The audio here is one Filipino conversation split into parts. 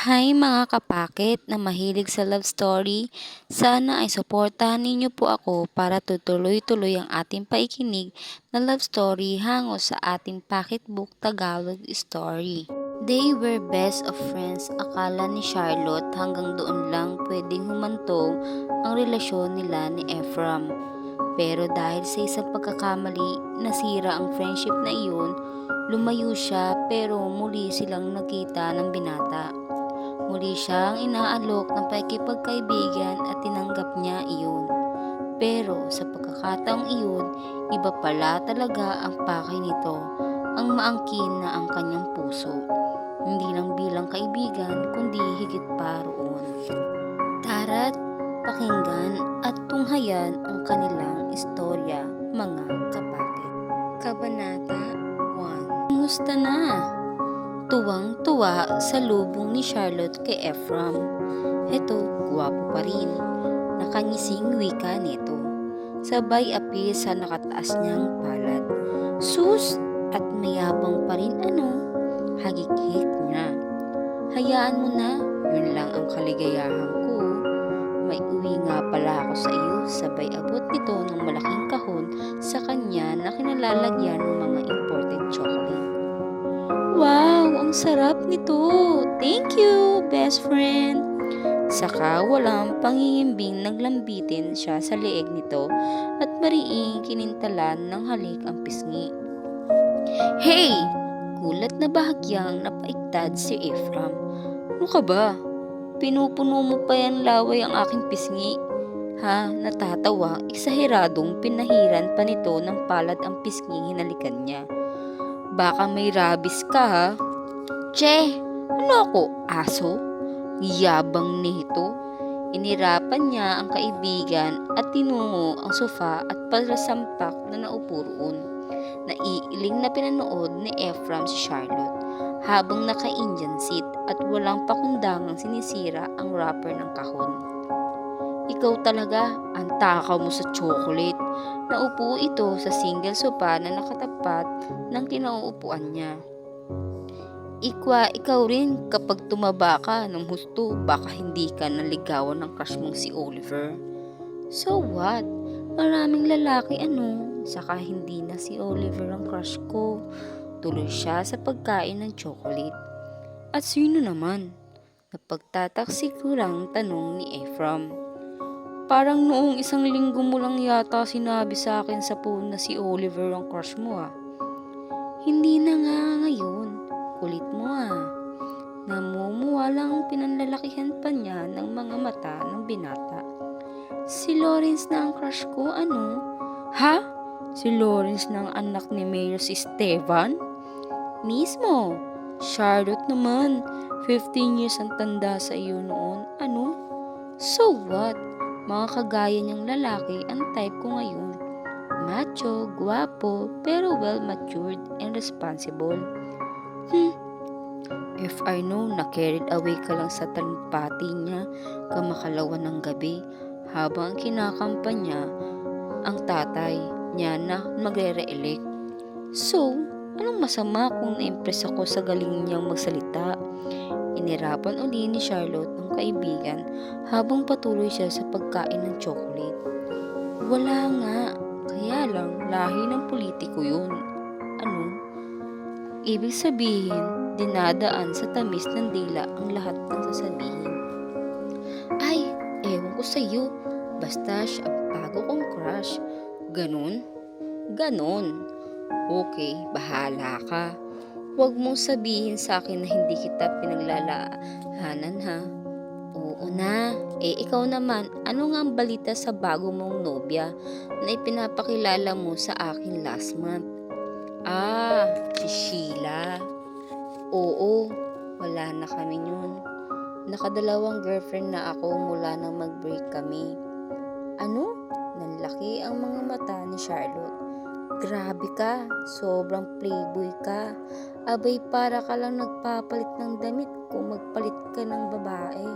Hi mga kapakit na mahilig sa love story, sana ay suportahan ninyo po ako para tutuloy-tuloy ang ating paikinig na love story hango sa ating Pocketbook Tagalog Story. They were best of friends, akala ni Charlotte hanggang doon lang pwedeng humantong ang relasyon nila ni Ephraim. Pero dahil sa isang pagkakamali, nasira ang friendship na iyon, lumayo siya pero muli silang nakita ng binata. Muli siyang inaalok ng pakikipagkaibigan at tinanggap niya iyon. Pero sa pagkakataong iyon, iba pala talaga ang pakay nito, ang maangkin na ang kanyang puso. Hindi lang bilang kaibigan, kundi higit pa roon. Tara't pakinggan at tunghayan ang kanilang istorya, mga kapatid. Kabanata 1. Kumusta na? Tuwang-tuwa sa lubong ni Charlotte kay Ephraim. Heto, guwapo pa rin. Nakanyising wika nito. Sabay api sa nakataas niyang palad. Sus! At mayabang pa rin ano? Hagik-hik niya. Hayaan mo na, yun lang ang kaligayahan ko. May uwi nga pala ako sa iyo, sabay abot nito ng malaking kahon sa kanya na kinalalagyan ng mga imported chocolate. Wow, ang sarap nito. Thank you, best friend. Saka walang pangihimbing naglambitin siya sa leeg nito at mariing kinintalan ng halik ang pisngi. Hey! Gulat na bahagyang napaiktad si Ephraim. Ano ka ba? Pinupuno mo pa yan laway ang aking pisngi. Ha, natatawa, eksaheradong pinahiran pa nito ng palad ang pisngi hinalikan niya. Baka may rabies ka ha? Che, ano ako, aso? Yabang nito. Inirapan niya ang kaibigan at tinungo ang sofa at parasampak na naupo roon. Naiiling na pinanood ni Ephraim si Charlotte habang naka-Indian seat at walang pakundangang sinisira ang wrapper ng kahon. Ikaw talaga, ang takaw mo sa chocolate. Naupo ito sa single sofa na nakatapat ng kinauupuan niya. Ikaw rin kapag tumaba ka ng husto, baka hindi ka naligawan ng crush mong si Oliver. So what? Maraming lalaki ano, saka hindi na si Oliver ang crush ko. Tuloy siya sa pagkain ng chocolate. At sino naman? Napagtataksikurang tanong ni Ephraim. Parang noong isang linggo mo lang yata sinabi sa akin sa phone na si Oliver ang crush mo ah. Hindi na nga ngayon. Kulit mo ah. Namumuwa lang ang pinanlalakihan pa niya ng mga mata ng binata. Si Lawrence na ang crush ko, ano? Ha? Si Lawrence na ang anak ni Mayor si Esteban? Mismo. Charlotte naman, 15 years ang tanda sa iyo noon. Ano? So what? Mga kagaya niyang lalaki ang type ko ngayon. Macho, guwapo, pero well-matured and responsible. If I know na carried away ka lang sa talumpati niya kamakalawan ng gabi habang kinakampanya ang tatay niya na magre-re-elect. So, anong masama kung na-impress ako sa galing niyang magsalita? Inirapan uli ni Charlotte ng kaibigan habang patuloy siya sa pagkain ng chocolate. Wala nga, kaya lang lahi ng politiko yun. Ano? Ibig sabihin, dinadaan sa tamis ng dila ang lahat ng sasabihin. Ay, ewan ko sa iyo, basta siya ang bago kong crush. Ganon? Ganon. Okay, bahala ka. Huwag mong sabihin sa akin na hindi kita pinaglalahanan ha. Oo na, ikaw naman, ano nga ang balita sa bago mong nobya na ipinapakilala mo sa akin last month? Ah, si Sheila. Oo, wala na kami yun. Nakadalawang girlfriend na ako mula nang mag-break kami. Ano? Nanlaki ang mga mata ni Charlotte. Grabe ka, sobrang playboy ka. Abay para ka lang nagpapalit ng damit kung magpalit ka ng babae.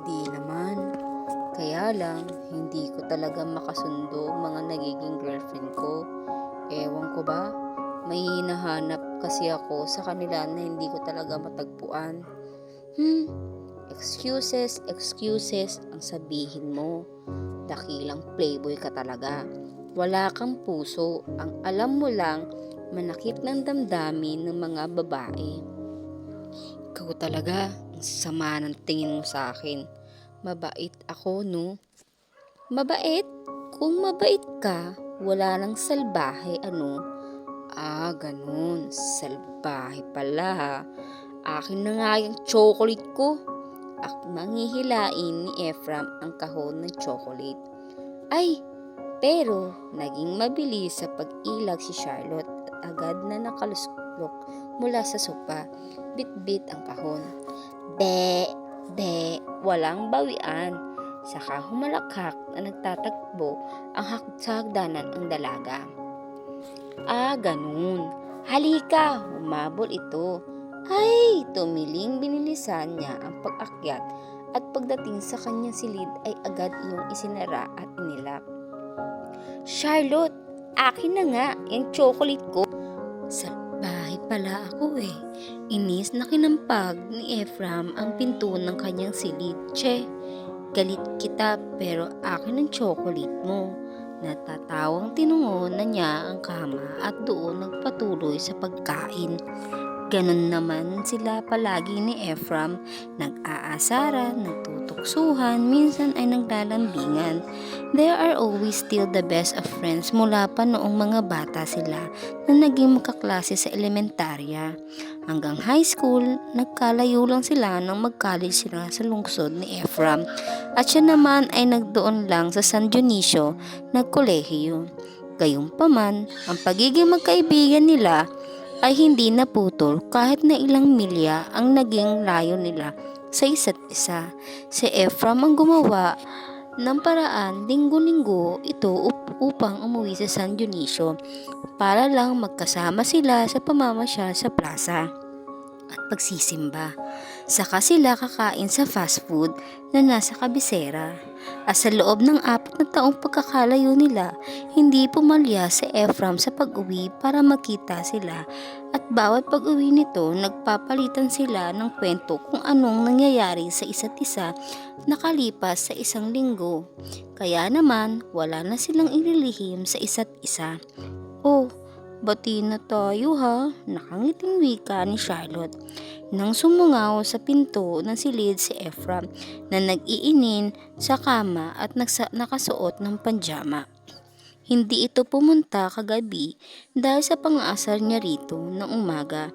Di naman. Kaya lang, hindi ko talaga makasundo mga nagiging girlfriend ko. Ewan ko ba? May hinahanap kasi ako sa kanila na hindi ko talaga matagpuan. Hmm, excuses ang sabihin mo. Dakilang playboy ka talaga. Wala kang puso. Ang alam mo lang, manakit ng damdamin ng mga babae. Ikaw talaga, ang sama ng tingin mo sa akin. Mabait ako, no? Mabait? Kung mabait ka, wala nang salbahe, ano? Ah, ganun. Salbahe pala, ha? Akin na nga yung chocolate ko. Manghihilain ni Ephraim ang kahon ng chocolate. Ay, pero naging mabilis sa pag-ilag si Charlotte at agad na nakaluslok mula sa sopa. Bit-bit ang kahon. Be, walang bawian. Saka humalakhak na nagtatakbo ang sa hagdanan ang dalaga. Ah, ganun. Halika, humabol ito. Ay, tumiling binilisan niya ang pag-akyat at pagdating sa kanyang silid ay agad iyong isinara at inilak. Charlotte, akin na nga yung chocolate ko. Salbahe pala ako eh. Inis na kinampag ni Ephraim ang pinto ng kanyang silid. Che, galit kita pero akin ang chocolate mo. Natatawang tinungo na niya ang kama at doon nagpatuloy sa pagkain. Ganon naman sila palagi ni Ephraim, nag-aasaran, nagtutuksuhan, minsan ay naglalambingan. They are always still the best of friends mula pa noong mga bata sila na naging magkaklase sa elementarya. Hanggang high school, nagkalayo lang sila nang mag-college sila sa lungsod ni Ephraim at siya naman ay nagdoon lang sa San Dionisio, nagkolehiyo. Gayunpaman, ang pagiging magkaibigan nila ay hindi naputol kahit na ilang milya ang naging layo nila sa isa't isa. Si Ephraim ang gumawa ng paraan linggo-linggo ito upang umuwi sa San Dionisio para lang magkasama sila sa pamamasyal sa plaza at pagsisimba. Saka sila kakain sa fast food na nasa kabisera. At sa loob ng 4 na taong pagkakalayo nila, hindi pumalya si Ephraim sa pag-uwi para makita sila. At bawat pag-uwi nito, nagpapalitan sila ng kwento kung anong nangyayari sa isa't isa nakalipas sa isang linggo. Kaya naman, wala na silang ililihim sa isa't isa. Oh, bati na tayo ha, nakangiting wika ni Charlotte. Nang sumungaw sa pinto ng silid si Ephraim na nag-iinin sa kama at nakasuot ng panjama. Hindi ito pumunta kagabi dahil sa pang-aasar niya rito ng umaga.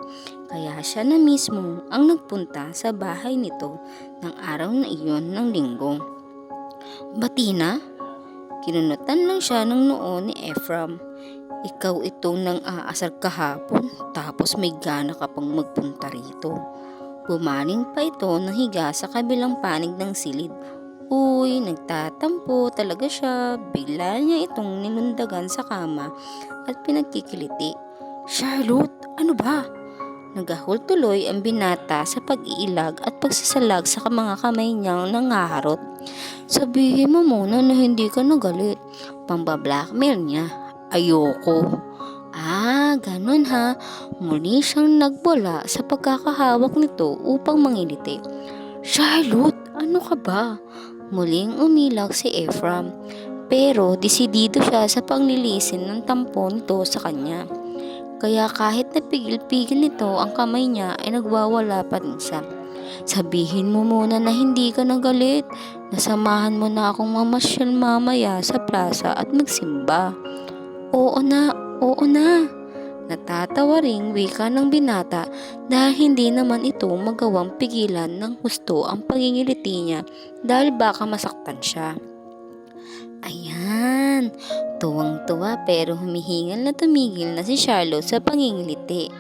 Kaya siya na mismo ang nagpunta sa bahay nito ng araw na iyon ng linggo. Bati na? Kinunutan lang siya ng noo ni Ephraim. Ikaw itong nang aasar kahapon tapos may gana ka pang magpunta rito. Bumaling pa ito ng higa sa kabilang panig ng silid. Uy, nagtatampo talaga siya. Bigla niya itong nilundagan sa kama at pinagkikiliti. Charlotte, ano ba? Nagahol tuloy ang binata sa pag-iilag at pagsasalag sa mga kamay niyang nangaharot. Sabihin mo muna na hindi ka nagalit. Pambablackmail niya. Ayoko. Ah, ganun ha. Muli siyang nagbula sa pagkakahawak nito upang mangiliti. Charlotte, ano ka ba? Muling umilag si Ephraim. Pero desidido siya sa panglilisin ng tampo nito sa kanya. Kaya kahit napigil-pigil nito ang kamay niya ay nagwawala pa rin siya. Sabihin mo muna na hindi ka nagalit. Nasamahan mo na akong mamasyal mamaya sa plaza at magsimba. Oo na. Natatawa ring wika ng binata dahil hindi naman ito magawang pigilan ng husto ang pagingiliti niya dahil baka masaktan siya. Ayan, tuwang-tuwa pero humihingal na tumigil na si Charlotte sa pangingiliti.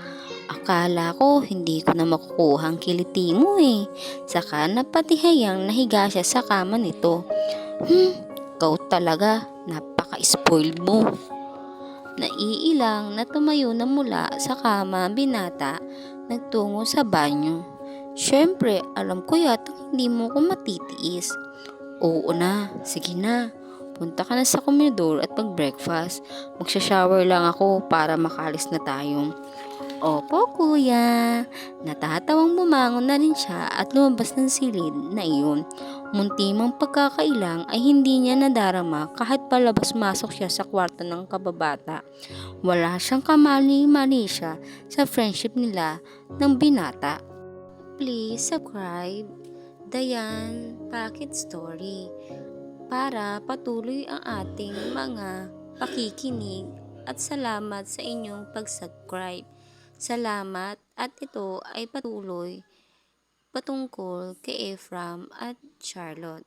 Akala ko hindi ko na makukuha ang kiliti mo eh. Saka napatihayang nahiga siya sa kama nito. Ikaw talaga, napaka-spoiled mo. Naiilang na tumayo na mula sa kama ang binata, nagtungo sa banyo. Siyempre, alam ko yata hindi mo ko matitiis. Oo na, sige na. Punta ka na sa komedor at mag-breakfast. Magsha-shower lang ako para makalis na tayo. Opo, kuya. Natatawang bumangon na rin siya at lumabas ng silid na iyon. Munti mang pagkakailang ay hindi niya nadarama kahit palabas-masok siya sa kwarto ng kababata. Wala siyang kamali-mali siya sa friendship nila ng binata. Please subscribe Dayan Pocket Story para patuloy ang ating mga pakikinig at salamat sa inyong pag-subscribe. Salamat at ito ay patuloy patungkol kay Ephraim at Charlotte.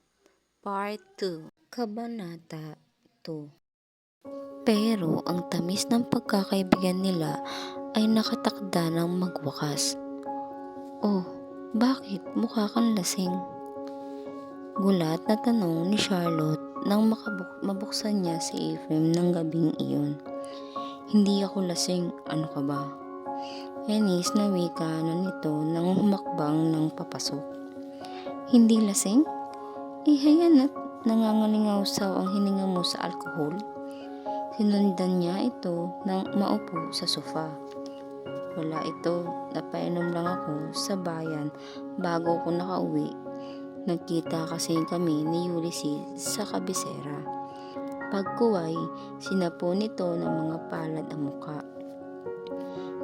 Part 2. Kabanata 2. Pero ang tamis ng pagkakaibigan nila ay nakatakda ng magwakas. Oh, bakit mukha kang lasing? Gulat na tanong ni Charlotte nang mabuksan niya si Ephraim ng gabing iyon. Hindi ako lasing, ano ka ba? Enis na wika na nito nang humakbang ng papasok. Hindi lasing? Ihayan at nangangalingaw-saw ang hininga mo sa alkohol. Sinundan niya ito nang maupo sa sofa. Wala ito, napainom lang ako sa bayan bago ako nakauwi. Nagkita kasi kami ni Ulysses sa kabisera. Pagkuway, sinapo nito ng mga palad ang muka.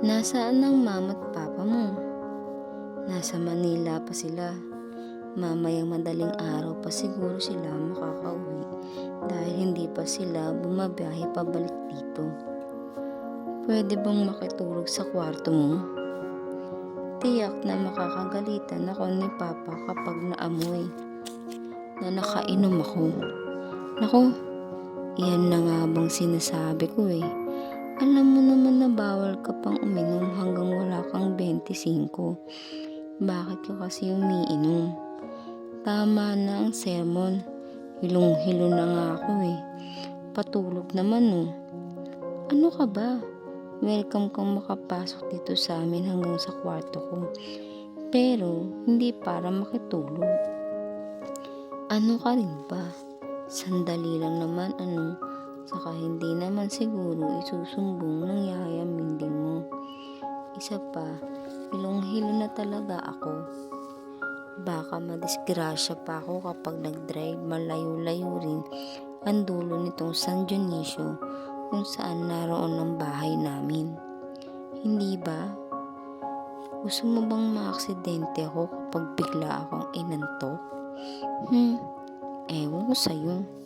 Nasaan ang mama at papa mo? Nasa Manila pa sila. Mamayang madaling araw pa siguro sila makakauwi dahil hindi pa sila bumabiyahe pabalik dito. Pwede bang makitulog sa kwarto mo? Tiyak na makakagalitan ako ni Papa kapag naamoy na nakainom ako. Naku, iyan na nga bang sinasabi ko eh. Alam mo naman na bawal ka pang uminom hanggang wala kang 25. Bakit ka kasi umiinom? Tama na ang sermon. Hilong-hilo na nga ako eh. Patulog naman oh. Ano ka ba? Welcome kang makapasok dito sa amin hanggang sa kwarto ko. Pero hindi para makitulog. Ano ka rin ba? Sandali lang naman ano. Saka hindi naman siguro isusumbong ng yayaminding mo. Isa pa, hilong-hilo na talaga ako. Baka madisgrasya pa ako kapag nag-drive malayo-layo rin ang dulo nitong San Dionisio kung saan naroon ang bahay namin. Hindi ba? Gusto mo bang maaksidente ako kapag bigla akong inantok? Ewan ko sa'yo.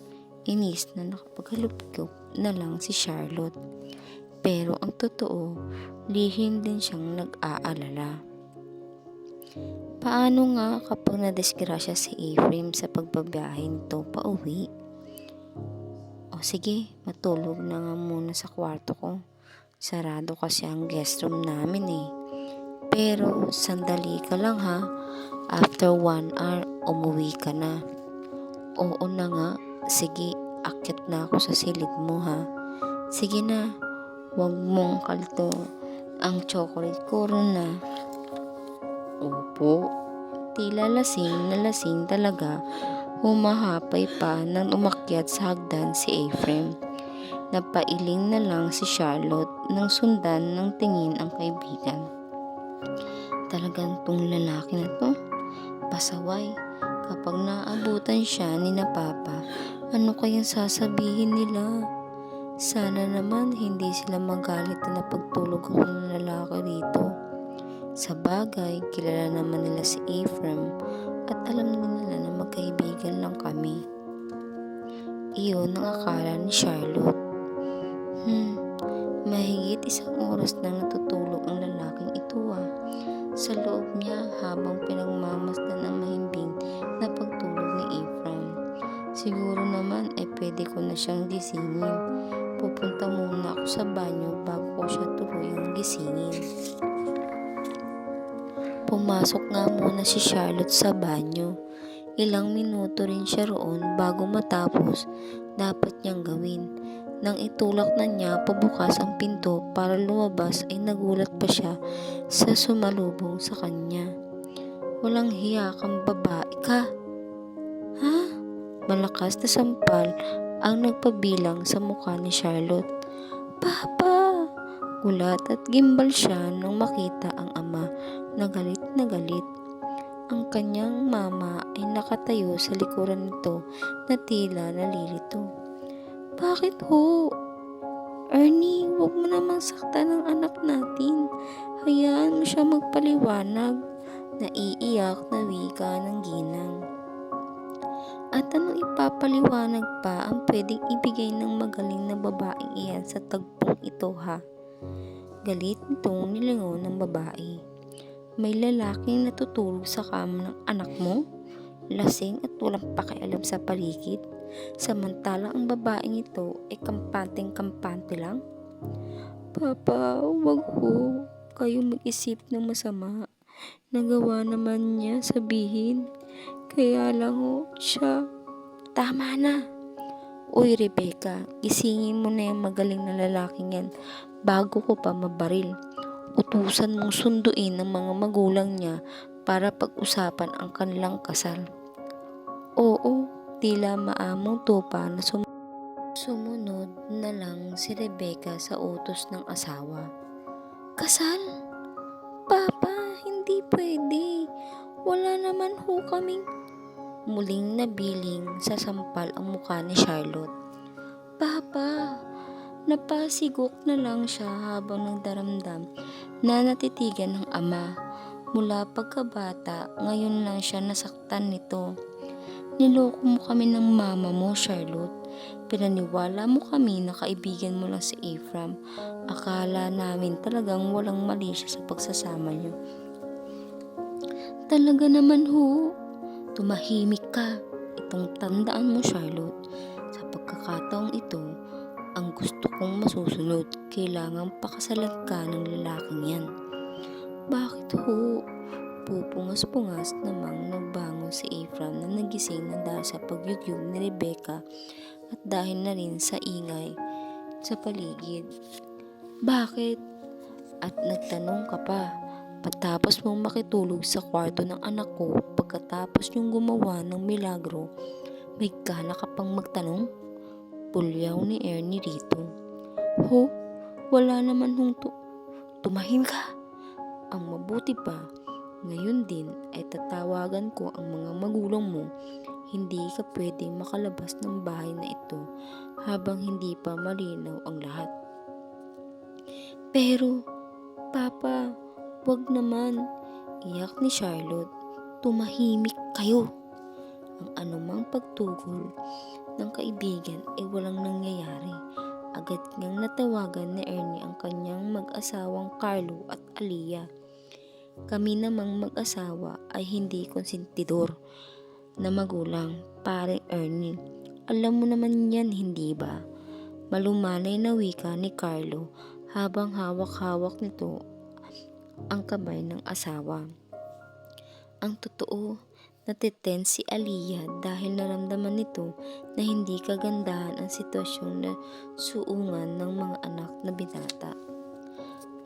Inis na nakapaghalupkop na lang si Charlotte. Pero ang totoo, lihim din siyang nag-aalala. Paano nga kapag nadisgrasya si Ephraim sa pagbabiyahe nito pauwi? O sige, matulog na nga muna sa kwarto ko. Sarado kasi ang guest room namin eh. Pero sandali ka lang ha. After 1 hour, umuwi ka na. Oo na nga. Sige, akyat na ako sa silid mo ha. Sige na, huwag mong kalto ang chocolate ko na. Opo, tila lasing na lasing talaga. Humahapay pa nang umakyat sa hagdan si Ephraim. Napailing na lang si Charlotte nang sundan ng tingin ang kaibigan. Talagang tong lalaki na to, pasaway. Kapag naabutan siya ni na Papa, ano kayang sasabihin nila? Sana naman hindi sila magalit na pagtulog ako ng lalaki rito. Sa bagay, kilala naman nila si Ephraim at alam din nila na magkaibigan lang kami. Iyon ang akala ni Charlotte. Mahigit 1 oras nang natutulog ang lalaking ito ah. Sa loob niya habang pinagmamasdan ang mahimbing na pagtulog ni Ephraim. Siguro naman pwede ko na siyang gisingin. Pupunta muna ako sa banyo bago ko siya tuluyang gisingin. Pumasok nga muna si Charlotte sa banyo. Ilang minuto rin siya roon bago matapos dapat niyang gawin. Nang itulak na niya pabukas ang pinto para lumabas ay nagulat pa siya sa sumalubong sa kanya. Walang hiya kang babae ka. Ha? Malakas na sampal ang nagpabilang sa mukha ni Charlotte. Papa! Nagulat at gimbal siya nang makita ang ama na galit na galit. Ang kanyang mama ay nakatayo sa likuran nito na tila nalilito. Bakit ho? Ernie, huwag mo namang saktan ang anak natin. Hayaan mo siya magpaliwanag. Naiiyak na wika ng ginang. At anong ipapaliwanag pa ang pwedeng ibigay ng magaling na babaeng iyan sa tagpong ito ha? Galit nitong nilingon ng babae. May lalaking natutulog sa kama ng anak mo? Lasing at walang pakialam sa paligid? Samantalang ang babaeng ito ay kampanteng-kampante lang? Papa, wag ho. Kayo mag-isip ng masama. Nagawa naman niya sabihin. Kaya lang ho, siya. Tama na. Uy, Rebecca, gisingin mo na yung magaling na lalaking yan bago ko pa mabaril. Utusan mong sunduin ng mga magulang niya para pag-usapan ang kanilang kasal. Oo, tila maamong tupa na sumunod na lang si Rebecca sa utos ng asawa. Kasal? Papa, hindi pwede. Wala naman ho kaming... Muling nabiling sa sampal ang mukha ni Charlotte. Papa, napasigok na lang siya habang nagdaramdam na natitigan ng ama. Mula pagkabata, ngayon lang siya nasaktan nito. Niloko mo kami ng mama mo, Charlotte. Pinaniwala mo kami na kaibigan mo lang si Ephraim. Akala namin talagang walang mali siya sa pagsasama niyo. Talaga naman ho. Tumahimik ka. Itong tandaan mo, Charlotte. Sa pagkakataong ito, ang gusto kong masusunod, kailangang pakasalan ka ng lalaking yan. Bakit ho? Pupungas-pungas namang nagbangon si Ephraim na nagising na dahil sa pagyugyug ni Rebecca at dahil na rin sa ingay sa paligid. Bakit? At nagtanong ka pa. Patapos mong makitulog sa kwarto ng anak ko pagkatapos niyong gumawa ng milagro, may gana ka pang magtanong? Pulyaw ni Ernie rito. Ho, wala naman hong tumahim ka. Ang mabuti pa, ngayon din ay tatawagan ko ang mga magulang mo. Hindi ka pwedeng makalabas ng bahay na ito habang hindi pa malinaw ang lahat. Pero, Papa, wag naman, iyak ni Charlotte. Tumahimik kayo. Ang anumang pagtugol ng kaibigan ay walang nangyayari. Agad niyang natawagan ni Ernie ang kanyang mag-asawang Carlo at Aliyah. Kami namang mag-asawa ay hindi konsentidor na magulang, paring Ernie. Alam mo naman yan, hindi ba? Malumanay na wika ni Carlo habang hawak-hawak nito ang kamay ng asawa. Ang totoo, natitense si Aliyah dahil naramdaman nito na hindi kagandahan ang sitwasyong na suungan ng mga anak na binata.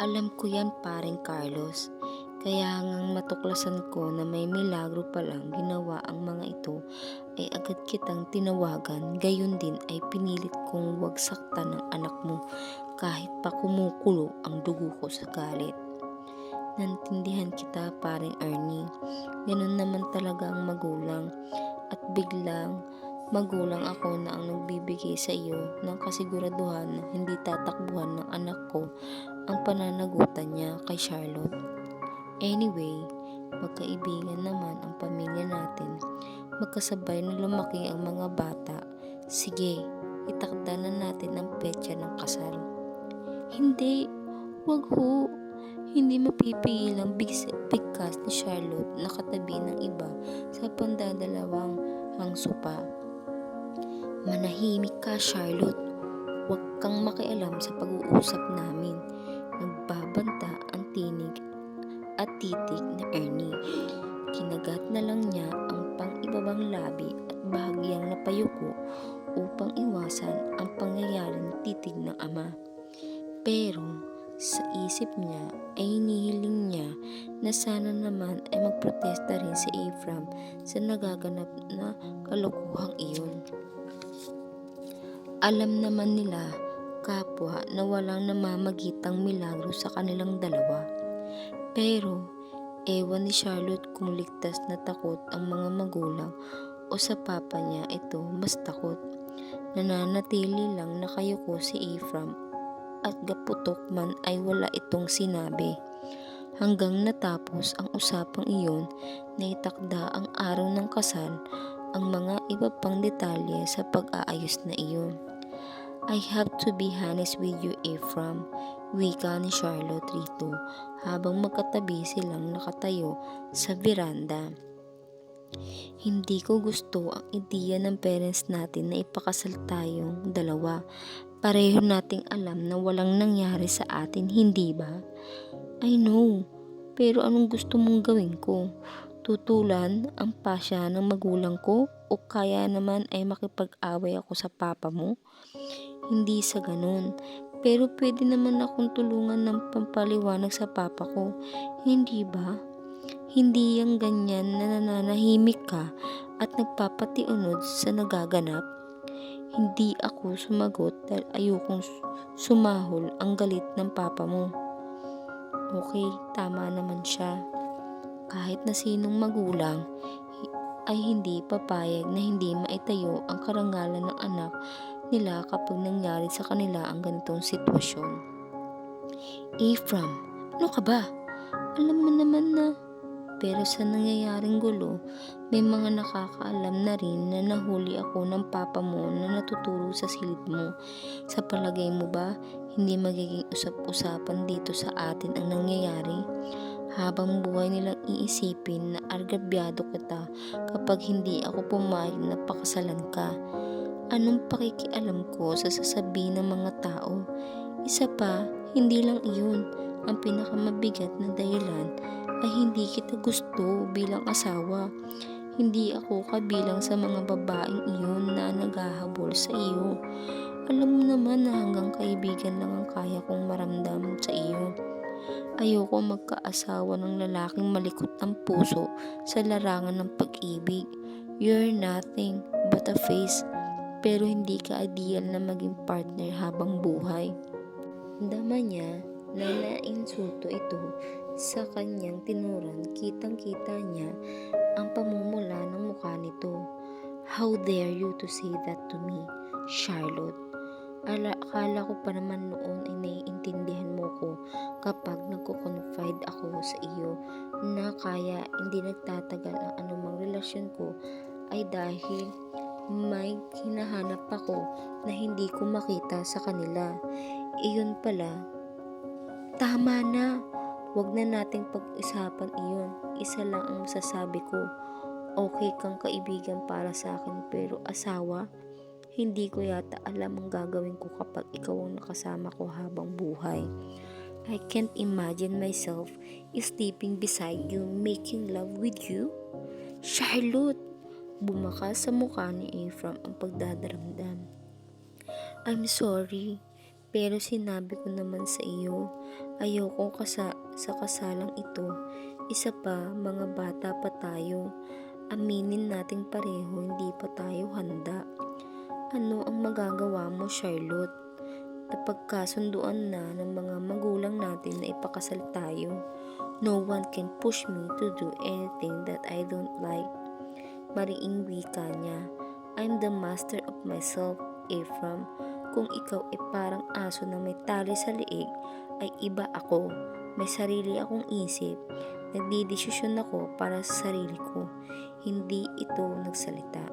Alam ko yan, paring Carlos. Kaya ngang matuklasan ko na may milagro palang ginawa ang mga ito ay agad kitang tinawagan, gayon din ay pinilit kong wag saktan ng anak mo kahit pa kumukulo ang dugo ko sa galit. Nantindihan kita, paring Ernie. Ganun naman talaga ang magulang at biglang magulang ako na ang nagbibigay sa iyo ng kasiguraduhan na hindi tatakbuhan ng anak ko ang pananagutan niya kay Charlotte. Anyway, magkaibigan naman ang pamilya natin. Magkasabay na lumaki ang mga bata. Sige, itakda na natin ang petsa ng kasal. Hindi, wag ho. Hindi mapipigil ang bigkas ni Charlotte na katabi ng iba sa pandadalawang hangso pa. Manahimik ka, Charlotte. Huwag kang makialam sa pag-uusap namin. Nagbabanta ang tinig at titig ni Ernie. Kinagat na lang niya ang pang-ibabang labi at bahagyang napayuko upang iwasan ang pangyayaring titig ng ama. Pero sa isip niya ay inihiling niya na sana naman ay magprotesta rin si Ephraim sa nagaganap na kalokohang iyon. Alam naman nila kapwa na walang namamagitang milagro sa kanilang dalawa. Pero ewan ni Charlotte kung ligtas na takot ang mga magulang o sa papa niya ito mas takot. Nananatili lang nakayuko si Ephraim at gaputok man ay wala itong sinabi. Hanggang natapos ang usapang iyon, naitakda ang araw ng kasal, ang mga iba pang detalye sa pag-aayos na iyon. I have to be honest with you, Ephraim, wika ni Charlotte rito habang magkatabi silang nakatayo sa veranda. Hindi ko gusto ang ideya ng parents natin na ipakasal tayong dalawa. Pareho nating alam na walang nangyari sa atin, hindi ba? I know, pero anong gusto mong gawin ko? Tutulan ang pasya ng magulang ko o kaya naman ay makipag-away ako sa papa mo? Hindi sa ganun, pero pwede naman akong tulungan ng pampaliwanag sa papa ko, hindi ba? Hindi yang ganyan na nananahimik ka at nagpapatiunod sa nagaganap. Hindi ako sumagot dahil ayokong sumahol ang galit ng papa mo. Okay, tama naman siya. Kahit na sinong magulang ay hindi papayag na hindi maitayo ang karangalan ng anak nila kapag nangyari sa kanila ang ganitong sitwasyon. Ephraim, ano ka ba? Alam mo naman na. Pero sa nangyayaring gulo, may mga nakakaalam na rin na nahuli ako ng papa mo na natuturo sa silid mo. Sa palagay mo ba, hindi magiging usap-usapan dito sa atin ang nangyayari? Habang buhay nilang iisipin na argabyado kita kapag hindi ako pumayag na pakasalan ka. Anong pakikialam ko sa sasabihin ng mga tao? Isa pa, hindi lang iyon. Ang pinakamabigat na dahilan ay hindi kita gusto bilang asawa. Hindi ako kabilang sa mga babaeng iyon na naghahabol sa iyo. Alam mo naman na hanggang kaibigan lang ang kaya kong maramdam sa iyo. Ayoko magkaasawa ng lalaking malikot ang puso sa larangan ng pag-ibig. You're nothing but a face, pero hindi ka ideal na maging partner habang buhay. Dama niya na nainsulto ito sa kanyang tinuran. Kitang-kita niya ang pamumula ng mukha nito. How dare you to say that to me, Charlotte? Akala ko pa naman noon ay naiintindihan mo ko kapag nagko-confide ako sa iyo na kaya hindi nagtatagal ang anumang relasyon ko ay dahil may hinahanap ako na hindi ko makita sa kanila. Iyon pala. Tama na. Huwag na nating pag-isapan iyon. Isa lang ang masasabi ko. Okay kang kaibigan para sa akin pero asawa, hindi ko yata alam ang gagawin ko kapag ikaw ang nakasama ko habang buhay. I can't imagine myself sleeping beside you, making love with you. Charlotte! Bumakas sa mukha ni Ephraim ang pagdadaramdam. I'm sorry. Pero sinabi ko naman sa iyo, ayoko sa kasalang ito. Isa pa, mga bata pa tayo. Aminin nating pareho, hindi pa tayo handa. Ano ang magagawa mo, Charlotte? Napagkasunduan na ng mga magulang natin na ipakasal tayo. No one can push me to do anything that I don't like. Mariing wika niya. I'm the master of myself, Ephraim. Kung ikaw ay parang aso na may tali sa liig, ay iba ako. May sarili akong isip. Nagdidesisyon ako para sa sarili ko. Hindi ito nagsalita.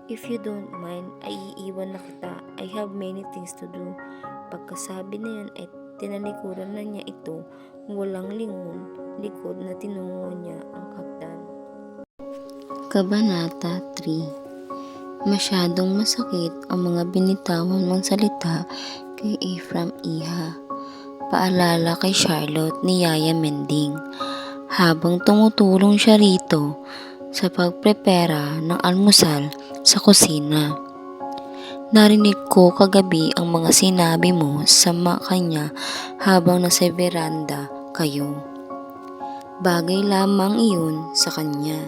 If you don't mind, ay iiwan na kita. I have many things to do. Pagkasabi na yan ay tinalikuran na niya ito. Walang lingon, likod na tinungo niya ang hagdan. Kabanata 3. Masyadong masakit ang mga binitawan mong salita kay Ephraim Iha. Paalala kay Charlotte ni Yaya Mending habang tumutulong siya rito sa pagprepara ng almusal sa kusina. Narinig ko kagabi ang mga sinabi mo sa kanya habang nasa veranda kayo. Bagay lamang iyon sa kanya,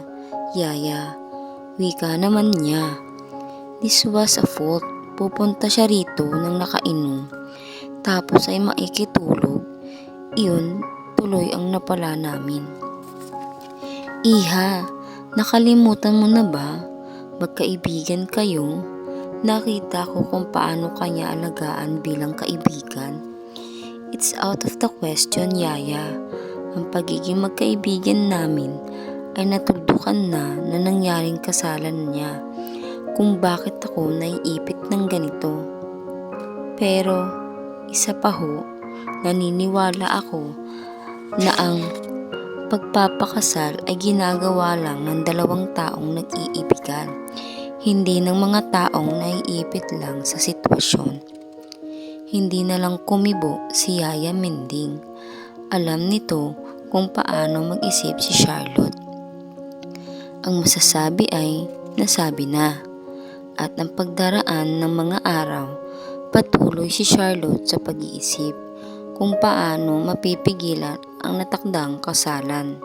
Yaya. Wika naman niya. This was a fault. Pupunta siya rito nang nakainom. pagkatapos ay makikitulog, iyon tuloy ang napala namin. Iha, nakalimutan mo na ba? Magkaibigan kayo? Nakita ko kung paano kanya alagaan bilang kaibigan. It's out of the question, Yaya. Ang pagiging magkaibigan namin ay natuldukan na nangyaring kasalan niya kung bakit ako naiipit ng ganito. Pero isa pa ho, naniniwala ako na ang pagpapakasal ay ginagawa lang ng dalawang taong nag-iibigan, hindi ng mga taong naiipit lang sa sitwasyon. Hindi na lang kumibo si Yaya Mending. Alam nito kung paano mag-isip si Charlotte. Ang masasabi ay nasabi na, at ang pagdaraan ng mga araw, patuloy si Charlotte sa pag-iisip kung paano mapipigilan ang natakdang kasalan.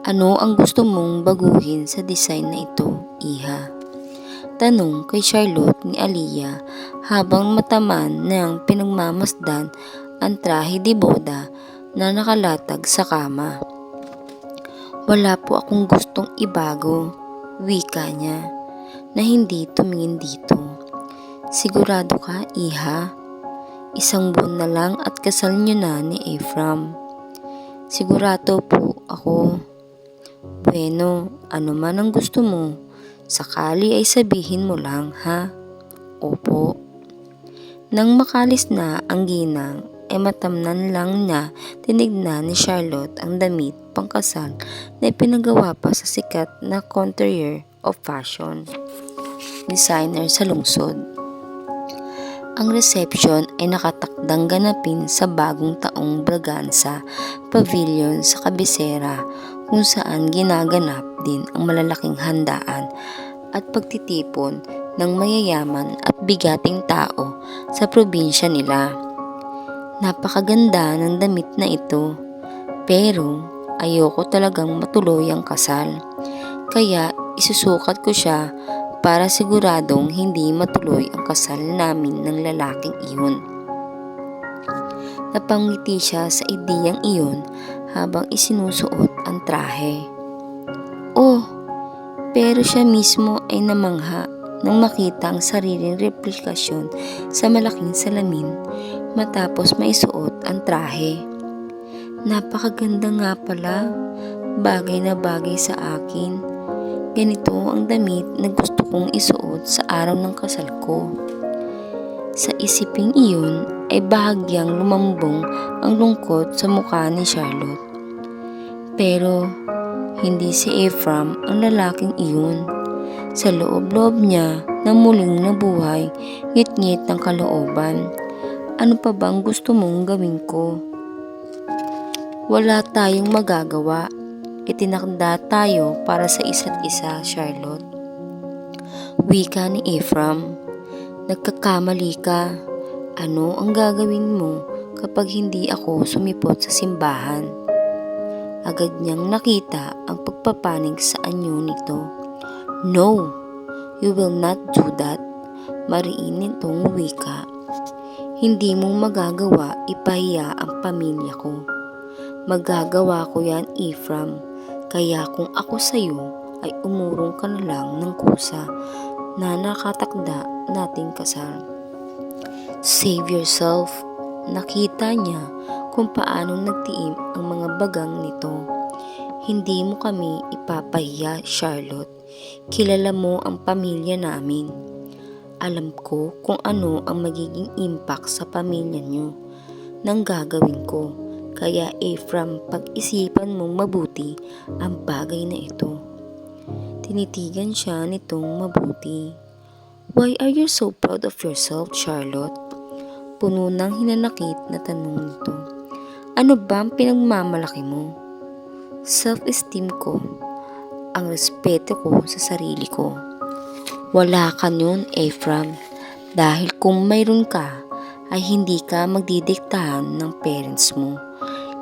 Ano ang gusto mong baguhin sa design na ito, Iha? Tanong kay Charlotte ni Aliyah habang mataman ng pinagmamasdan ang trahe de boda na nakalatag sa kama. Wala po akong gustong ibago, wika niya, na hindi tumingin dito. Sigurado ka, Iha? 1 buwan na lang at kasal niyo na ni Ephraim. Sigurado po ako. Bueno, ano man ang gusto mo, sakali ay sabihin mo lang, ha? Opo. Nang makalis na ang ginang, ay matamnan lang na tinignan ni Charlotte ang damit pangkasal na ipinagawa pa sa sikat na couturier of fashion designer sa lungsod. Ang reception ay nakatakdang ganapin sa Bagong Taong Braganza Pavilion sa kabisera, kung saan ginaganap din ang malalaking handaan at pagtitipon ng mayayaman at bigating tao sa probinsya nila. Napakaganda ng damit na ito, pero ayoko talagang matuloy ang kasal, kaya isusukat ko siya para siguradong hindi matuloy ang kasal namin ng lalaking iyon. Napangiti siya sa ideyang iyon habang isinusuot ang trahe. Oh, pero siya mismo ay namangha nang makita ang sariling replikasyon sa malaking salamin matapos maisuot ang trahe. Napakaganda nga pala, bagay na bagay sa akin. Ganito ang damit na gusto kong isuot sa araw ng kasal ko. Sa isiping iyon ay bahagyang lumambong ang lungkot sa mukha ni Charlotte. Pero hindi si Ephraim ang lalaking iyon. Sa loob-loob niya na muling nabuhay, ngit-ngit ng kalooban. Ano pa bang gusto mong gawin ko? Wala tayong magagawa. Itinakda tayo para sa isa't isa, Charlotte. Wika ni Ephraim. Nagkakamali ka. Ano ang gagawin mo kapag hindi ako sumipot sa simbahan? Agad niyang nakita ang pagpapanig sa anyo nito. No, you will not do that. Mariin nitong wika. Hindi mo magagawa ipahiya ang pamilya ko. Magagawa ko yan, Ephraim. Kaya kung ako sa'yo ay umurong ka na lang ng kusa na nakatakda nating kasal. Save yourself. Nakita niya kung paano nagtiim ang mga bagang nito. Hindi mo kami ipapahiya, Charlotte. Kilala mo ang pamilya namin. Alam ko kung ano ang magiging impact sa pamilya niyo nang gagawin ko. Kaya Ephraim, pag-isipan mong mabuti ang bagay na ito. Tinitigan siya nitong mabuti. Why are you so proud of yourself, Charlotte? Puno ng hinanakit na tanong nito. Ano ba ang pinagmamalaki mo? Self-esteem ko. Ang respeto ko sa sarili ko. Wala ka nun, Ephraim. Dahil kung mayroon ka, ay hindi ka magdidiktahan ng parents mo.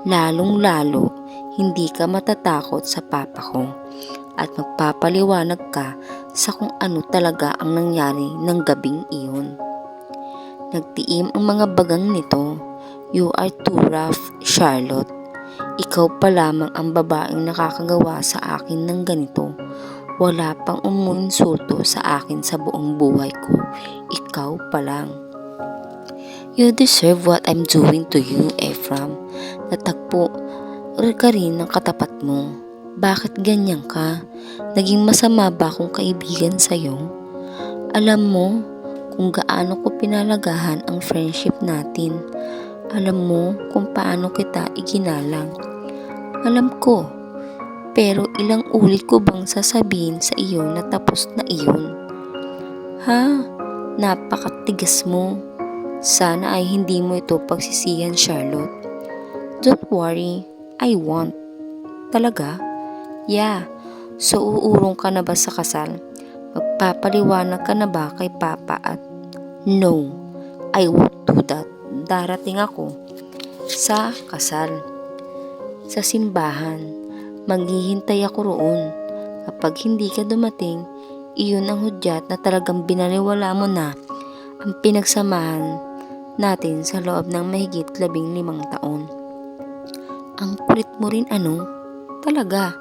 Lalong-lalo, hindi ka matatakot sa papa ko at magpapaliwanag ka sa kung ano talaga ang nangyari ng gabing iyon. Nagtiim ang mga bagang nito. You are too rough, Charlotte. Ikaw pa lamang ang babaeng nakakagawa sa akin ng ganito. Wala pang umuinsulto sa akin sa buong buhay ko. Ikaw pa lang. You deserve what I'm doing to you, Ephraim. Natagpo ka rin ng katapat mo. Bakit ganyan ka? Naging masama ba akong kaibigan sa'yo? Alam mo kung gaano ko pinalagahan ang friendship natin. Alam mo kung paano kita iginalang. Alam ko, pero ilang ulit ko bang sasabihin sa iyo na tapos na iyon? Ha? Napakatigas mo. Sana ay hindi mo ito pagsisihan, Charlotte. Don't worry, I won't. Talaga? Yeah. So uurong ka na ba sa kasal? Magpapaliwanag ka na ba kay Papa at no, I won't do that. Darating ako sa kasal. Sa simbahan, maghihintay ako roon. Kapag hindi ka dumating, iyon ang hudyat na talagang binaliwala mo na ang pinagsamahan natin sa loob ng mahigit 15 taon. Ang kulit mo rin ano? Talaga.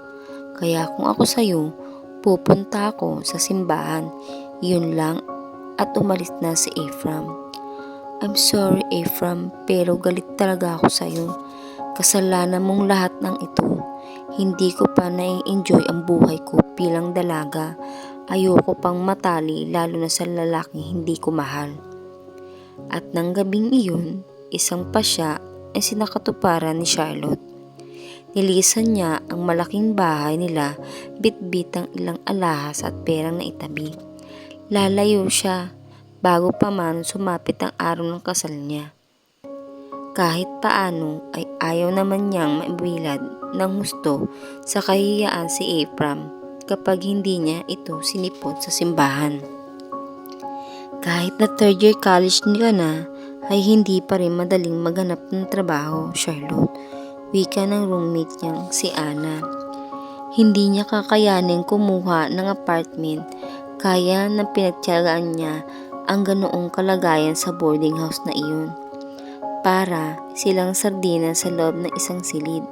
Kaya kung ako sa'yo, pupunta ako sa simbahan. Yun lang at umalis na si Ephraim. I'm sorry Ephraim, pero galit talaga ako sa'yo. Kasalanan mong lahat ng ito. Hindi ko pa na-enjoy ang buhay ko bilang dalaga. Ayoko pang matali lalo na sa lalaking hindi ko mahal. At nang gabing iyon, isang pasya ay sinakatuparan ni Charlotte. Nilisan niya ang malaking bahay nila, bitbit ang ilang alahas at perang naitabi. Lalayo siya bago pa man sumapit ang araw ng kasal niya. Kahit paano ay ayaw naman niyang maibilad ng husto sa kahiyaan si Ephraim kapag hindi niya ito sinipot sa simbahan. Kahit na third year college niya na, ay hindi pa rin madaling maghanap ng trabaho, Charlotte. Wika ng roommate niyang si Anna. Hindi niya kakayanin kumuha ng apartment, kaya na pinagtiyagaan niya ang ganoong kalagayan sa boarding house na iyon. Para silang sardina sa loob ng isang silid.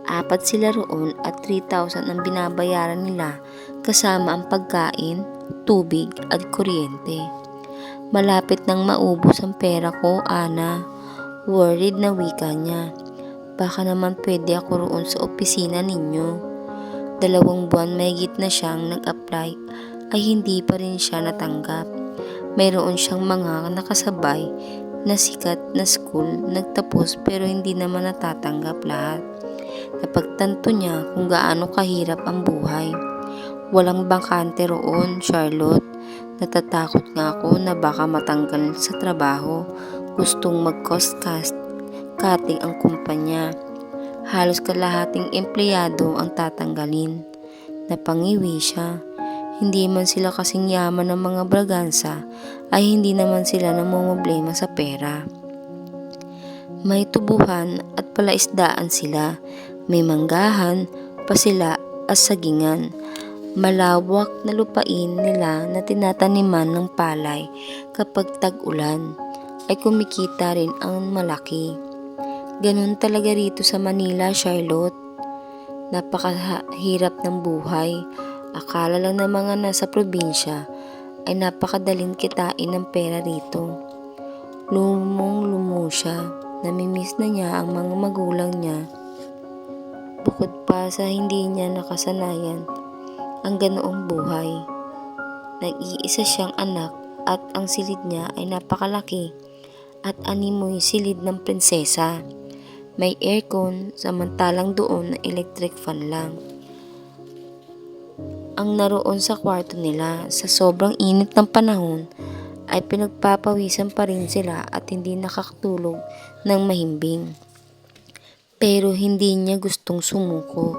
4 sila roon at 3,000 ang binabayaran nila kasama ang pagkain, tubig at kuryente. Malapit nang maubos ang pera ko, Ana. Worried na wika niya. Baka naman pwede ako roon sa opisina ninyo. 2 buwan mahigit na siyang nag-apply ay hindi pa rin siya natanggap. Mayroon siyang mga nakasabay na sikat na school nagtapos pero hindi naman natatanggap lahat. Napagtanto niya kung gaano kahirap ang buhay. Walang bakante roon, Charlotte. Natatakot nga ako na baka matanggal sa trabaho. Gustong mag-cost cutting ang kumpanya. Halos kalahating empleyado ang tatanggalin. Napangiwi siya. Hindi man sila kasing yaman ng mga bragansa, ay hindi naman sila namumblema sa pera. May tubuhan at palaisdaan sila. May manggahan pa sila at sagingan. Malawak na lupain nila na tinataniman ng palay kapag tag-ulan ay kumikita rin ang malaki. Ganun talaga rito sa Manila, Charlotte. Napakahirap ng buhay. Akala lang ng mga nasa probinsya ay napakadaling kitain ng pera rito. Lumong-lumo siya. Namimiss na niya ang mga magulang niya. Bukod pa sa hindi niya nakasanayan ang ganoong buhay. Nag-iisa siyang anak at ang silid niya ay napakalaki at animoy silid ng prinsesa. May aircon samantalang doon na electric fan lang ang naroon sa kwarto nila. Sa sobrang init ng panahon ay pinagpapawisan pa rin sila at hindi nakakatulog ng mahimbing. Pero hindi niya gustong sumuko.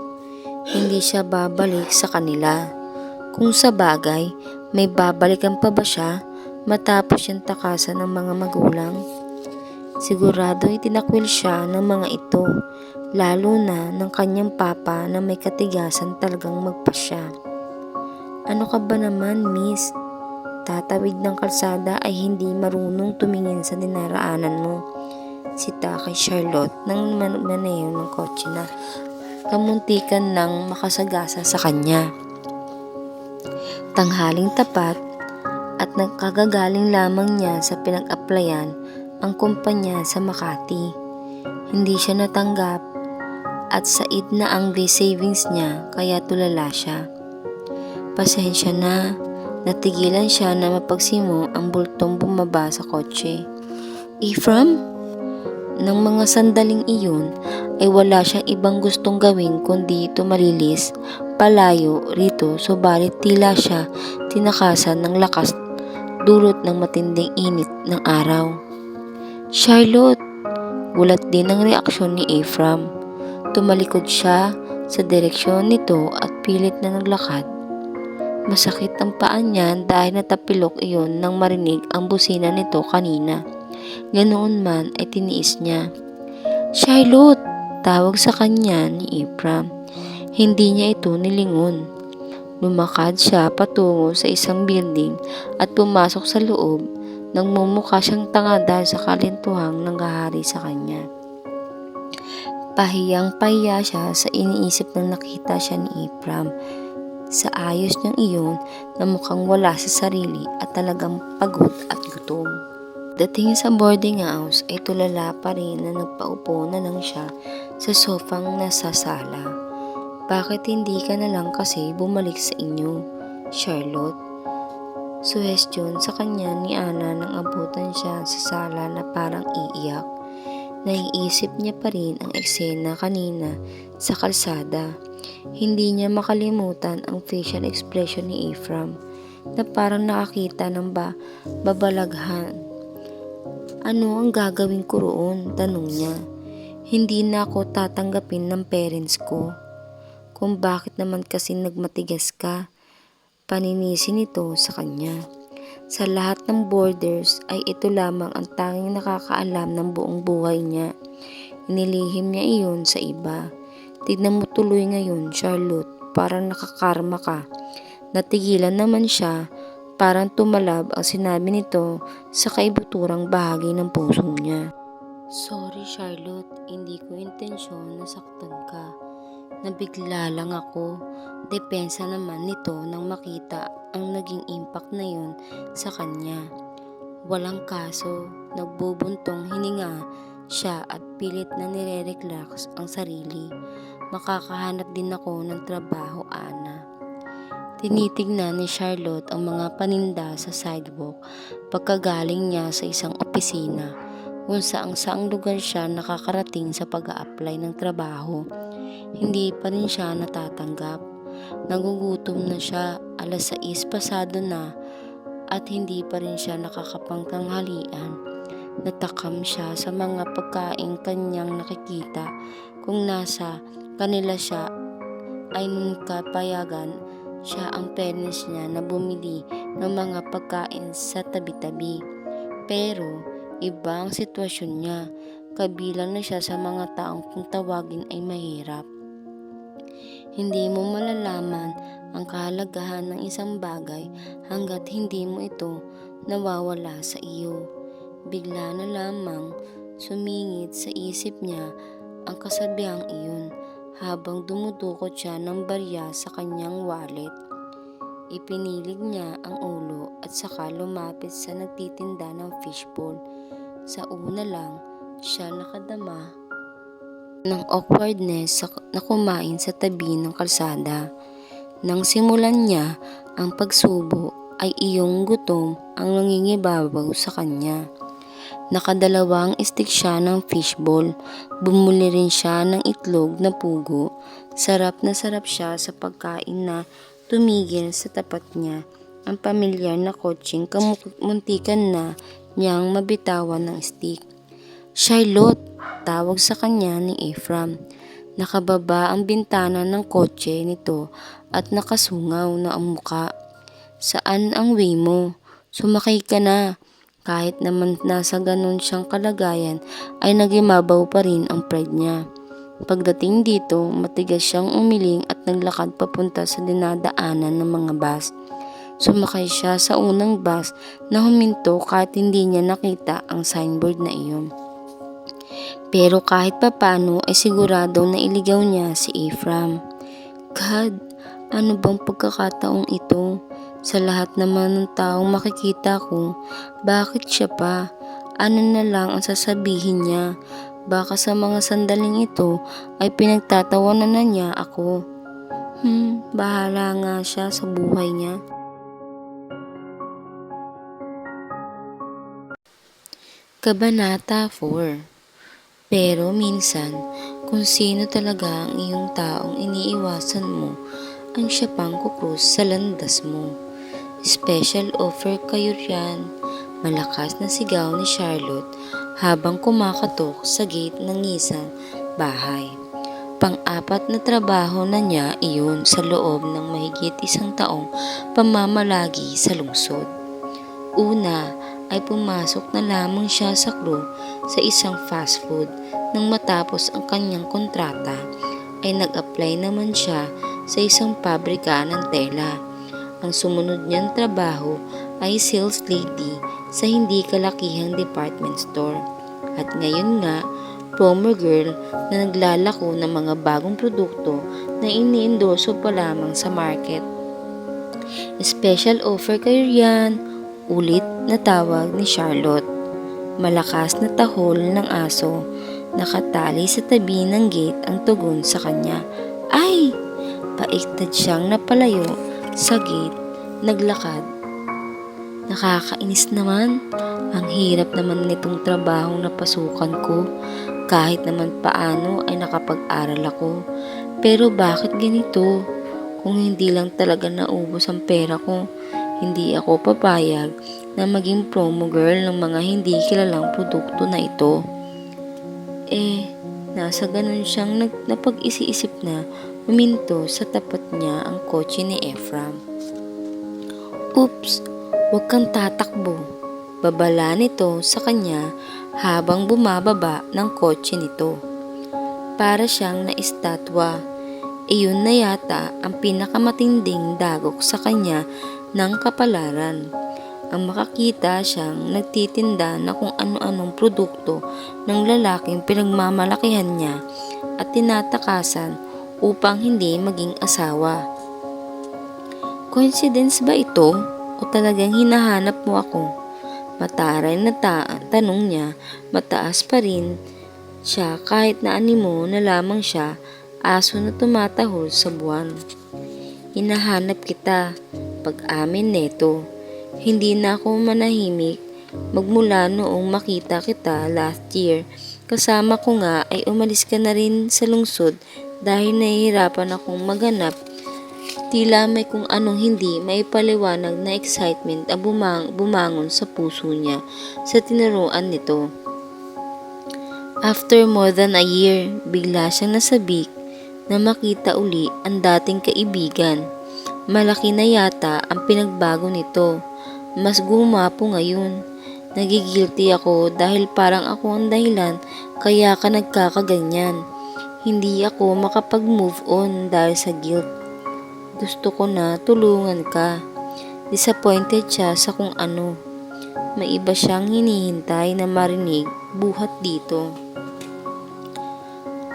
Hindi siya babalik sa kanila. Kung sa bagay, may babalikan pa ba siya matapos siyang takasan ng mga magulang? Sigurado itinakwil siya ng mga ito, lalo na ng kanyang papa na may katigasan talagang magpasya. Ano ka ba naman, miss? nagtatawid ng kalsada ay hindi marunong tumingin sa dinaraanan mo. Sita kay Charlotte nang maneho ng kotse na kamuntikan ng makasagasa sa kanya. Tanghaling tapat at nakagagaling lamang niya sa pinag-applyan ang kumpanya sa Makati. Hindi siya natanggap at said na ang savings niya kaya tulala siya. Pasensya na, natigilan siya na mapagsimo ang bultong bumaba sa kotse. Ephraim? Nang mga sandaling iyon ay wala siyang ibang gustong gawin kundi tumalilis palayo rito, subalit tila siya tinakasan ng lakas dulot ng matinding init ng araw. Charlotte! Gulat din ang reaksyon ni Ephraim. Tumalikod siya sa direksyon nito at pilit na naglakad. Masakit ang paa niya dahil natapilok iyon nang marinig ang busina nito kanina. Ganoon man ay tiniis niya. Charlotte! Tawag sa kanya ni Ephraim. Hindi niya ito nilingon. Lumakad siya patungo sa isang building at pumasok sa loob nang mumukha siyang tanga dahil sa kalintuhang nanggahari sa kanya. Pahiyang-pahiya siya sa iniisip nang nakita siya ni Ephraim. Sa ayos niyang iyon na mukhang wala sa sarili at talagang pagod at gutom. Dating sa boarding house ay tulala pa rin na nagpaupo na lang siya sa sofang nasa sala. Bakit hindi ka na lang kasi bumalik sa inyo, Charlotte? Suhestyon sa kanya ni Ana nang abutan siya sa sala na parang iiyak. Naiisip niya pa rin ang eksena kanina sa kalsada. Hindi niya makalimutan ang facial expression ni Ephraim na parang nakakita ng babalaghan. Ano ang gagawin ko roon? Tanong niya. Hindi na ako tatanggapin ng parents ko. Kung bakit naman kasi nagmatigas ka? Paninisi nito sa kanya. Sa lahat ng boarders ay ito lamang ang tanging nakakaalam ng buong buhay niya. Inilihim niya iyon sa iba. Tignan mo tuloy ngayon, Charlotte, parang nakakarma ka. Natigilan naman siya, parang tumalab ang sinabi nito sa kaibuturang bahagi ng puso niya. Sorry Charlotte, hindi ko intensyon na saktan ka. Nabigla lang ako. Depensa naman nito nang makita ang naging impact na yun sa kanya. Walang kaso, nagbubuntong hininga siya at pilit na nire-relax ang sarili. Makakahanap din ako ng trabaho, Ana. Tinitignan ni Charlotte ang mga paninda sa sidewalk pagkagaling niya sa isang opisina kung saang lugar siya nakakarating sa pag-a-apply ng trabaho. Hindi pa rin siya natatanggap. Nagugutom na siya, 6:00 pasado na at hindi pa rin siya nakakapangtanghalian. Natakam siya sa mga pagkain kanyang nakikita. Kung nasa kanila siya ay kapayagan siya ang parents niya na bumili ng mga pagkain sa tabi-tabi. Pero iba ang sitwasyon niya. Kabilang na siya sa mga taong kung tawagin ay mahirap. Hindi mo malalaman ang kahalagahan ng isang bagay hanggat hindi mo ito nawawala sa iyo. Bigla na lamang sumingit sa isip niya ang kasabihang iyon habang dumudukot siya ng barya sa kanyang wallet. Ipinilig niya ang ulo at saka lumapit sa nagtitinda ng fishbowl. Sa una lang, siya nakadama ng awkwardness na kumain sa tabi ng kalsada. Nang simulan niya ang pagsubo ay iyong gutom ang nangingibabaw sa kanya. Nakadalawang stick siya ng fishball. Bumuli rin siya ng itlog na pugo. Sarap na sarap siya sa pagkain na tumigil sa tapat niya. Ang pamilyar na kotseng kamuntikan na niyang mabitawan ng stick. Charlotte! Tawag sa kanya ni Ephraim. Nakababa ang bintana ng kotse nito at nakasungaw na ang muka. Saan ang way mo? Sumakay ka na. Kahit naman nasa ganun siyang kalagayan ay nagimabaw pa rin ang pride niya. Pagdating dito, matigas siyang umiling at naglakad papunta sa dinadaanan ng mga bus. Sumakay siya sa unang bus na huminto kahit hindi niya nakita ang signboard na iyon. Pero kahit papano ay siguradong nailigaw niya si Ephraim. God, ano bang pagkakataong ito? Sa lahat naman ng taong makikita ko, bakit siya pa? Ano na lang ang sasabihin niya? Baka sa mga sandaling ito ay pinagtatawanan na niya ako. Bahala nga siya sa buhay niya. Kabanata 4. Pero minsan, kung sino talaga ang iyong taong iniiwasan mo, ang siya pang kukrus sa landas mo. Special offer kayo riyan. Malakas na sigaw ni Charlotte habang kumakatok sa gate ng isang bahay. Pang-apat na trabaho na niya iyon sa loob ng mahigit 1 taong pamamalagi sa lungsod. Una ay pumasok na lamang siya sa crew sa isang fast food. Nang matapos ang kanyang kontrata ay nag-apply naman siya sa isang pabrika ng tela. Ang sumunod niyang trabaho ay sales lady sa hindi kalakihang department store. At ngayon nga, promo girl na naglalako ng mga bagong produkto na iniendorso pa lamang sa market. Special offer kayo riyan, ulit na tawag ni Charlotte. Malakas na tahol ng aso, nakatali sa tabi ng gate ang tugon sa kanya. Ay! Paiktad siyang napalayo sa gate, naglakad. Nakakainis naman, ang hirap naman nitong trabahong napasukan ko. Kahit naman paano ay nakapag-aral ako. Pero bakit ganito? Kung hindi lang talaga naubos ang pera ko, hindi ako papayag na maging promo girl ng mga hindi kilalang produkto na ito. Nasa ganun siyang napag-isiisip na huminto sa tapat niya ang kotse ni Ephraim. Oops! Huwag kang tatakbo. Babala nito sa kanya habang bumababa ng kotse nito. Para siyang naistatwa. Iyon na yata ang pinakamatinding dagok sa kanya ng kapalaran. Ang makakita siyang nagtitinda na kung ano-anong produkto ng lalaking pinagmamalakihan niya at tinatakasan upang hindi maging asawa. Coincidence ba ito o talagang hinahanap mo ako? Mataray na tanong niya, mataas pa rin siya kahit na animo na lamang siya, aso na tumatahol sa buwan. Hinahanap kita, pag-amin neto. Hindi na ako manahimik magmula noong makita kita last year. Kasama ko nga ay umalis ka na rin sa lungsod dahil nahihirapan akong maghanap. Tila may kung anong hindi maipaliwanag na excitement ang bumangon sa puso niya sa tinuruan nito. After more than a year, bigla siyang nasabik na makita uli ang dating kaibigan. Malaki na yata ang pinagbago nito. Mas gumapo ngayon. Nagigilty ako dahil parang ako ang dahilan kaya ka nagkakaganyan. Hindi ako makapag-move on dahil sa guilt. Gusto ko na tulungan ka. Disappointed siya sa kung ano. May iba siyang hinihintay na marinig buhat dito.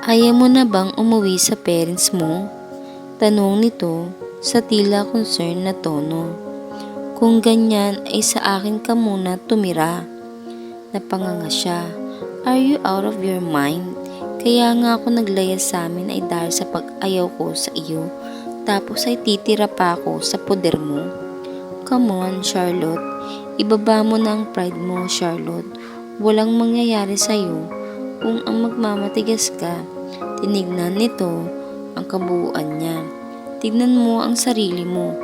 Ayaw mo na bang umuwi sa parents mo? Tanong nito sa tila concern na tono. Kung ganyan ay sa akin ka muna tumira. Napanganga siya. Are you out of your mind? Kaya nga ako naglayas sa amin ay dahil sa pag-ayaw ko sa iyo. Tapos ay titira pa ako sa poder mo. Come on, Charlotte. Ibaba mo na ang pride mo, Charlotte. Walang mangyayari sa'yo kung ang magmamatigas ka. Tinignan nito ang kabuuan niya. Tignan mo ang sarili mo.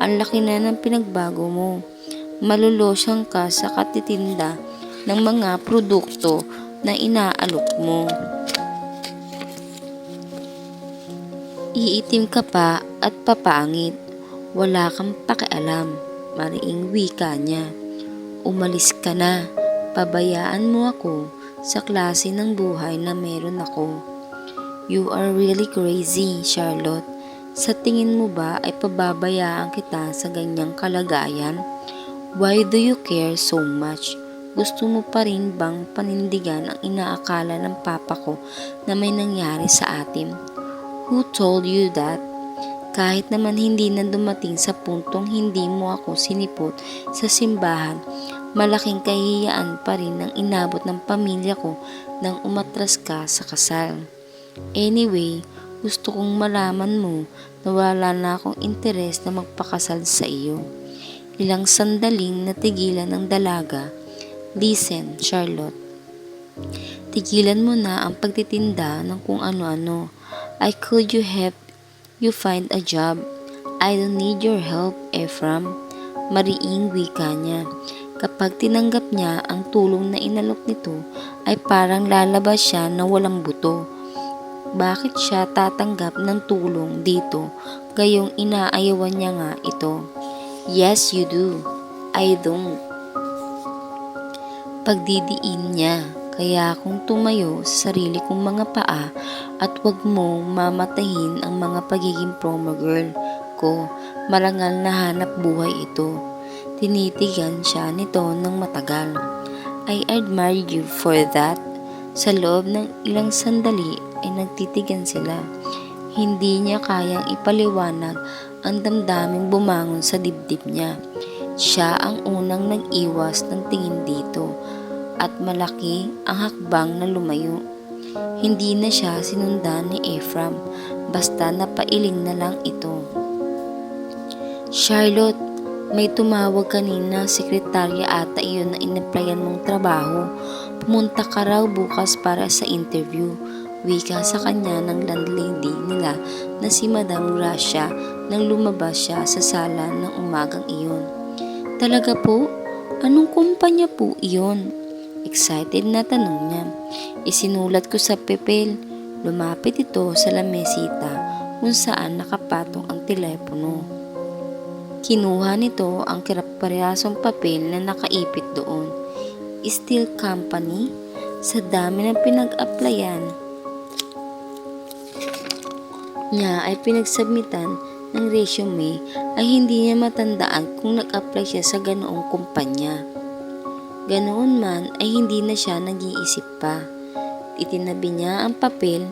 Ang laki na ng pinagbago mo. Malulosyang ka sa katitinda ng mga produkto na inaalok mo. Iitim ka pa at papangit. Wala kang pakialam. Mariing wika niya. Umalis ka na. Pabayaan mo ako sa klase ng buhay na meron ako. You are really crazy, Charlotte. Sa tingin mo ba ay pababayaan kita sa ganyang kalagayan? Why do you care so much? Gusto mo pa rin bang panindigan ang inaakala ng papa ko na may nangyari sa atin? Who told you that? Kahit naman hindi na dumating sa puntong hindi mo ako sinipot sa simbahan, malaking kahiyaan pa rin ang inabot ng pamilya ko nang umatras ka sa kasal. Anyway, gusto kong malaman mo na wala na akong interes na magpakasal sa iyo. Ilang sandaling natigilan ng dalaga. Listen, Charlotte. Tigilan mo na ang pagtitinda ng kung ano-ano. I could you help you find a job. I don't need your help, Ephraim. Mariing wika niya. Kapag tinanggap niya ang tulong na inalok nito, ay parang lalabas siya na walang buto. Bakit siya tatanggap ng tulong dito, gayong inaayawan niya nga ito? Yes, you do. I don't. Pagdidiin niya, kaya kung tumayo sa sarili kong mga paa at wag mong mamatahin ang mga pagiging promo girl ko, marangal na hanap buhay ito. Tinitigan siya nito ng matagal. I admire you for that. Sa loob ng ilang sandali ay nagtitigan sila. Hindi niya kayang ipaliwanag ang damdaming bumangon sa dibdib niya. Siya ang unang nag-iwas ng tingin dito at malaki ang hakbang na lumayo. Hindi na siya sinundan ni Ephraim, basta napailing na lang ito. Charlotte, may tumawag kanina, sekretarya ata iyon na inaplayan mong trabaho. Pumunta ka raw bukas para sa interview. Wika sa kanya ng landlady nila na si Madam Gracia nang lumabas siya sa sala ng umagang iyon. Talaga po? Anong kumpanya po iyon? Excited na tanong niya. Isinulat ko sa papel. Lumapit ito sa lamesita kung saan nakapatong ang telepono. Kinuha nito ang kinaparehasong papel na nakaipit doon. Steel Company? Sa dami ng pinag-applyan niya ay pinagsubmitan ng resume ay hindi niya matandaan kung nag-apply siya sa ganoong kumpanya. Ganoon man ay hindi na siya nag-iisip pa. Itinabi niya ang papel,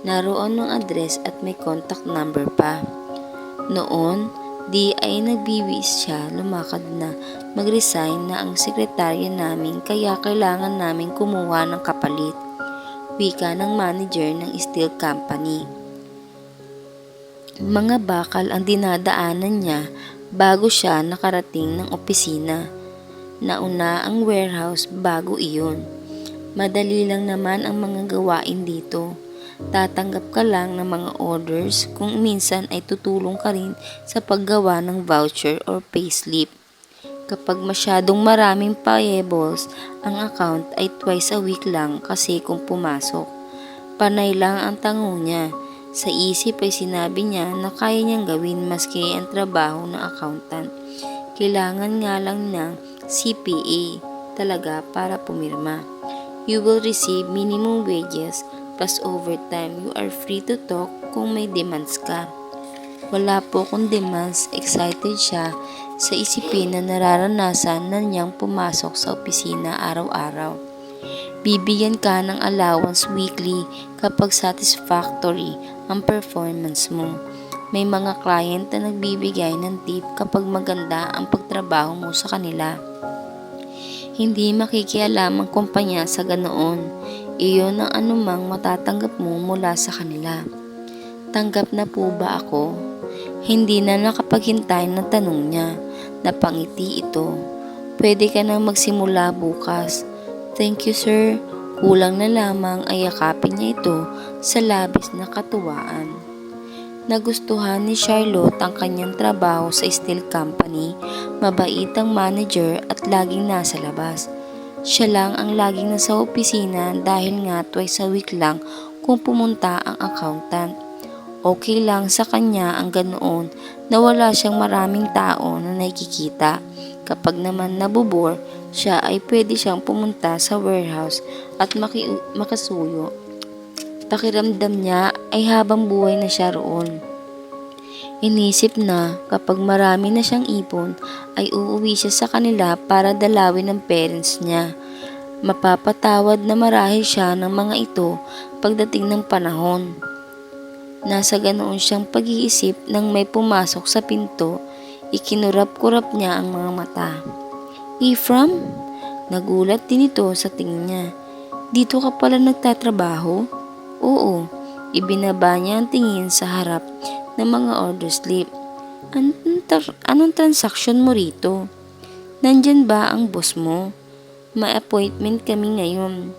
naroon ng address at may contact number pa. Noon, di ay nagbiwis siya, lumakad na, mag-resign na ang sekretarya namin kaya kailangan namin kumuha ng kapalit. Wika ng manager ng steel company. Mga bakal ang dinadaanan niya bago siya nakarating ng opisina. Nauna ang warehouse bago iyon. Madali lang naman ang mga gawain dito. Tatanggap ka lang ng mga orders kung minsan ay tutulong ka rin sa paggawa ng voucher or payslip. Kapag masyadong maraming payables, ang account ay twice a week lang kasi kung pumasok. Panay lang ang tango niya. Sa isip ay sinabi niya na kaya niyang gawin maski ang trabaho ng accountant. Kailangan nga lang ng CPA talaga para pumirma. You will receive minimum wages plus overtime. You are free to talk kung may demands ka. Wala po kung demands, excited siya sa isipin na nararanasan na niyang pumasok sa opisina araw-araw. Bibigyan ka ng allowance weekly kapag satisfactory ang performance mo. May mga client na nagbibigay ng tip kapag maganda ang pagtrabaho mo sa kanila. Hindi makikialam ang kumpanya sa ganoon. Iyon ang anumang matatanggap mo mula sa kanila. Tanggap na po ba ako? Hindi na nakapaghintay ng tanong niya. Napangiti ito. Pwede ka na magsimula bukas. Thank you, sir. Kulang na lamang ay yakapin niya ito sa labis na katuwaan. Nagustuhan ni Charlotte ang kanyang trabaho sa steel company, mabait ang manager at laging nasa labas. Siya lang ang laging nasa opisina dahil nga twice a week lang kung pumunta ang accountant. Okay lang sa kanya ang ganoon na wala siyang maraming tao na nakikita. Kapag naman nabubor, siya ay pwede siyang pumunta sa warehouse at makasuyo. Pakiramdam niya ay habang buhay na siya roon. Inisip na kapag marami na siyang ipon ay uuwi siya sa kanila para dalawin ng parents niya. Mapapatawad na marahil siya ng mga ito pagdating ng panahon. Nasa ganoon siyang pag-iisip nang may pumasok sa pinto, ikinurap-kurap niya ang mga mata. Ephraim? Nagulat din ito sa tingin niya. Dito ka pala nagtatrabaho? Oo, ibinaba niya ang tingin sa harap ng mga order slip. Anong transaksyon mo rito? Nandyan ba ang boss mo? May appointment kami ngayon.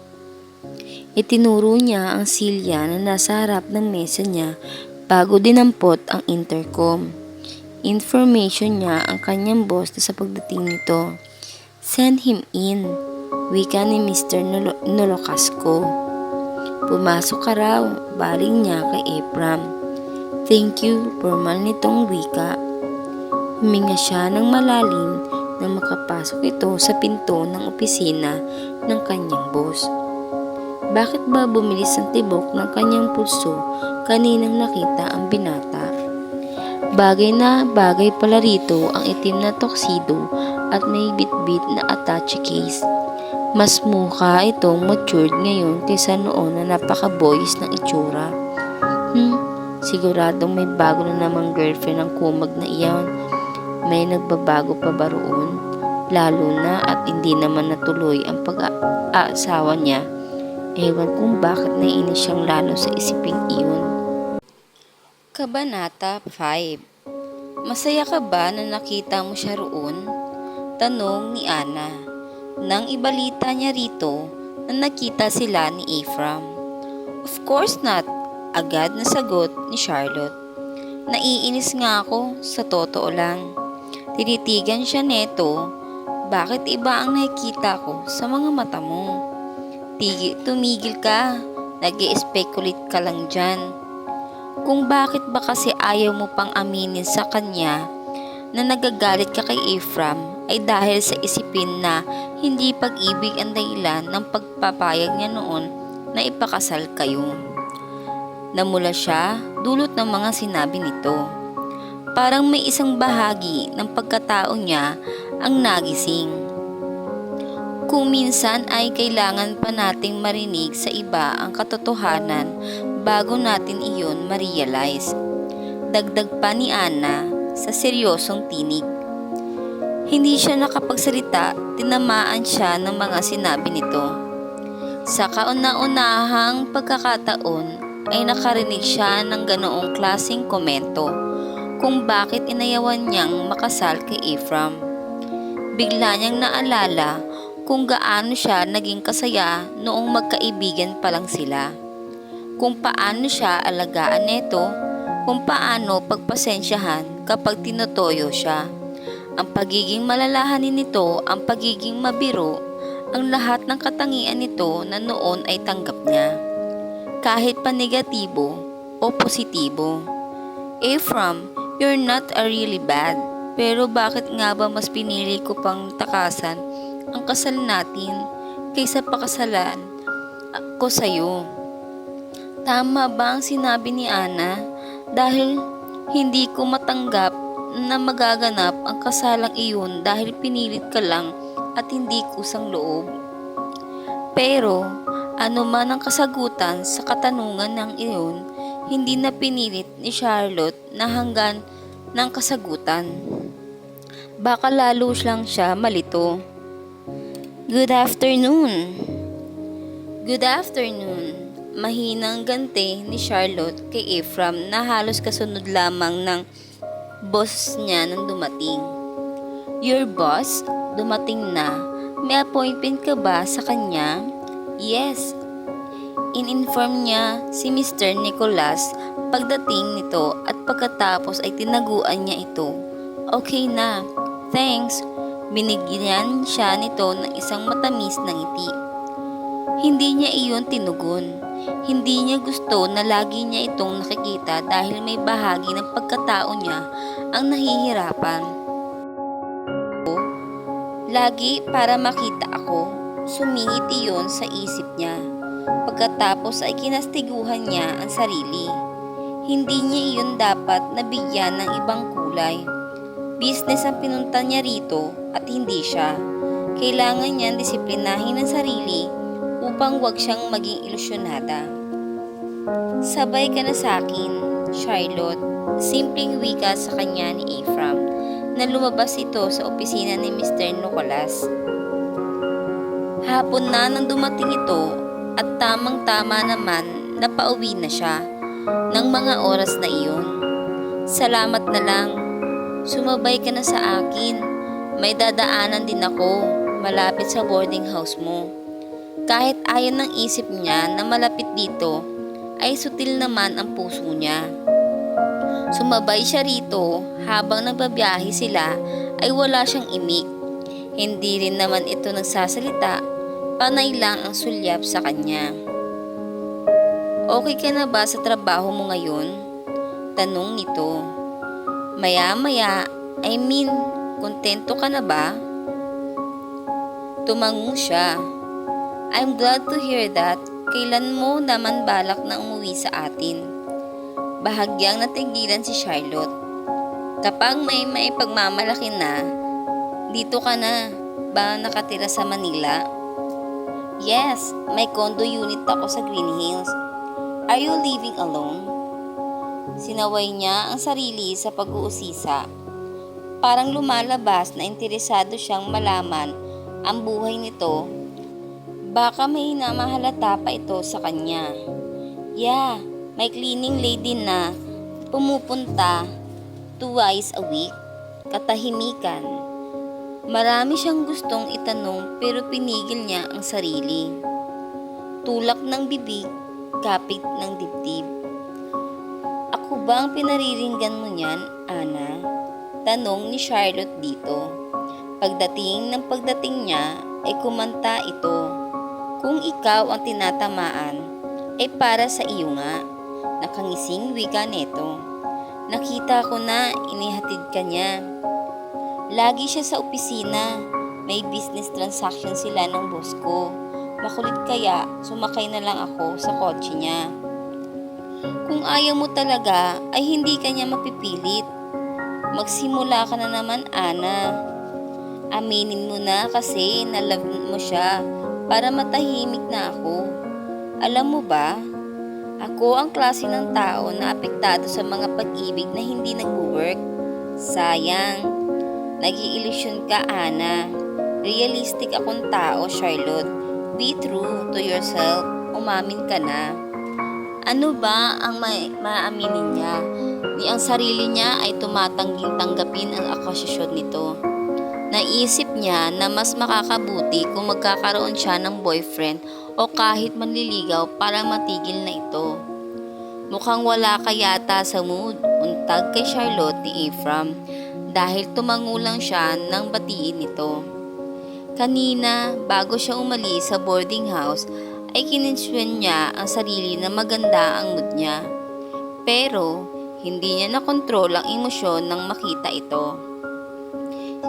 Itinuro niya ang silya na nasa harap ng mesa niya bago dinampot ang intercom. Information niya ang kanyang boss na sa pagdating nito. Send him in, wika ni Mr. Nolocasco. Pumasok ka raw, baling niya kay Ephraim. Thank you, formal nitong wika. Huminga siya ng malalim nang makapasok ito sa pinto ng opisina ng kanyang boss. Bakit ba bumilis ang tibok ng kanyang pulso kaninang nakita ang binata? Bagay na bagay pala rito ang itim na tuxedo at may bitbit na attache case. Mas mukha itong matured ngayon kaysa noon na napaka-boys ng itsura. Siguradong may bago na namang girlfriend ang kumag na iyan. May nagbabago pa ba roon? Lalo na at hindi naman natuloy ang pag-aasawa niya. Ewan kung bakit naiinis siyang lalo sa isiping iyon. Kabanata 5. Masaya ka ba na nakita mo siya roon? Tanong ni Ana. Nang ibalita niya rito na nakita sila ni Ephraim. Of course not, agad na sagot ni Charlotte. Naiinis nga ako, sa totoo lang. Tinitigan siya neto, bakit iba ang nakikita ko sa mga mata mo? Tumigil ka, nag-i-speculate ka lang dyan. Kung bakit ba kasi ayaw mo pang aminin sa kanya na nagagalit ka kay Ephraim ay dahil sa isipin na hindi pag-ibig ang dahilan ng pagpapayag niya noon na ipakasal kayo. Namula siya dulot ng mga sinabi nito. Parang may isang bahagi ng pagkatao niya ang nagising. Kung minsan ay kailangan pa nating marinig sa iba ang katotohanan bago natin iyon ma-realize. Dagdag pa ni Ana sa seryosong tinig. Hindi siya nakapagsalita, tinamaan siya ng mga sinabi nito. Sa kauna-unahang pagkakataon ay nakarinig siya ng ganoong klaseng komento kung bakit inayawan niyang makasal kay Ephraim. Bigla niyang naalala kung gaano siya naging kasaya noong magkaibigan pa lang sila. Kung paano siya alagaan neto, kung paano pagpasensyahan kapag tinutoyo siya. Ang pagiging malalahanin nito, ang pagiging mabiro, ang lahat ng katangian nito na noon ay tanggap niya. Kahit pa negatibo o positibo. Ephraim, you're not a really bad. Pero bakit nga ba mas pinili ko pang takasan ang kasal natin kaysa pakasalan ko sa'yo? Tama ba ang sinabi ni Ana? Dahil hindi ko matanggap na magaganap ang kasalang iyon dahil pinilit ka lang at hindi kusang loob. Pero ano man ang kasagutan sa katanungan ng iyon, hindi na pinilit ni Charlotte na hanggan ng kasagutan. Baka lalo lang siya malito. Good afternoon. Good afternoon. Mahinang ganti ni Charlotte kay Ephraim na halos kasunod lamang ng boss niya nang dumating. Your boss? Dumating na. May appointment ka ba sa kanya? Yes. In-inform niya si Mr. Nicholas pagdating nito at pagkatapos ay tinaguan niya ito. Okay na. Thanks. Binigyan siya nito ng isang matamis na ngiti. Hindi niya iyon tinugon. Hindi niya gusto na lagi niya itong nakikita dahil may bahagi ng pagkatao niya ang nahihirapan. Lagi para makita ako, sumingit iyon sa isip niya. Pagkatapos ay kinastiguhan niya ang sarili. Hindi niya iyon dapat nabigyan ng ibang kulay. Business ang pinunta niya rito at hindi siya. Kailangan niyang disiplinahin ang sarili upang wag siyang maging ilusyonada. Sabay ka na sa akin, Charlotte. Simpleng wika sa kanya ni Ephraim na lumabas ito sa opisina ni Mr. Nicholas. Hapon na nang dumating ito at tamang-tama naman na pauwi na siya ng mga oras na iyon. Salamat na lang. Sumabay ka na sa akin. May dadaanan din ako malapit sa boarding house mo. Kahit ayaw ng isip niya na malapit dito, ay sutil naman ang puso niya. Sumabay siya rito habang nagbabiyahe sila ay wala siyang imik. Hindi rin naman ito nagsasalita, panay lang ang sulyap sa kanya. Okay ka na ba sa trabaho mo ngayon? Tanong nito. Maya-maya, kontento ka na ba? Tumango siya. I'm glad to hear that. Kailan mo naman balak na umuwi sa atin? Bahagyang natigilan si Charlotte. Kapag may pagmamalaki na, dito ka na ba nakatira sa Manila? Yes, may condo unit ako sa Green Hills. Are you living alone? Sinaway niya ang sarili sa pag-uusisa. Parang lumalabas na interesado siyang malaman ang buhay nito. Baka may namahalata pa ito sa kanya. Yeah, may cleaning lady na pumupunta twice a week. Katahimikan. Marami siyang gustong itanong pero pinigil niya ang sarili. Tulak ng bibig, kapit ng dibdib. Ako ba ang pinariringgan mo niyan, Ana? Tanong ni Charlotte dito. Pagdating niya ay kumanta ito. Kung ikaw ang tinatamaan, ay para sa iyo nga. Nakangising wika nito. Nakita ko na inihatid ka niya. Lagi siya sa opisina. May business transaction sila ng boss ko. Makulit kaya sumakay na lang ako sa kotse niya. Kung ayaw mo talaga ay hindi ka niya mapipilit. Magsimula ka na naman, Ana. Aminin mo na kasi na love mo siya para matahimik na ako. Alam mo ba, ako ang klase ng tao na apektado sa mga pag-ibig na hindi nag-work. Sayang, nag-iilusyon ka, Ana. Realistic akong tao, Charlotte. Be true to yourself. Umamin ka na. Ano ba ang maaminin niya? Ni ang sarili niya ay tumatangging tanggapin ang akusasyon nito. Naisip niya na mas makakabuti kung magkakaroon siya ng boyfriend o kahit manliligaw para matigil na ito. Mukhang wala ka yata sa mood, untag kay Charlotte ni Ephraim dahil tumangulang siya nang batiin ito. Kanina, bago siya umalis sa boarding house, ay kininswen niya ang sarili na maganda ang mood niya. Pero, hindi niya nakontrol ang emosyon nang makita ito.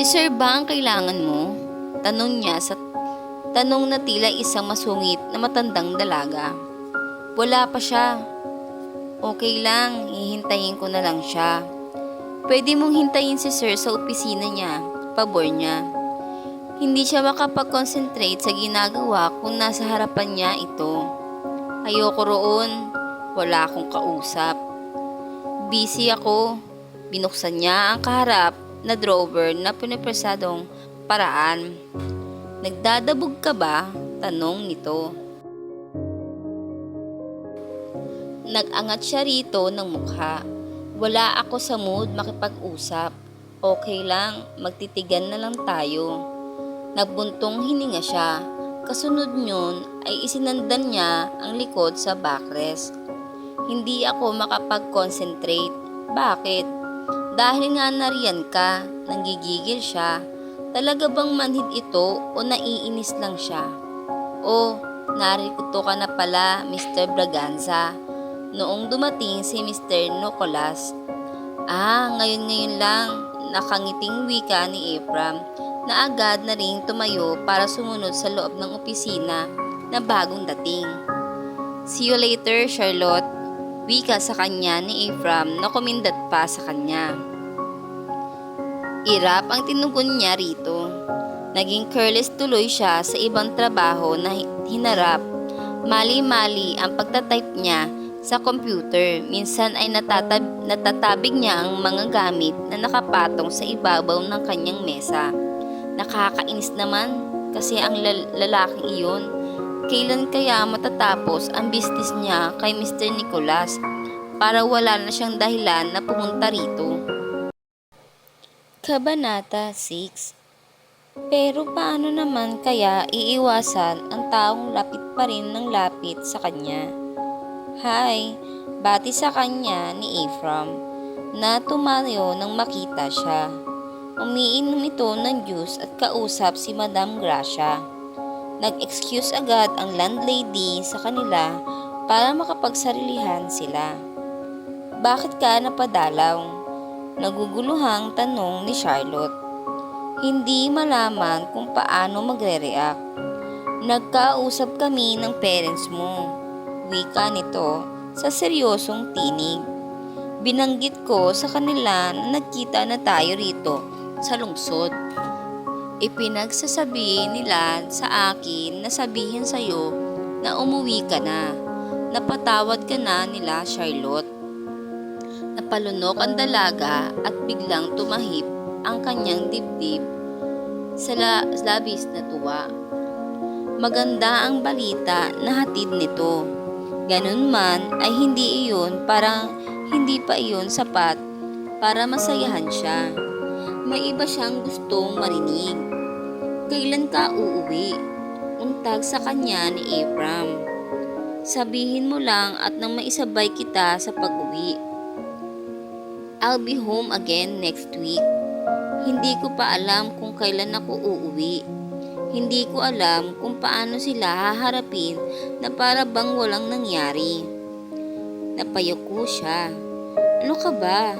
Si Sir ba ang kailangan mo? Tanong niya sa tanong na tila isang masungit na matandang dalaga. Wala pa siya. Okay lang, hihintayin ko na lang siya. Pwede mong hintayin si Sir sa opisina niya, pabor niya. Hindi siya makapag-concentrate sa ginagawa kung nasa harapan niya ito. Ayoko roon, wala akong kausap. Busy ako. Binuksan niya ang kaharap na drawer na pinipresadong paraan. Nagdadabog ka ba? Tanong nito. Nag-angat siya rito ng mukha. Wala ako sa mood makipag-usap. Okay lang, magtitigan na lang tayo. Nagbuntong hininga siya. Kasunod nyon ay isinandan niya ang likod sa backrest. Hindi ako makapag-concentrate. Bakit? Dahil nga nariyan ka, nanggigigil siya. Talaga bang manhid ito o naiinis lang siya? O, narito ka na pala, Mr. Braganza. Noong dumating si Mr. Nicholas. Ngayon lang, nakangiting wika ni Ephraim na agad na ring tumayo para sumunod sa loob ng opisina na bagong dating. See you later, Charlotte. Wika sa kanya ni Ephraim na kumindat pa sa kanya. Irap ang tinugon niya rito. Naging careless tuloy siya sa ibang trabaho na hinarap. Mali-mali ang pagtatype niya sa computer. Minsan ay natatabig niya ang mga gamit na nakapatong sa ibabaw ng kanyang mesa. Nakakainis naman kasi ang lalaking iyon. Kailan kaya matatapos ang business niya kay Mr. Nicolas para wala na siyang dahilan na pumunta rito? Kabanata 6. Pero paano naman kaya iiwasan ang taong lapit pa rin ng lapit sa kanya? Hi, bati sa kanya ni Ephraim na tumayo nang makita siya. Umiinom ito ng juice at kausap si Madam Gracia. Nag-excuse agad ang landlady sa kanila para makapagsarilihan sila. Bakit ka napadalaw? Naguguluhang tanong ni Charlotte. Hindi malaman kung paano magre-react. Nagkausap kami ng parents mo. Wika nito sa seryosong tinig. Binanggit ko sa kanila na nagkita na tayo rito sa lungsod. Ipinagsasabi nila sa akin na sabihin sa'yo na umuwi ka na. Napatawad ka na nila, Charlotte. Napalunok ang dalaga at biglang tumahip ang kanyang dibdib sa labis na tuwa. Maganda ang balita na hatid nito. Ganun man ay hindi pa iyon sapat para masayahan siya. May iba siyang gustong marinig. Kailan ka uuwi? Untag sa kanya ni Ephraim. Sabihin mo lang at nang maisabay kita sa pag-uwi. I'll be home again next week. Hindi ko pa alam kung kailan ako uuwi. Hindi ko alam kung paano sila haharapin na para bang walang nangyari. Napayuko siya. Ano ka ba?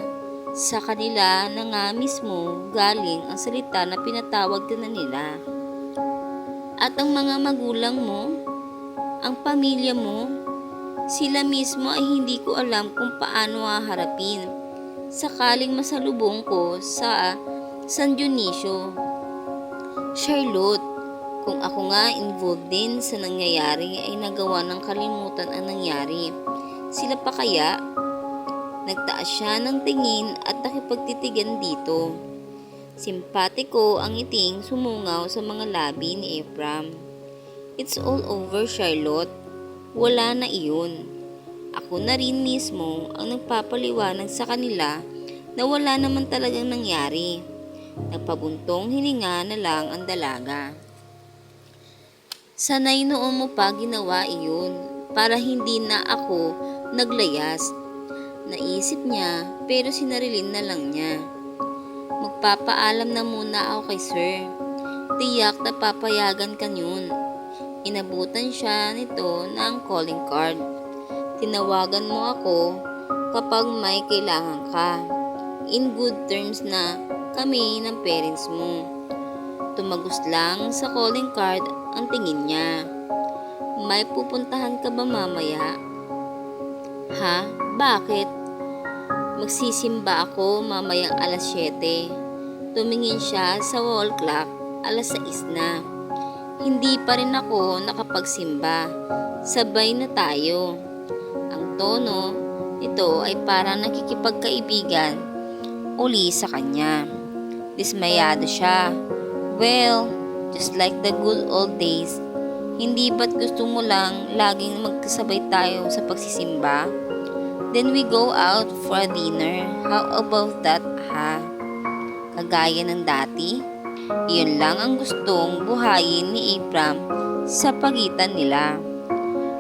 Sa kanila na nga mismo galing ang salita na pinatawag ka na nila. At ang mga magulang mo, ang pamilya mo, sila mismo ay hindi ko alam kung paano haharapin. Sakaling masalubong ko sa San Dionisio. Charlotte, kung ako nga involved din sa nangyayari ay nagawa ng kalimutan ang nangyari. Sila pa kaya? Nagtaas siya ng tingin at nakipagtitigan dito. Simpatiko ang ngiting sumungaw sa mga labi ni Ephraim. It's all over, Charlotte. Wala na iyon. Ako na rin mismo ang nagpapaliwanag sa kanila na wala naman talagang nangyari. Nagpabuntong hininga na lang ang dalaga. Sanay noon mo pa ginawa iyon para hindi na ako naglayas. Naisip niya pero sinarilin na lang niya. Magpapaalam na muna ako kay sir. Tiyak na papayagan ka yun. Inabutan siya nito ng calling card. Tinawagan mo ako kapag may kailangan ka. In good terms na kami ng parents mo. Tumagos lang sa calling card ang tingin niya. May pupuntahan ka ba mamaya? Ha? Bakit? Magsisimba ako mamayang alas 7. Tumingin siya sa wall clock, alas 6 na. Hindi pa rin ako nakapagsimba. Sabay na tayo. Ang tono nito ay parang nakikipagkaibigan uli sa kanya. Dismayado siya. Well, just like the good old days. Hindi ba't gusto mo lang laging magkasabay tayo sa pagsisimba? Then we go out for a dinner. How about that, ha? Kagaya ng dati? Iyon lang ang gustong buhayin ni Ephraim sa pagitan nila.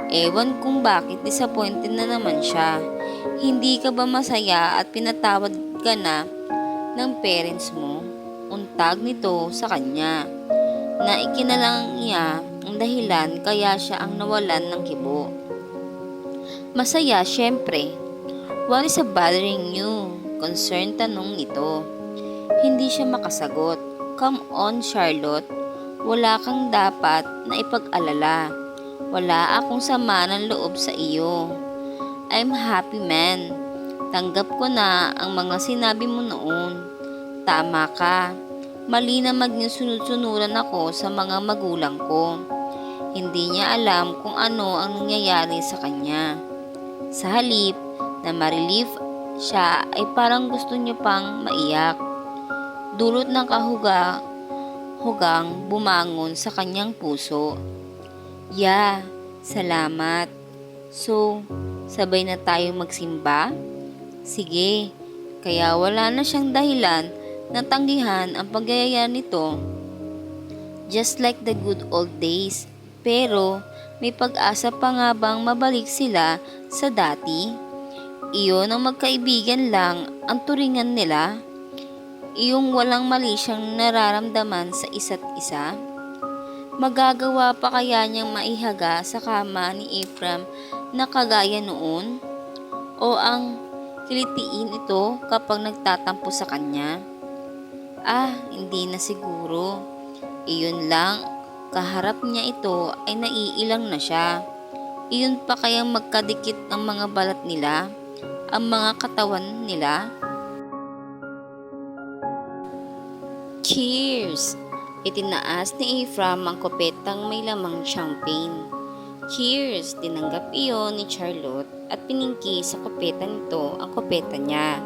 Ewan kung bakit disappointed na naman siya. Hindi ka ba masaya at pinatawad ka na ng parents mo? Untag nito sa kanya na ikinalang niya ang dahilan kaya siya ang nawalan ng kibo. Masaya, syempre. What is bothering you? Concerned tanong nito. Hindi siya makasagot. Come on, Charlotte. Wala kang dapat na ipag-alala. Wala akong sama ng loob sa iyo. I'm happy man. Tanggap ko na ang mga sinabi mo noon. Tama ka. Mali na maging sunod-sunuran ako sa mga magulang ko. Hindi niya alam kung ano ang nangyayari sa kanya. Sa halip na ma-relieve siya ay parang gusto niya pang maiyak. Dulot ng hugang bumangon sa kanyang puso. Yeah, salamat. So, sabay na tayong magsimba? Sige, kaya wala na siyang dahilan na tanggihan ang pagyayari nito. Just like the good old days. Pero, may pag-asa pa nga bang mabalik sila sa dati? Iyon ang magkaibigan lang ang turingan nila? Iyong walang mali siyang nararamdaman sa isa't isa? Magagawa pa kaya niyang maihaga sa kama ni Ephraim na kagaya noon? O ang kilitiin ito kapag nagtatampo sa kanya? Hindi na siguro. Iyon lang, kaharap niya ito ay naiilang na siya. Iyon pa kayang magkadikit ang mga balat nila, ang mga katawan nila? Cheers! Itinaas ni Ephraim ang kopetang may lamang champagne. Cheers! Tinanggap iyon ni Charlotte at piningki sa kopeta nito ang kopeta niya.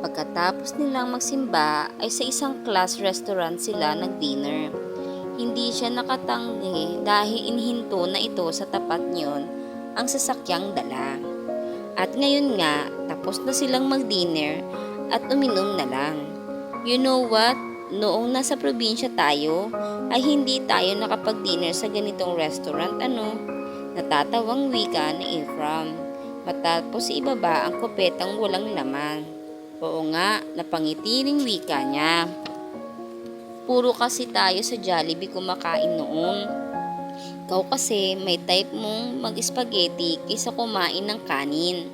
Pagkatapos nilang magsimba ay sa isang class restaurant sila nag-dinner. Hindi siya nakatanggi dahil inihinto na ito sa tapat niyon ang sasakyang dala. At ngayon nga, tapos na silang mag-dinner at uminom na lang. You know what? Noong nasa probinsya tayo, ay hindi tayo nakapag-dinner sa ganitong restaurant, ano? Natatawang wika ni Ephraim, matapos ibaba ang kopetang walang laman. Oo nga, napangitiring wika niya. Puro kasi tayo sa Jollibee kumakain noon. Ikaw kasi may type mong mag-spaghetti kaysa kumain ng kanin.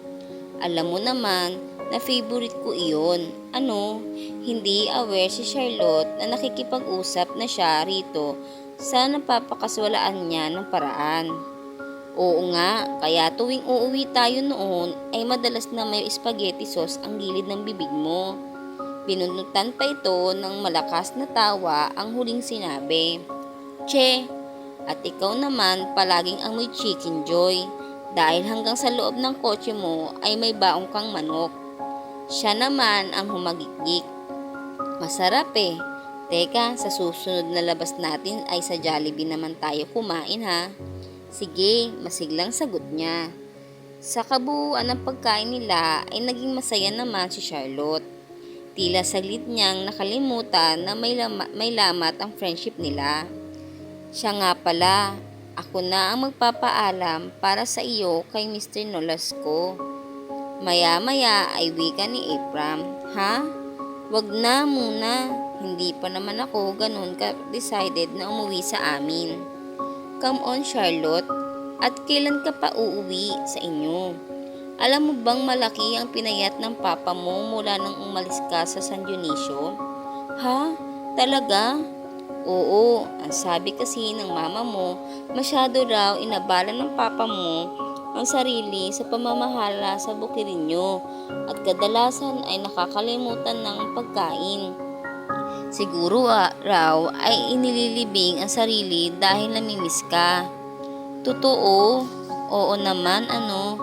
Alam mo naman na favorite ko iyon. Ano? Hindi aware si Charlotte na nakikipag-usap na siya rito sa napapakaswalaan niya ng paraan. Oo nga, kaya tuwing uuwi tayo noon ay madalas na may spaghetti sauce ang gilid ng bibig mo. Binunutan pa ito ng malakas na tawa ang huling sinabi. Che, at ikaw naman palaging amoy chicken joy dahil hanggang sa loob ng kotse mo ay may baong kang manok. Siya naman ang humagikik. Masarap eh. Teka, sa susunod na labas natin ay sa Jollibee naman tayo kumain ha. Sige, masiglang sagot niya. Sa kabuuan ng pagkain nila ay naging masaya naman si Charlotte. Tila saglit niyang nakalimutan na may lamat ang friendship nila. Siya nga pala, ako na ang magpapaalam para sa iyo kay Mr. Nolasco. Maya-maya ay wika ni Ephraim. Ha? Wag na muna. Hindi pa naman ako ganun ka-decided na umuwi sa amin. Come on, Charlotte. At kailan ka pa uuwi sa inyo? Alam mo bang malaki ang pinayat ng papa mo mula nang umalis ka sa San Dionisio? Ha? Talaga? Oo, ang sabi kasi ng mama mo, masyado raw inabala ng papa mo ang sarili sa pamamahala sa Bukirinyo at kadalasan ay nakakalimutan ng pagkain. Siguro raw ay inililibing ang sarili dahil namimiss ka. Totoo? Oo naman ano,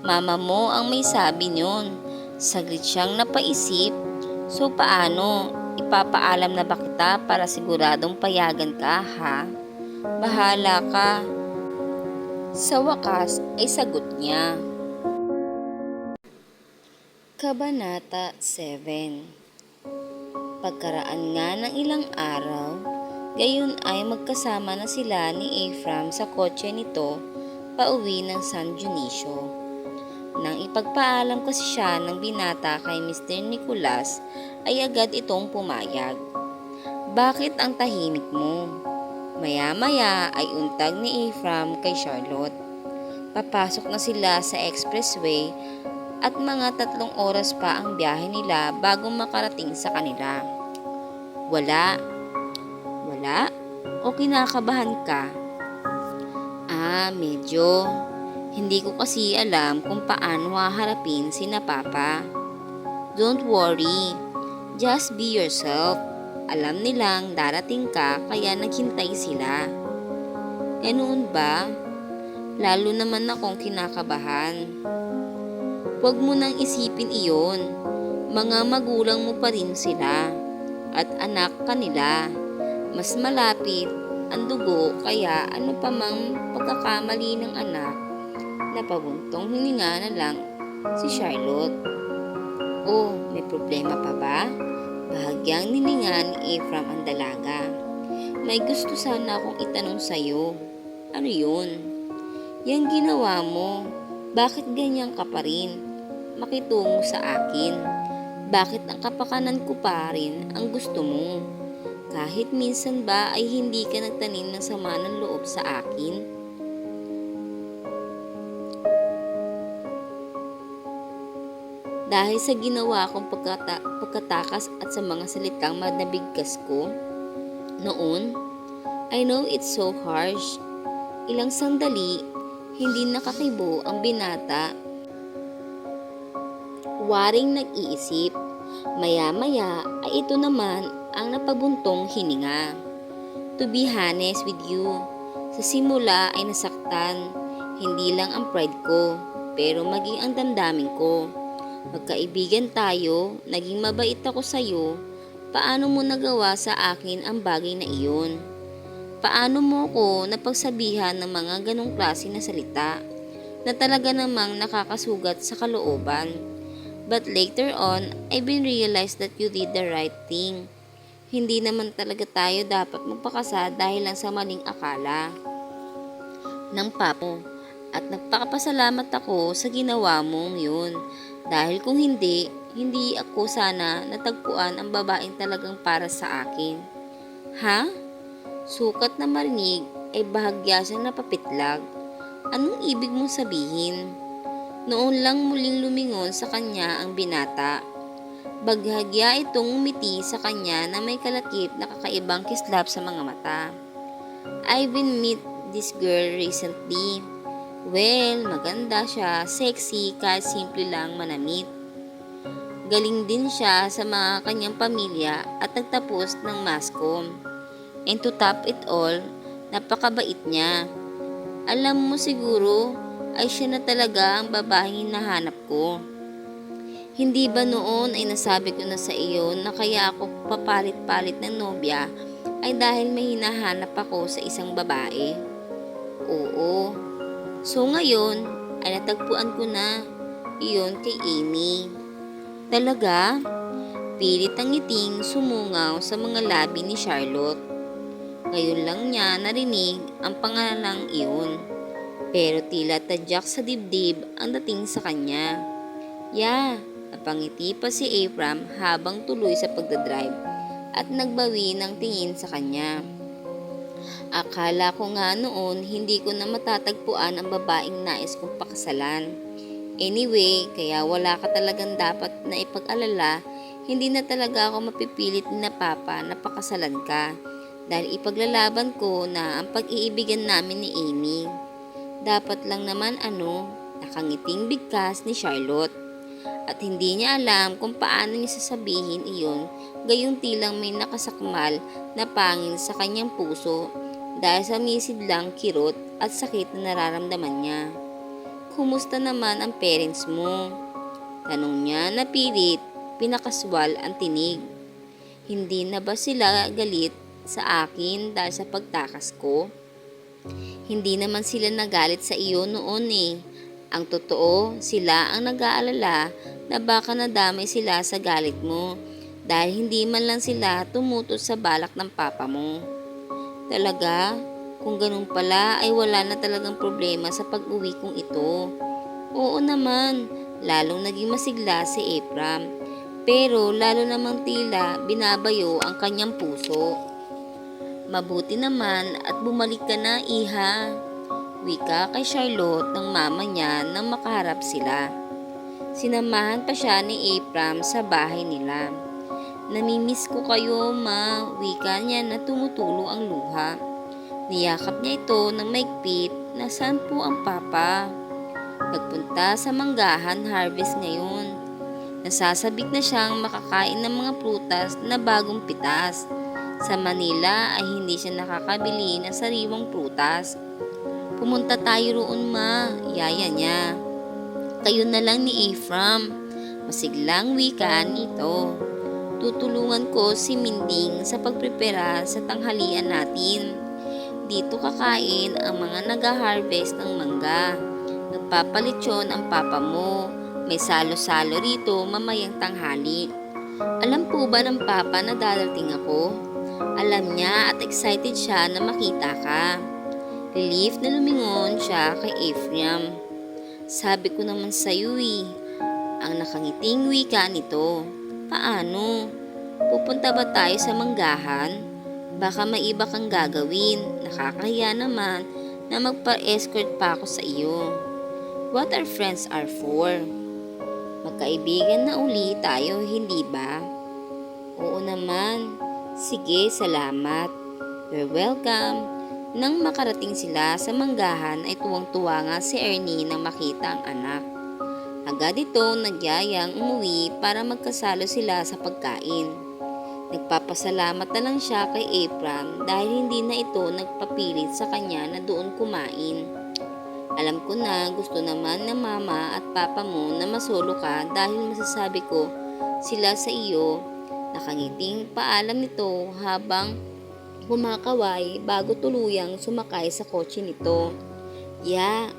mama mo ang may sabi niyon. Saglit siyang napaisip. So paano? Ipapaalam na ba kita para siguradong payagan ka ha? Bahala ka. Sa wakas ay sagot niya. Kabanata 7. Pagkaraan nga ng ilang araw, gayon ay magkasama na sila ni Ephraim sa kotse nito pauwi ng San Dionisio. Nang ipagpaalam kasi siya ng binata kay Mr. Nicolas ay agad itong pumayag. Bakit ang tahimik mo? Maya-maya ay untag ni Ephraim kay Charlotte. Papasok na sila sa expressway at mga 3 oras pa ang biyahe nila bago makarating sa kanila. Wala? O kinakabahan ka? Medyo. Hindi ko kasi alam kung paano haharapin sina Papa. Don't worry, just be yourself. Alam nilang darating ka kaya naghintay sila. Ganoon ba? Lalo naman akong kinakabahan. Huwag mo nang isipin iyon. Mga magulang mo pa rin sila. At anak ka nila. Mas malapit ang dugo kaya ano pa mang pagkakamali ng anak, napabuntong hininga na lang si Charlotte. Oh, may problema pa ba? Bahagyang nilingan ni Ephraim ang dalaga. May gusto sana akong itanong sa'yo. Ano yun? Yang ginawa mo, bakit ganyan ka pa rin? Makitungo sa akin. Bakit ang kapakanan ko pa rin ang gusto mo? Kahit minsan ba ay hindi ka nagtanim ng sama ng loob sa akin? Dahil sa ginawa kong pagkatakas at sa mga salitang nabigkas ko noon, I know it's so harsh. Ilang sandali, hindi nakakibo ang binata. Waring nag-iisip. Maya-maya ay ito naman ang napabuntong hininga. To be honest with you, sa simula ay nasaktan, hindi lang ang pride ko, pero maging ang damdamin ko. Magkaibigan tayo, naging mabait ako sa'yo, paano mo nagawa sa akin ang bagay na iyon? Paano mo ko napagsabihan ng mga ganong klase na salita na talaga namang nakakasugat sa kalooban? But later on, I've been realized that you did the right thing. Hindi naman talaga tayo dapat magpakasal dahil lang sa maling akala ng papo. At nagpakapasalamat ako sa ginawa mong yun. Dahil kung hindi ako sana natagpuan ang babaeng talagang para sa akin. Ha? Sukat na marinig ay bahagya siyang napapitlag. Anong ibig mong sabihin? Noon lang muling lumingon sa kanya ang binata. Baghagya itong umiti sa kanya na may kalakip na kakaibang kislap sa mga mata. I've been meet this girl recently. Well, maganda siya, sexy, kahit simple lang manamit. Galing din siya sa mga kanyang pamilya at nagtapos ng mascom. And to top it all, napakabait niya. Alam mo siguro, ay siya na talaga ang babaeng hinahanap ko. Hindi ba noon ay nasabi ko na sa iyo na kaya ako papalit-palit ng nobya ay dahil may hinahanap ako sa isang babae? Oo. So ngayon ay natagpuan ko na iyon kay Amy. Talaga? Pilit ang ngiting sumungaw sa mga labi ni Charlotte. Ngayon lang niya narinig ang pangalang iyon. Pero tila tadyak sa dibdib ang dating sa kanya. Napangiti pa si Ephraim habang tuloy sa pagdadrive at nagbawi ng tingin sa kanya. Akala ko nga noon hindi ko na matatagpuan ang babaeng nais kong pakasalan. Anyway, kaya wala ka talagang dapat na ipag-alala, hindi na talaga ako mapipilit ni na Papa na pakasalan ka dahil ipaglalaban ko na ang pag-iibigan namin ni Amy. Dapat lang naman nakangiting bigkas ni Charlotte. At hindi niya alam kung paano niya sasabihin iyon, gayong tilang may nakasakmal na pangil sa kanyang puso dahil sa misidlang kirot at sakit na nararamdaman niya. Kumusta naman ang parents mo? Tanong niya na pilit, pinakaswal ang tinig. Hindi na ba sila galit sa akin dahil sa pagtakas ko? Hindi naman sila nagalit sa iyo noon eh. Ang totoo, sila ang nag-aalala na baka nadamay sila sa galit mo dahil hindi man lang sila tumutot sa balak ng papa mo. Talaga? Kung ganun pala ay wala na talagang problema sa pag-uwi kong ito. Oo naman, lalong naging masigla si Ephraim. Pero lalo namang tila binabayo ang kanyang puso. Mabuti naman at bumalik ka na, iha. Wika kay Charlotte ng mama niya nang makaharap sila. Sinamahan pa siya ni Ephraim sa bahay nila. Namimiss ko kayo, ma, wika niya na tumutulo ang luha. Niyakap niya ito ng maigpit na saan po ang papa. Nagpunta sa manggahan harvest ngayon. Nasasabik na siyang makakain ng mga prutas na bagong pitas. Sa Manila ay hindi siya nakakabili ng sariwang prutas. Pumunta tayo roon ma, yaya niya. Kayo na lang ni Ephraim. Masiglang wika nito. Tutulungan ko si Minding sa pagprepara sa tanghalian natin. Dito kakain ang mga nag-harvest ng mangga. Nagpapalitsyon ang papa mo. May salo-salo rito mamayang tanghali. Alam po ba ng papa na darating ako? Alam niya at excited siya na makita ka. Relief na lumingon siya kay Ephraim. Sabi ko naman sa iyo ang nakangiting wika nito. Paano? Pupunta ba tayo sa manggahan? Baka may iba kang gagawin. Nakakahiya naman na magpa-escort pa ako sa iyo. What our friends are for? Magkaibigan na uli tayo, hindi ba? Oo naman. Sige, salamat. You're welcome. Nang makarating sila sa manggahan ay tuwang-tuwa nga si Ernie nang makita ang anak. Agad ito nagyayang umuwi para magkasalo sila sa pagkain. Nagpapasalamat na lang siya kay Ephraim dahil hindi na ito nagpapilit sa kanya na doon kumain. Alam ko na gusto naman ng mama at papa mo na masolo ka dahil masasabi ko sila sa iyo. Nakangiting paalam nito habang kumakaway bago tuluyang sumakay sa kotse nito.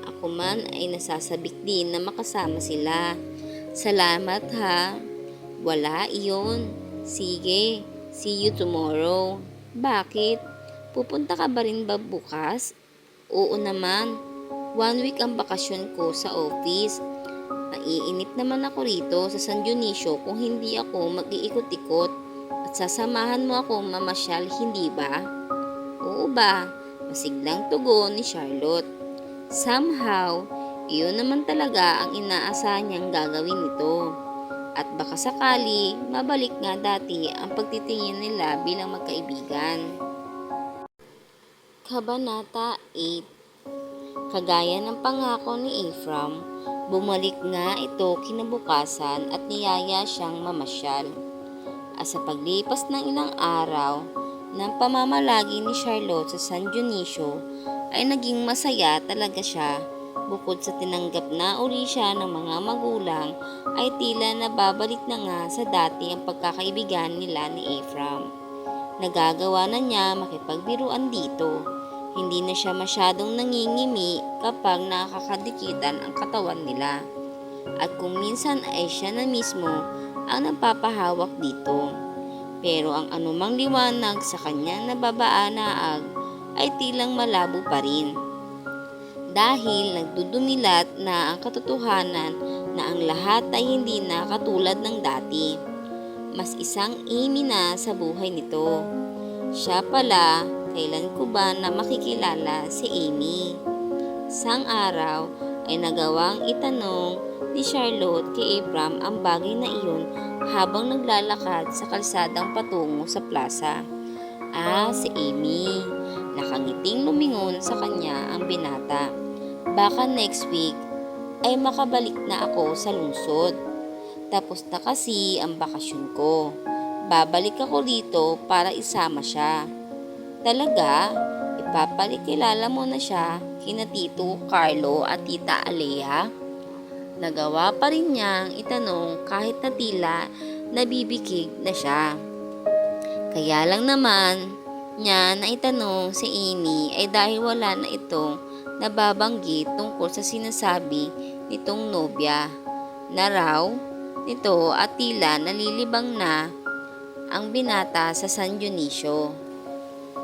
Ako man ay nasasabik din na makasama sila. Salamat ha. Wala iyon. Sige, see you tomorrow. Bakit? Pupunta ka ba rin ba bukas? Oo naman. 1 week ang bakasyon ko sa office. Naiinip naman ako rito sa San Dionisio kung hindi ako mag-iikot-ikot at sasamahan mo ako mamasyal, hindi ba? Oo ba? Masiglang tugon ni Charlotte. Somehow, iyon naman talaga ang inaasahan niyang gagawin nito. At baka sakali, mabalik nga dati ang pagtitingin nila bilang magkaibigan. Kabanata 8. Kagaya ng pangako ni Ephraim, bumalik nga ito kinabukasan at niyaya siyang mamasyal. At sa paglipas ng ilang araw ng pamamalagi ni Charlotte sa San Dionisio, ay naging masaya talaga siya. Bukod sa tinanggap na uli siya ng mga magulang, ay tila nababalik na nga sa dati ang pagkakaibigan nila ni Ephraim. Nagagawa na niya makipagbiruan dito. Hindi na siya masyadong nangingimi kapag nakakadikitan ang katawan nila. At kung minsan ay siya na mismo ang nagpapahawak dito. Pero ang anumang liwanag sa kanyang nababaanaag ay tilang malabo pa rin. Dahil nagdudumilat na ang katotohanan na ang lahat ay hindi na katulad ng dati. Mas isang Amy na sa buhay nito. Siya pala, kailan ko ba na makikilala si Amy? Sang araw ay nagawang itanong ni Charlotte kay Ephraim ang bagay na iyon habang naglalakad sa kalsadang patungo sa plaza. Si Amy. Nakangiting lumingon sa kanya ang binata. Baka next week ay makabalik na ako sa lungsod. Tapos na kasi ang bakasyon ko. Babalik ako dito para isama siya. Talaga? Ipapalikilala mo na siya kina Tito Carlo at Tita Alea? Nagawa pa rin niyang itanong kahit na tila nabibikig na siya. Kaya lang naman niya na itanong si Amy ay dahil wala na itong nababanggit tungkol sa sinasabi nitong nobya na raw nito at tila nalilibang na ang binata sa San Dionisio.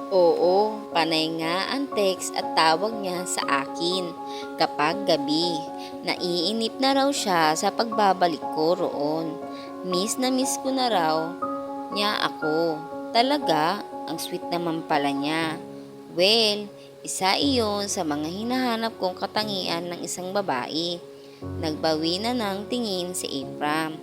Oo, panay nga ang text at tawag niya sa akin kapag gabi. Naiinip na raw siya sa pagbabalik ko roon. Miss na miss ko na raw niya ako. Talaga, ang sweet naman pala niya. Well, isa iyon sa mga hinahanap kong katangian ng isang babae. Nagbawi na ng tingin si Ephraim.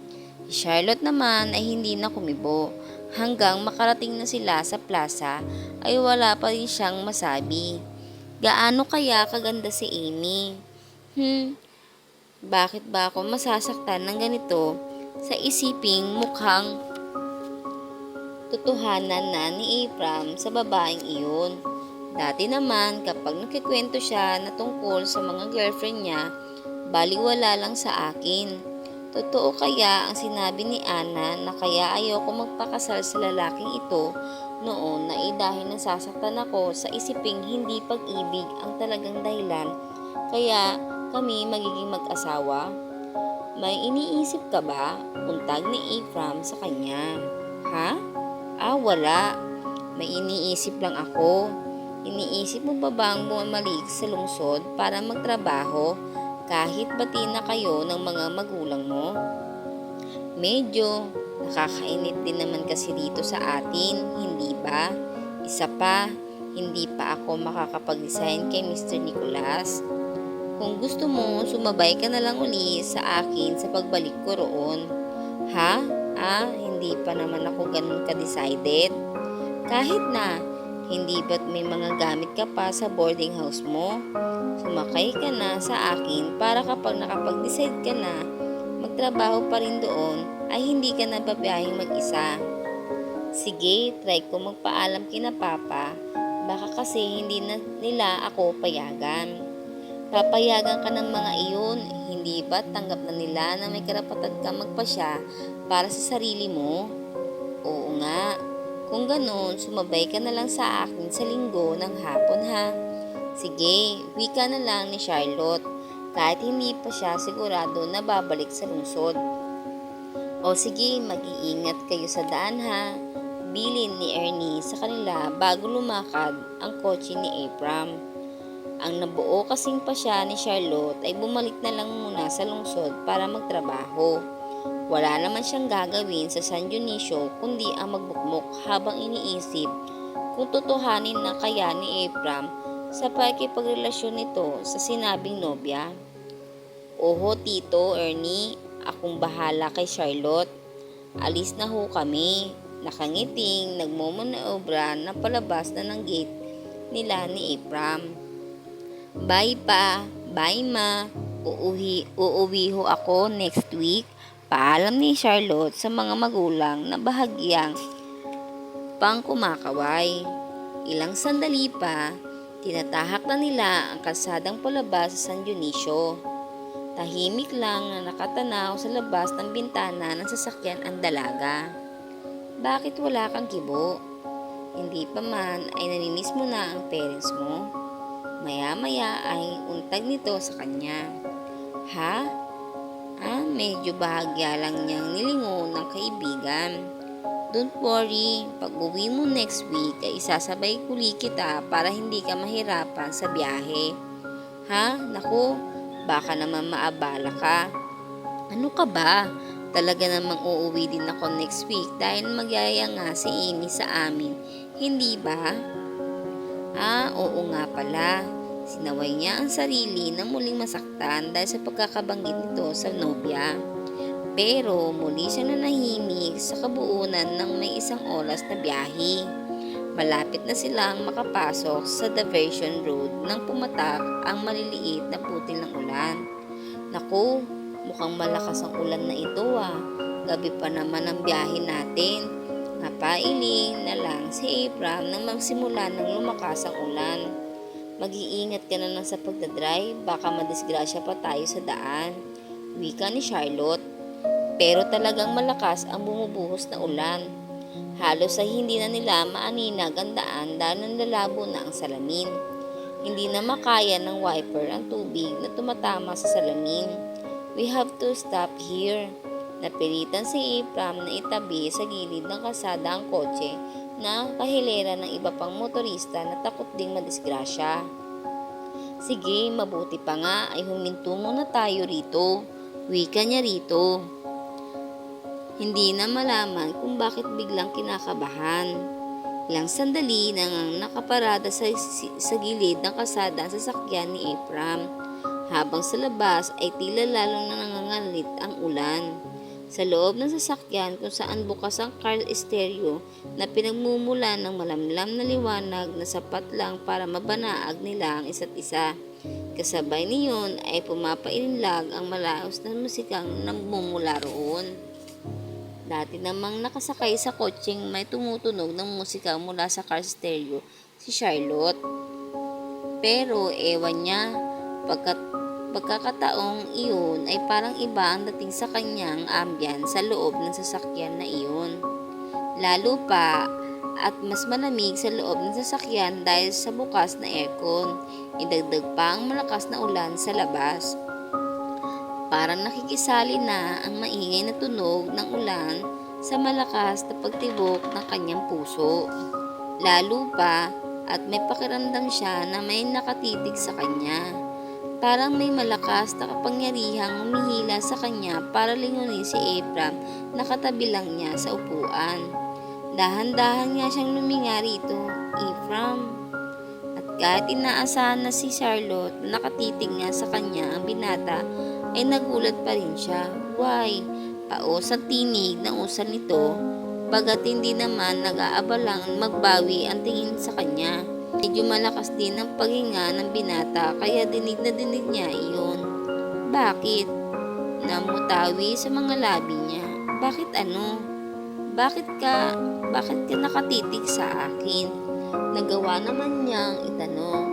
Si Charlotte naman ay hindi na kumibo. Hanggang makarating na sila sa plaza ay wala pa rin siyang masabi. Gaano kaya kaganda si Amy? Bakit ba ako masasaktan ng ganito sa isiping mukhang totohanan na ni Abram sa babaeng iyon? Dati naman kapag nagkikwento siya na tungkol sa mga girlfriend niya, baliwala lang sa akin. Totoo kaya ang sinabi ni Ana na kaya ayoko magpakasal sa lalaking ito noon na dahil nasasaktan ako sa isiping hindi pag-ibig ang talagang dahilan kaya kami magiging mag-asawa? May iniisip ka ba? Untag ni Abram sa kanya. Ha? Wala. May iniisip lang ako. Iniisip mo ba bang bumalik sa lungsod para magtrabaho kahit bati na kayo ng mga magulang mo? Medyo nakakainit din naman kasi dito sa atin, hindi ba? Isa pa, hindi pa ako makakapag-design kay Mr. Nicolas. Kung gusto mo, sumabay ka na lang uli sa akin sa pagbalik ko roon. Ha? Hindi pa naman ako ganun ka-decided. Kahit na, hindi ba't may mga gamit ka pa sa boarding house mo? Sumakay ka na sa akin para kapag nakapag-decide ka na magtrabaho pa rin doon ay hindi ka na babiyahing mag-isa. Sige, try ko magpaalam kina Papa. Baka kasi hindi na nila ako payagan. Papayagan ka ng mga iyon, hindi ba tanggap na nila na may karapatan ka magpasya para sa sarili mo? Oo nga. Kung ganun, sumabay ka na lang sa akin sa linggo ng hapon ha. Sige, wika na lang ni Charlotte kahit hindi pa siya sigurado na babalik sa lungsod. O sige, mag-iingat kayo sa daan ha. Bilin ni Ernie sa kanila bago lumakad ang kotse ni Abram. Ang nabuo kasing pasya ni Charlotte ay bumalik na lang muna sa lungsod para magtrabaho. Wala naman siyang gagawin sa San Dionisio kundi ang magbukmok habang iniisip kung totohanin na kaya ni Abram sa pakikipagrelasyon nito sa sinabing nobya. Oho Tito Ernie, akong bahala kay Charlotte. Alis na ho kami. Nakangiting, nagmumanaobra na palabas na ng gate nila ni Abram. Bye pa, bye ma, uuwi ho ako next week. Paalam ni Charlotte sa mga magulang na bahagyang pang kumakaway. Ilang sandali pa, tinatahak na nila ang kalsadang palabas sa San Dionisio. Tahimik lang na nakatanaw sa labas ng bintana ng sasakyan ang dalaga. Bakit wala kang kibo? Hindi pa man ay naninis mo na ang parents mo? Maya-maya ay untag nito sa kanya. Ha? Medyo bahagya lang niyang nilingon ng kaibigan. Don't worry, pag uwi mo next week ay isasabay kuli kita para hindi ka mahirapan sa biyahe. Ha? Naku, baka naman maabala ka. Ano ka ba? Talaga namang uuwi din ako next week dahil magyaya nga si Amy sa amin. Hindi ba? Oo nga pala. Sinaway niya ang sarili na muling masaktan dahil sa pagkakabanggit nito sa nobya. Pero muli siya nanahimik sa kabuunan ng may isang oras na biyahe. Malapit na silang makapasok sa diversion road nang pumatak ang maliliit na putil ng ulan. Naku, mukhang malakas ang ulan na ito ah. Gabi pa naman ang biyahe natin. Napailing na lang si Abram nang magsimula ng lumakas ang ulan. Mag-iingat ka na lang sa pagdadrive, baka madisgrasya pa tayo sa daan. Wika ni Charlotte. Pero talagang malakas ang bumubuhos na ulan. Halos ay hindi na nila maaninag ang daan dahil nanlalabo na ang salamin. Hindi na makaya ng wiper ang tubig na tumatama sa salamin. We have to stop here. Napilitan si Abram na itabi sa gilid ng kalsada ang kotse na kahilera ng iba pang motorista na takot ding madisgrasya. Sige, mabuti pa nga ay huminto muna tayo rito. Wika niya rito. Hindi na malaman kung bakit biglang kinakabahan. Ilang sandali nang nakaparada sa gilid ng kalsada ang sasakyan ni Abram. Habang sa labas ay tila lalong nangangalit ang ulan. Sa loob ng sasakyan kung saan bukas ang car stereo na pinagmumulan ng malamlam na liwanag na sapat lang para mabanaag nila ang isa't isa. kasabay niyon ay pumapailinlag ang malaos na musikang namumula roon. Dati namang nakasakay sa kotseng may tumutunog ng musika mula sa car stereo si Charlotte. Pero ewan niya, pagkakataong iyon ay parang iba ang dating sa kanyang ambience sa loob ng sasakyan na iyon. Lalo pa at mas malamig sa loob ng sasakyan dahil sa bukas na aircon. Idagdag pa ang malakas na ulan sa labas. Parang nakikisali na ang maingay na tunog ng ulan sa malakas na pagtibok ng kanyang puso. Lalo pa at may pakiramdam siya na may nakatitig sa kanya. Parang may malakas na kapangyarihang humihila sa kanya para lingunin si Ephraim na katabi lang niya sa upuan. Dahan-dahan nga siyang luminga rito, Ephraim. At kahit inaasahan na si Charlotte na nakatitig nga sa kanya ang binata, ay nagulat pa rin siya. Why? Paos ang tinig ng usal nito, bagat hindi naman nag-aabalang magbawi ang tingin sa kanya. Medyo malakas din ang paghinga ng binata kaya dinig na dinig niya iyon. Bakit? Namutawi sa mga labi niya. Bakit ano? Bakit ka nakatitig sa akin? Nagawa naman niyang itanong.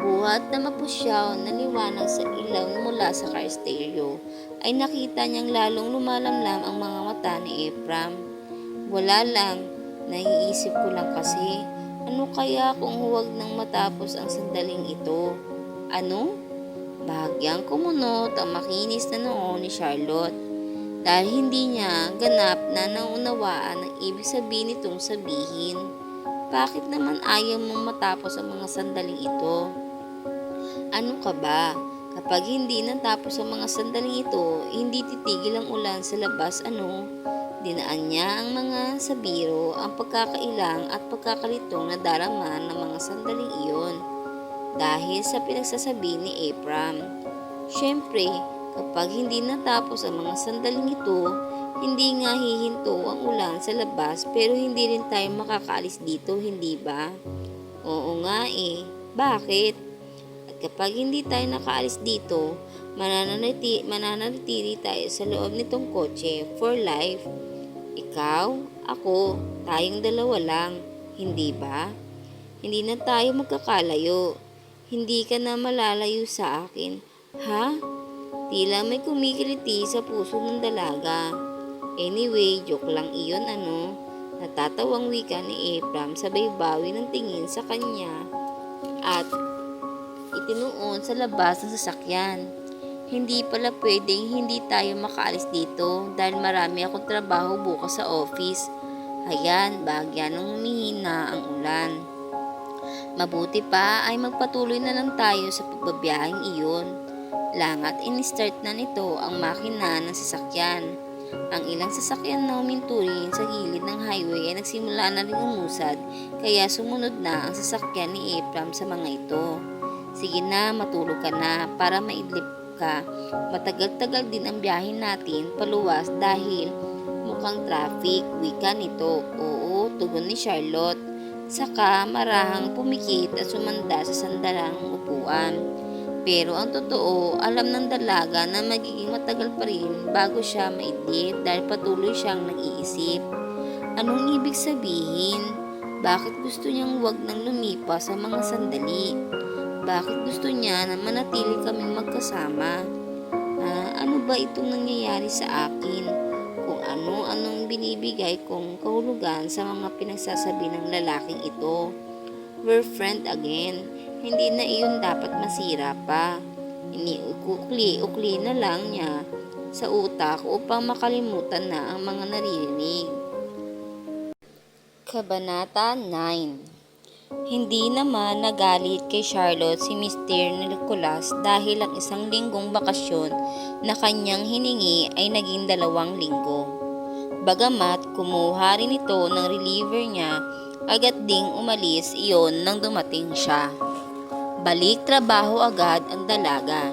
Buhat na mapusyaw na liwanag sa ilaw mula sa car stereo, ay nakita niyang lalong lumalamlam ang mga mata ni Ephraim. Wala lang, naiisip ko lang kasi, ano kaya kung huwag nang matapos ang sandaling ito? Ano? Bahagyang kumunot ang makinis na noo ni Charlotte, dahil hindi niya ganap na naunawaan ang ibig sabihin nitong sabihin. Bakit naman ayaw mong matapos ang mga sandaling ito? Ano ka ba? Kapag hindi natapos ang mga sandaling ito, hindi titigil ang ulan sa labas ano? Dinaan niya ang mga sabiro, ang pagkakailang at pagkakalitong na darama ng mga sandaling iyon dahil sa pinagsasabi ni Ephraim. Siyempre, kapag hindi natapos ang mga sandaling ito, hindi nga hihinto ang ulan sa labas pero hindi rin tayo makakaalis dito, hindi ba? Oo nga eh. Bakit? Kapag hindi tayo nakaalis dito, mananatili tayo sa loob nitong kotse for life. Ikaw, ako, tayong dalawa lang, hindi ba? Hindi na tayo magkakalayo. Hindi ka na malalayo sa akin. Ha? Tila may kumikiliti sa puso ng dalaga. Anyway, joke lang iyon ano. Natatawang wika ni Ephraim sabay bawi ng tingin sa kanya at itinuon sa labas ng sasakyan. Hindi pala pwedeng hindi tayo makaalis dito dahil marami akong trabaho bukas sa office. Ayan, bahagya nang humihina ang ulan. Mabuti pa ay magpatuloy na lang tayo sa pagbabiyaheng iyon. Langat in-start na nito ang makina ng sasakyan. Ang ilang sasakyan na huminto rin sa gilid ng highway ay nagsimula na rin umusad kaya sumunod na ang sasakyan ni Ephraim sa mga ito. Sige na, matulog ka na para maidlip ka. Matagal-tagal din ang biyahe natin paluwas dahil mukhang traffic, wika nito. Oo, tugon ni Charlotte. Saka marahang pumikit at sumanda sa sandalang upuan. Pero ang totoo, alam ng dalaga na magiging matagal pa rin bago siya maidlip dahil patuloy siyang nag-iisip. Anong ibig sabihin? Bakit gusto niyang wag nang lumipas sa mga sandali? Bakit gusto niya na manatili kaming magkasama? Ano ba itong nangyayari sa akin? Kung ano-anong binibigay kong kahulugan sa mga pinagsasabi ng lalaking ito. We're friend again. Hindi na iyon dapat masira pa. Iniukli-ukli na lang niya sa utak upang makalimutan na ang mga naririnig. Kabanata 9. Hindi naman nagalit kay Charlotte si Mr. Nicolas dahil ang isang linggong bakasyon na kanyang hiningi ay naging 2 linggo. Bagamat kumuha rin ito ng reliever niya, agad ding umalis iyon nang dumating siya. Balik trabaho agad ang dalaga,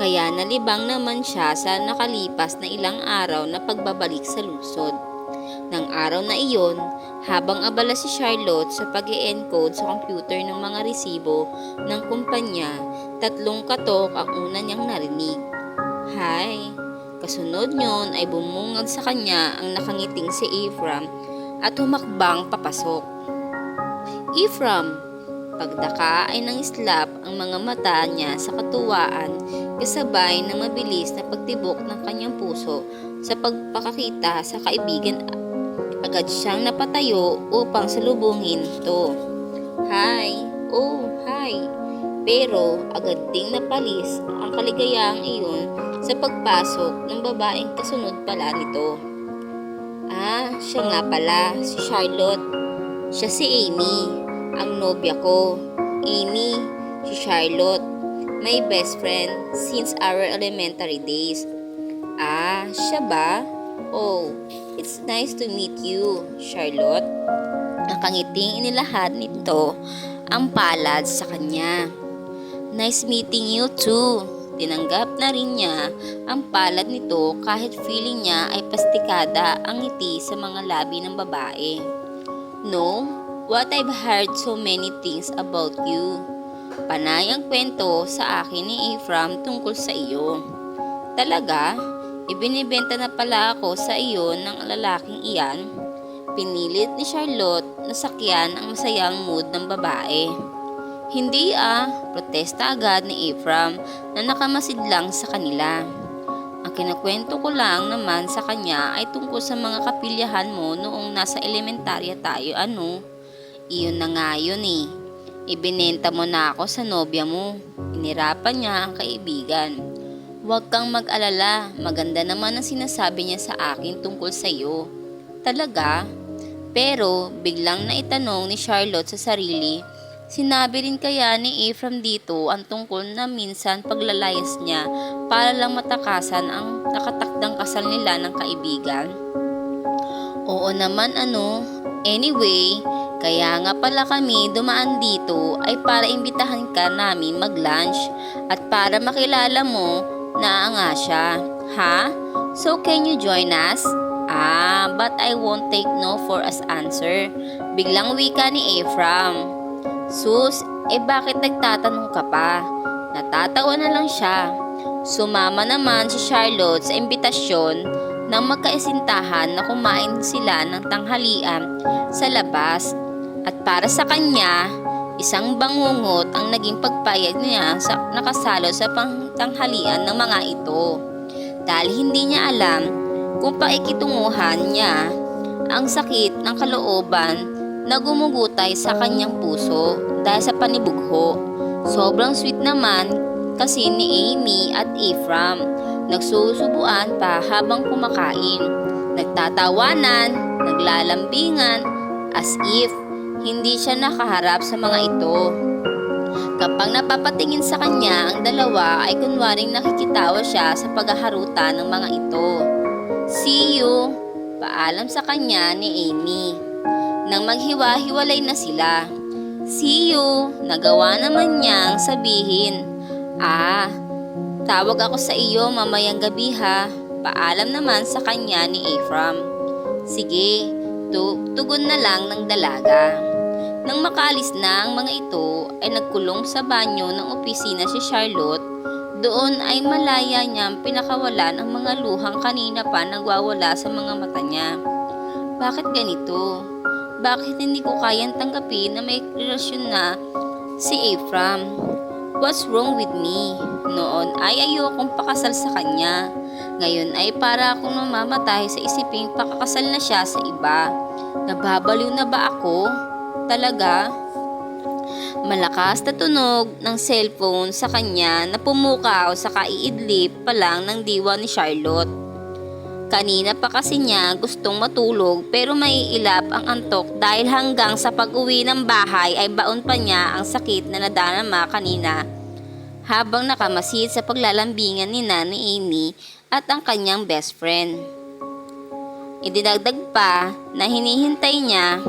kaya nalibang naman siya sa nakalipas na ilang araw na pagbabalik sa lungsod. Nang araw na iyon, habang abala si Charlotte sa pag-e-encode sa computer ng mga resibo ng kumpanya, 3 katok ang una niyang narinig. Hi! Kasunod nyon ay bumungad sa kanya ang nakangiting si Ephraim at humakbang papasok. Ephraim! Pagdaka ay nangislap ang mga mata niya sa katuwaan kasabay ng mabilis na pagtibok ng kanyang puso sa pagpakakita sa kaibigan. Agad siyang napatayo upang salubungin ito. Hi! Oh, hi! Pero agad ding napalis ang kaligayang iyon sa pagpasok ng babaeng kasunod pala nito. Siya nga pala, si Charlotte. Siya si Amy, ang nobya ko. Amy, si Charlotte, my best friend since our elementary days. Siya ba? Oh, it's nice to meet you, Charlotte. Nakangiting inilahad nito ang palad sa kanya. Nice meeting you too. Tinanggap na rin niya ang palad nito kahit feeling niya ay pastikada ang ngiti sa mga labi ng babae. No, what I've heard so many things about you. Panay ang kwento sa akin ni Ephraim tungkol sa iyo. Talaga? Ibinibenta na pala ako sa iyo ng lalaking iyan. Pinilit ni Charlotte na sakyan ang masayang mood ng babae. Hindi protesta agad ni Ephraim na nakamasid lang sa kanila. Ang kinakwento ko lang naman sa kanya ay tungkol sa mga kapilyahan mo noong nasa elementarya tayo Iyon na nga yun Ibinenta mo na ako sa nobya mo. Inirapan niya ang kaibigan. Huwag kang mag-alala, maganda naman ang sinasabi niya sa akin tungkol sa iyo. Talaga? Pero biglang naitanong ni Charlotte sa sarili, sinabi rin kaya ni Ephraim dito ang tungkol na minsan paglalayas niya para lang matakasan ang nakatakdang kasal nila ng kaibigan? Oo naman Anyway, kaya nga pala kami dumaan dito ay para imbitahan ka namin mag-lunch at para makilala mo na nga siya. Ha? So can you join us? But I won't take no for as answer. Biglang wika ni Ephraim. Sus, bakit nagtatanong ka pa? Natatawa na lang siya. Sumama naman si Charlotte sa imbitasyon nang magkaisintahan na kumain sila ng tanghalian sa labas. At para sa kanya, isang bangungot ang naging pagpayag niya sa nakasalo sa pangtanghalian ng mga ito. Dahil hindi niya alam kung paikitunguhan niya ang sakit ng kalooban na gumugutay sa kanyang puso dahil sa panibugho. Sobrang sweet naman kasi ni Amy at Ephraim. Nagsusubuan pa habang kumakain. Nagtatawanan, naglalambingan as if hindi siya nakaharap sa mga ito. Kapag napapatingin sa kanya ang dalawa ay kunwaring nakikitawa siya sa paghaharutan ng mga ito. See you! Paalam sa kanya ni Amy. Nang maghiwa-hiwalay na sila. See you! Nagawa naman niyang sabihin. Tawag ako sa iyo mamayang gabi ha. Paalam naman sa kanya ni Ephraim. Sige, tugon na lang ng dalaga. Nang makaalis na ang mga ito ay nagkulong sa banyo ng opisina si Charlotte. Doon ay malaya niyang pinakawalan ang mga luhang kanina pa nagwawala sa mga mata niya. Bakit ganito? Bakit hindi ko kayang tanggapin na may relasyon na si Ephraim? What's wrong with me? Noon ay ayokong pakasal sa kanya. Ngayon ay para akong mamamatay sa isiping pakakasal na siya sa iba. Nababaliw na ba ako? Talaga? Malakas na tunog ng cellphone sa kanya na pumukaw sa kaiidlip pa lang ng diwa ni Charlotte. Kanina pa kasi niya gustong matulog pero maiilap ang antok dahil hanggang sa pag-uwi ng bahay ay baon pa niya ang sakit na nadarama kanina habang nakamasid sa paglalambingan ni Nanay Amy at ang kanyang best friend. Idinagdag pa na hinihintay niya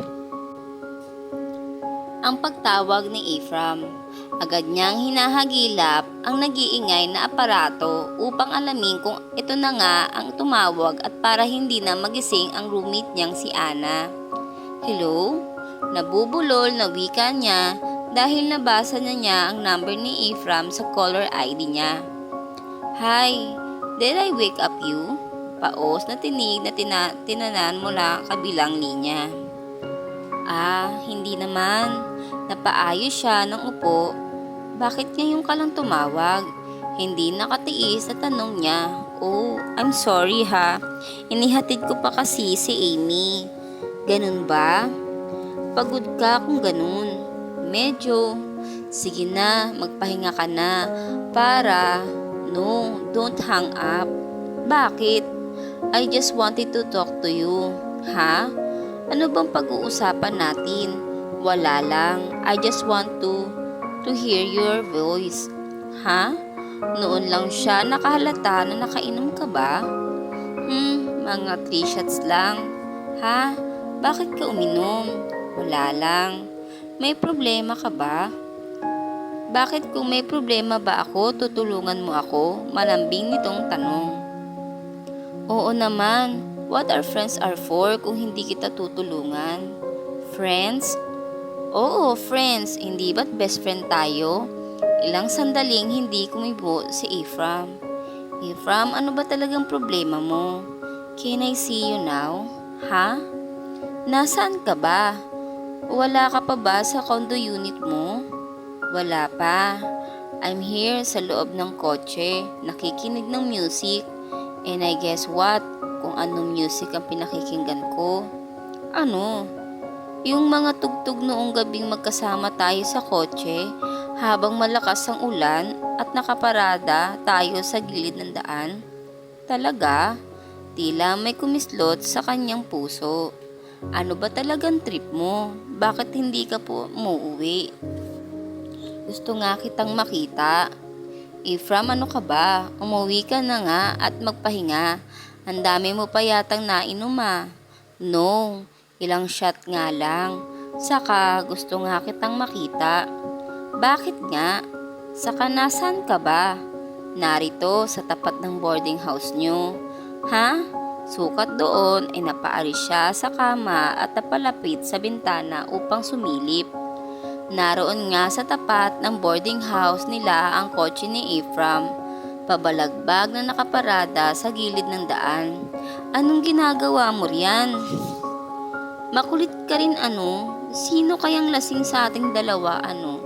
ang pagtawag ni Ephraim. Agad niyang hinahagilap ang nag-iingay na aparato upang alamin kung ito na nga ang tumawag at para hindi na magising ang roommate niyang si Anna. Hello? Nabubulol na wika niya dahil nabasa na niya ang number ni Ephraim sa caller ID niya. Hi, did I wake up you? Paos na tinig na tinanan mula kabilang linya. Hindi naman. Napaayos siya ng upo. Bakit ngayon ka lang tumawag? Hindi nakatiis na tanong niya. Oh, I'm sorry ha. Inihatid ko pa kasi si Amy. Ganun ba? Pagod ka kung ganun. Medyo. Sige na, magpahinga ka na. No, don't hang up. Bakit? I just wanted to talk to you. Ha? Ano bang pag-uusapan natin? Wala lang. I just want to hear your voice. Ha? Noon lang siya nakahalata na nakainom ka ba? Mga 3 shots lang. Ha? Bakit ka uminom? Wala lang. May problema ka ba? Bakit kung may problema ba ako, tutulungan mo ako? Malambing nitong tanong. Oo naman. What our friends are for kung hindi kita tutulungan? Friends? Oo, friends. Hindi ba't best friend tayo? Ilang sandaling hindi kumibo si Ephraim. Ephraim, ano ba talagang problema mo? Can I see you now? Ha? Nasaan ka ba? Wala ka pa ba sa condo unit mo? Wala pa. I'm here sa loob ng kotse, nakikinig ng music. And I guess what? Kung anong music ang pinakikinggan ko? Ano? Yung mga tugtog noong gabing magkasama tayo sa kotse habang malakas ang ulan at nakaparada tayo sa gilid ng daan. Talaga? Tila may kumislot sa kanyang puso. Ano ba talagang trip mo? Bakit hindi ka po umuwi? Gusto nga kitang makita. Ephraim, ano ka ba? Umuwi ka na nga at magpahinga. Ang dami mo pa yatang nainom ah. No, ilang shot nga lang. Saka gusto nga kitang makita. Bakit nga? Saka nasan ka ba? Narito sa tapat ng boarding house nyo. Ha? Sukat doon ay napaaris siya sa kama at napalapit sa bintana upang sumilip. Naroon nga sa tapat ng boarding house nila ang kotse ni Ephraim. Pabalagbag na nakaparada sa gilid ng daan. Anong ginagawa mo riyan? Makulit ka rin ano? Sino kayang lasing sa ating dalawa ano?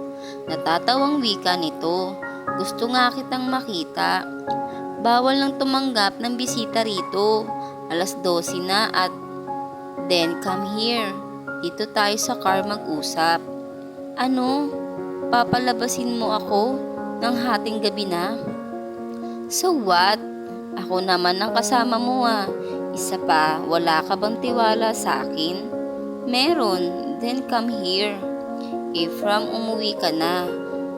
Natatawang wika nito. Gusto nga kitang makita. Bawal nang tumanggap ng bisita rito. 12:00 na at then come here. Dito tayo sa car mag-usap. Ano? Papalabasin mo ako ng hating gabi na? So what? Ako naman ang kasama mo ah. Isa pa, wala ka bang tiwala sa akin? Meron. Then come here. Ephraim, umuwi ka na.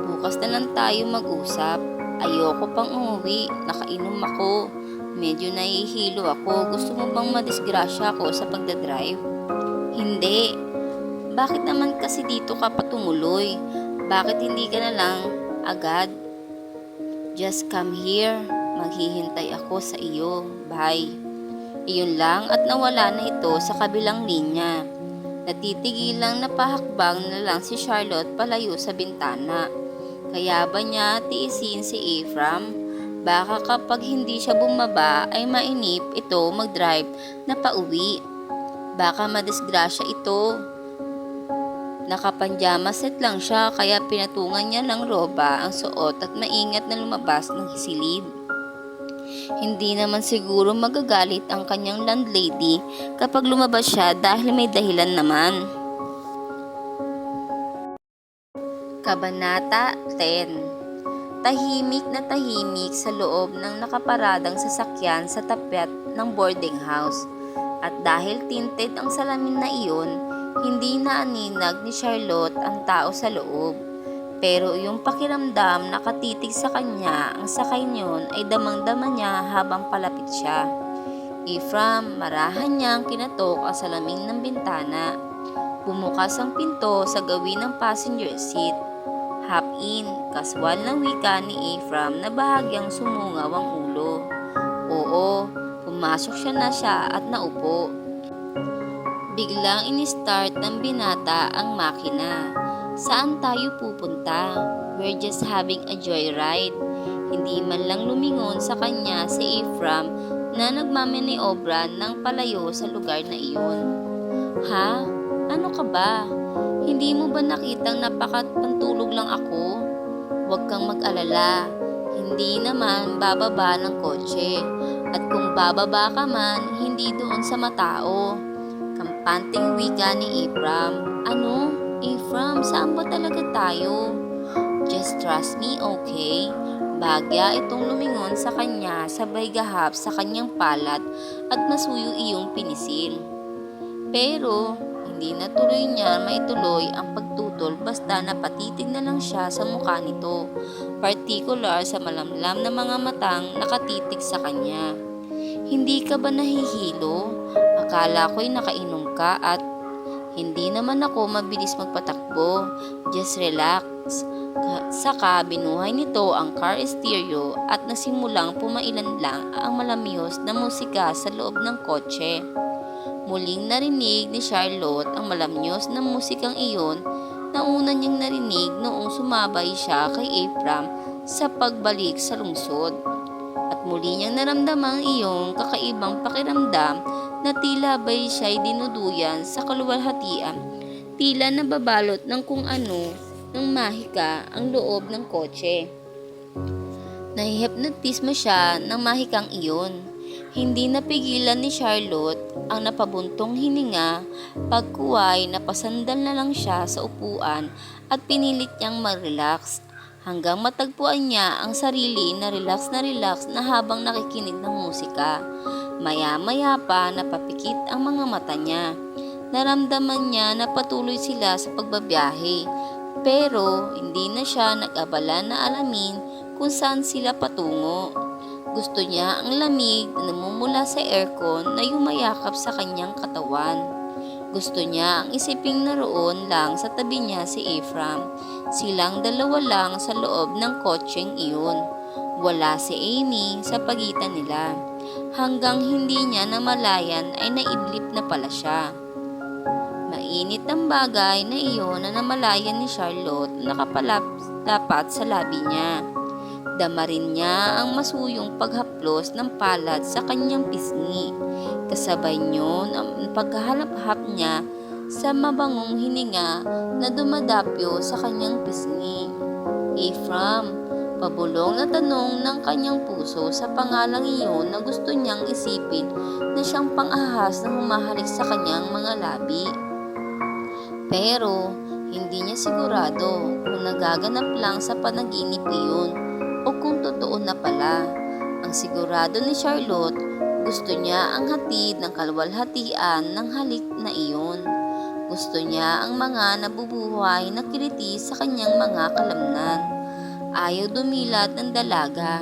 Bukas na lang tayo mag-usap. Ayoko pang umuwi. Nakainom ako. Medyo nahihilo ako. Gusto mo bang madisgrasya ako sa pagdadrive? Hindi. Bakit naman kasi dito ka patumuloy? Bakit hindi ka na lang agad? Just come here. Maghihintay ako sa iyo. Bye. Iyon lang at nawala na ito sa kabilang linya. Natitigilang napahakbang na lang si Charlotte palayo sa bintana. Kaya ba niya tiisin si Ephraim? Baka kapag hindi siya bumaba ay mainip ito mag-drive na pauwi. Baka madisgrasya ito. Nakapanjama set lang siya kaya pinatungan niya ng roba ang suot at maingat na lumabas ng silid. Hindi naman siguro magagalit ang kanyang landlady kapag lumabas siya dahil may dahilan naman. Kabanata 10. Tahimik na tahimik sa loob ng nakaparadang sasakyan sa tapat ng boarding house. At dahil tinted ang salamin na iyon, hindi na aninag ni Charlotte ang tao sa loob. Pero yung pakiramdam nakatitig sa kanya ang sakay niyon ay damang-dama niya habang palapit siya. Ephraim, marahan niyang kinatok ang salamin ng bintana. Bumukas ang pinto sa gawin ng passenger seat. Hop in, kaswal ng wika ni Ephraim na bahagyang sumungaw ang ulo. Oo, pumasok siya at naupo. Biglang in-start ng binata ang makina. Saan tayo pupunta? We're just having a joyride. Hindi man lang lumingon sa kanya si Ephraim na nagmamaniobra ng palayo sa lugar na iyon. Ha? Ano ka ba? Hindi mo ba nakitang napakapantulog lang ako? Huwag kang mag-alala. Hindi naman bababa ng kotse. At kung bababa ka man, hindi doon sa matao. Kampanting wika ni Ephraim. Ano? Ephraim, saan ba talaga tayo? Just trust me, okay? Bagya itong lumingon sa kanya sabay gahap sa kanyang palad at masuyo iyong pinisil. Pero hindi na tuloy niya maituloy ang pagtutol basta napatitig na lang siya sa mukha nito, partikular sa malamlam na mga matang nakatitig sa kanya. Hindi ka ba nahihilo? Akala ko'y nakainom ka at hindi naman ako mabilis magpatakbo. Just relax. Saka binuhay nito ang car stereo at nasimulang pumailan lang ang malamyos na musika sa loob ng kotse. Muling narinig ni Charlotte ang malamyos na musikang iyon na una niyang narinig noong sumabay siya kay Ephraim sa pagbalik sa lungsod. At muli niyang naramdamang iyong kakaibang pakiramdam na tila ba'y siya'y dinuduyan sa kaluwalhatian, tila nababalot ng kung ano ng mahika ang loob ng kotse. Nahihipnotismo siya ng mahikang iyon. Hindi napigilan ni Charlotte ang napabuntong hininga, pagkuway napasandal na lang siya sa upuan at pinilit niyang mag-relax hanggang matagpuan niya ang sarili na relax na habang nakikinig ng musika. Maya-maya pa napapikit ang mga mata niya. Naramdaman niya na patuloy sila sa pagbabiyahe, pero hindi na siya nag-abala na alamin kung saan sila patungo. Gusto niya ang lamig na namumula sa aircon na yumayakap sa kanyang katawan. Gusto niya ang isiping naroon lang sa tabi niya si Ephraim. Silang dalawa lang sa loob ng kotseng iyon. Wala si Amy sa pagitan nila. Hanggang hindi niya namalayan ay naidlip na pala siya. Mainit ang bagay na iyon na namalayan ni Charlotte na nakapalapat sa labi niya. Dama rin niya ang masuyong paghaplos ng palad sa kanyang pisngi. Kasabay niyon ang paghahalap-hap niya sa mabangong hininga na dumadapyo sa kanyang pisngi. Ephraim, pabulong na tanong ng kanyang puso sa pangalang iyon na gusto niyang isipin na siyang pang-ahas na humahalik sa kanyang mga labi. Pero hindi niya sigurado kung nagaganap lang sa panaginip iyon o kung totoo na pala. Ang sigurado ni Charlotte, gusto niya ang hatid ng kaluwalhatian ng halik na iyon. Gusto niya ang mga nabubuhay na kiliti sa kanyang mga kalamnan. Ayaw dumilat ng dalaga.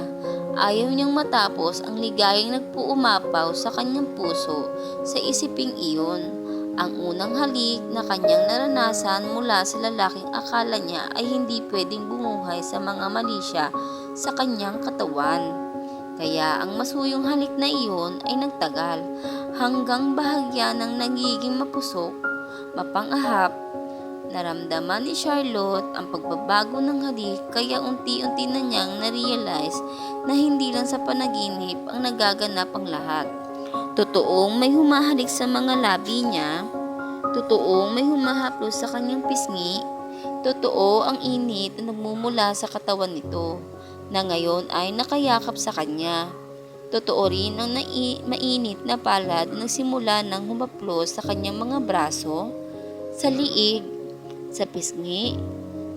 Ayaw niyang matapos ang ligayang nagpuumapaw sa kanyang puso sa isiping iyon. Ang unang halik na kanyang naranasan mula sa lalaking akala niya ay hindi pwedeng bumuhay sa mga malisya sa kanyang katawan. Kaya ang masuyong halik na iyon ay nagtagal hanggang bahagya ng nagiging mapusok, mapangahap. Naramdaman ni Charlotte ang pagbabago ng halik kaya unti-unti na niyang na-realize na hindi lang sa panaginip ang nagaganap ang lahat. Totoong may humahalik sa mga labi niya, totoong may humahaplos sa kanyang pisngi, totoo ang init na nagmumula sa katawan nito na ngayon ay nakayakap sa kanya. Totoo rin ang mainit na palad na nagsimula ng humaplos sa kanyang mga braso, sa liig, sa pisngi,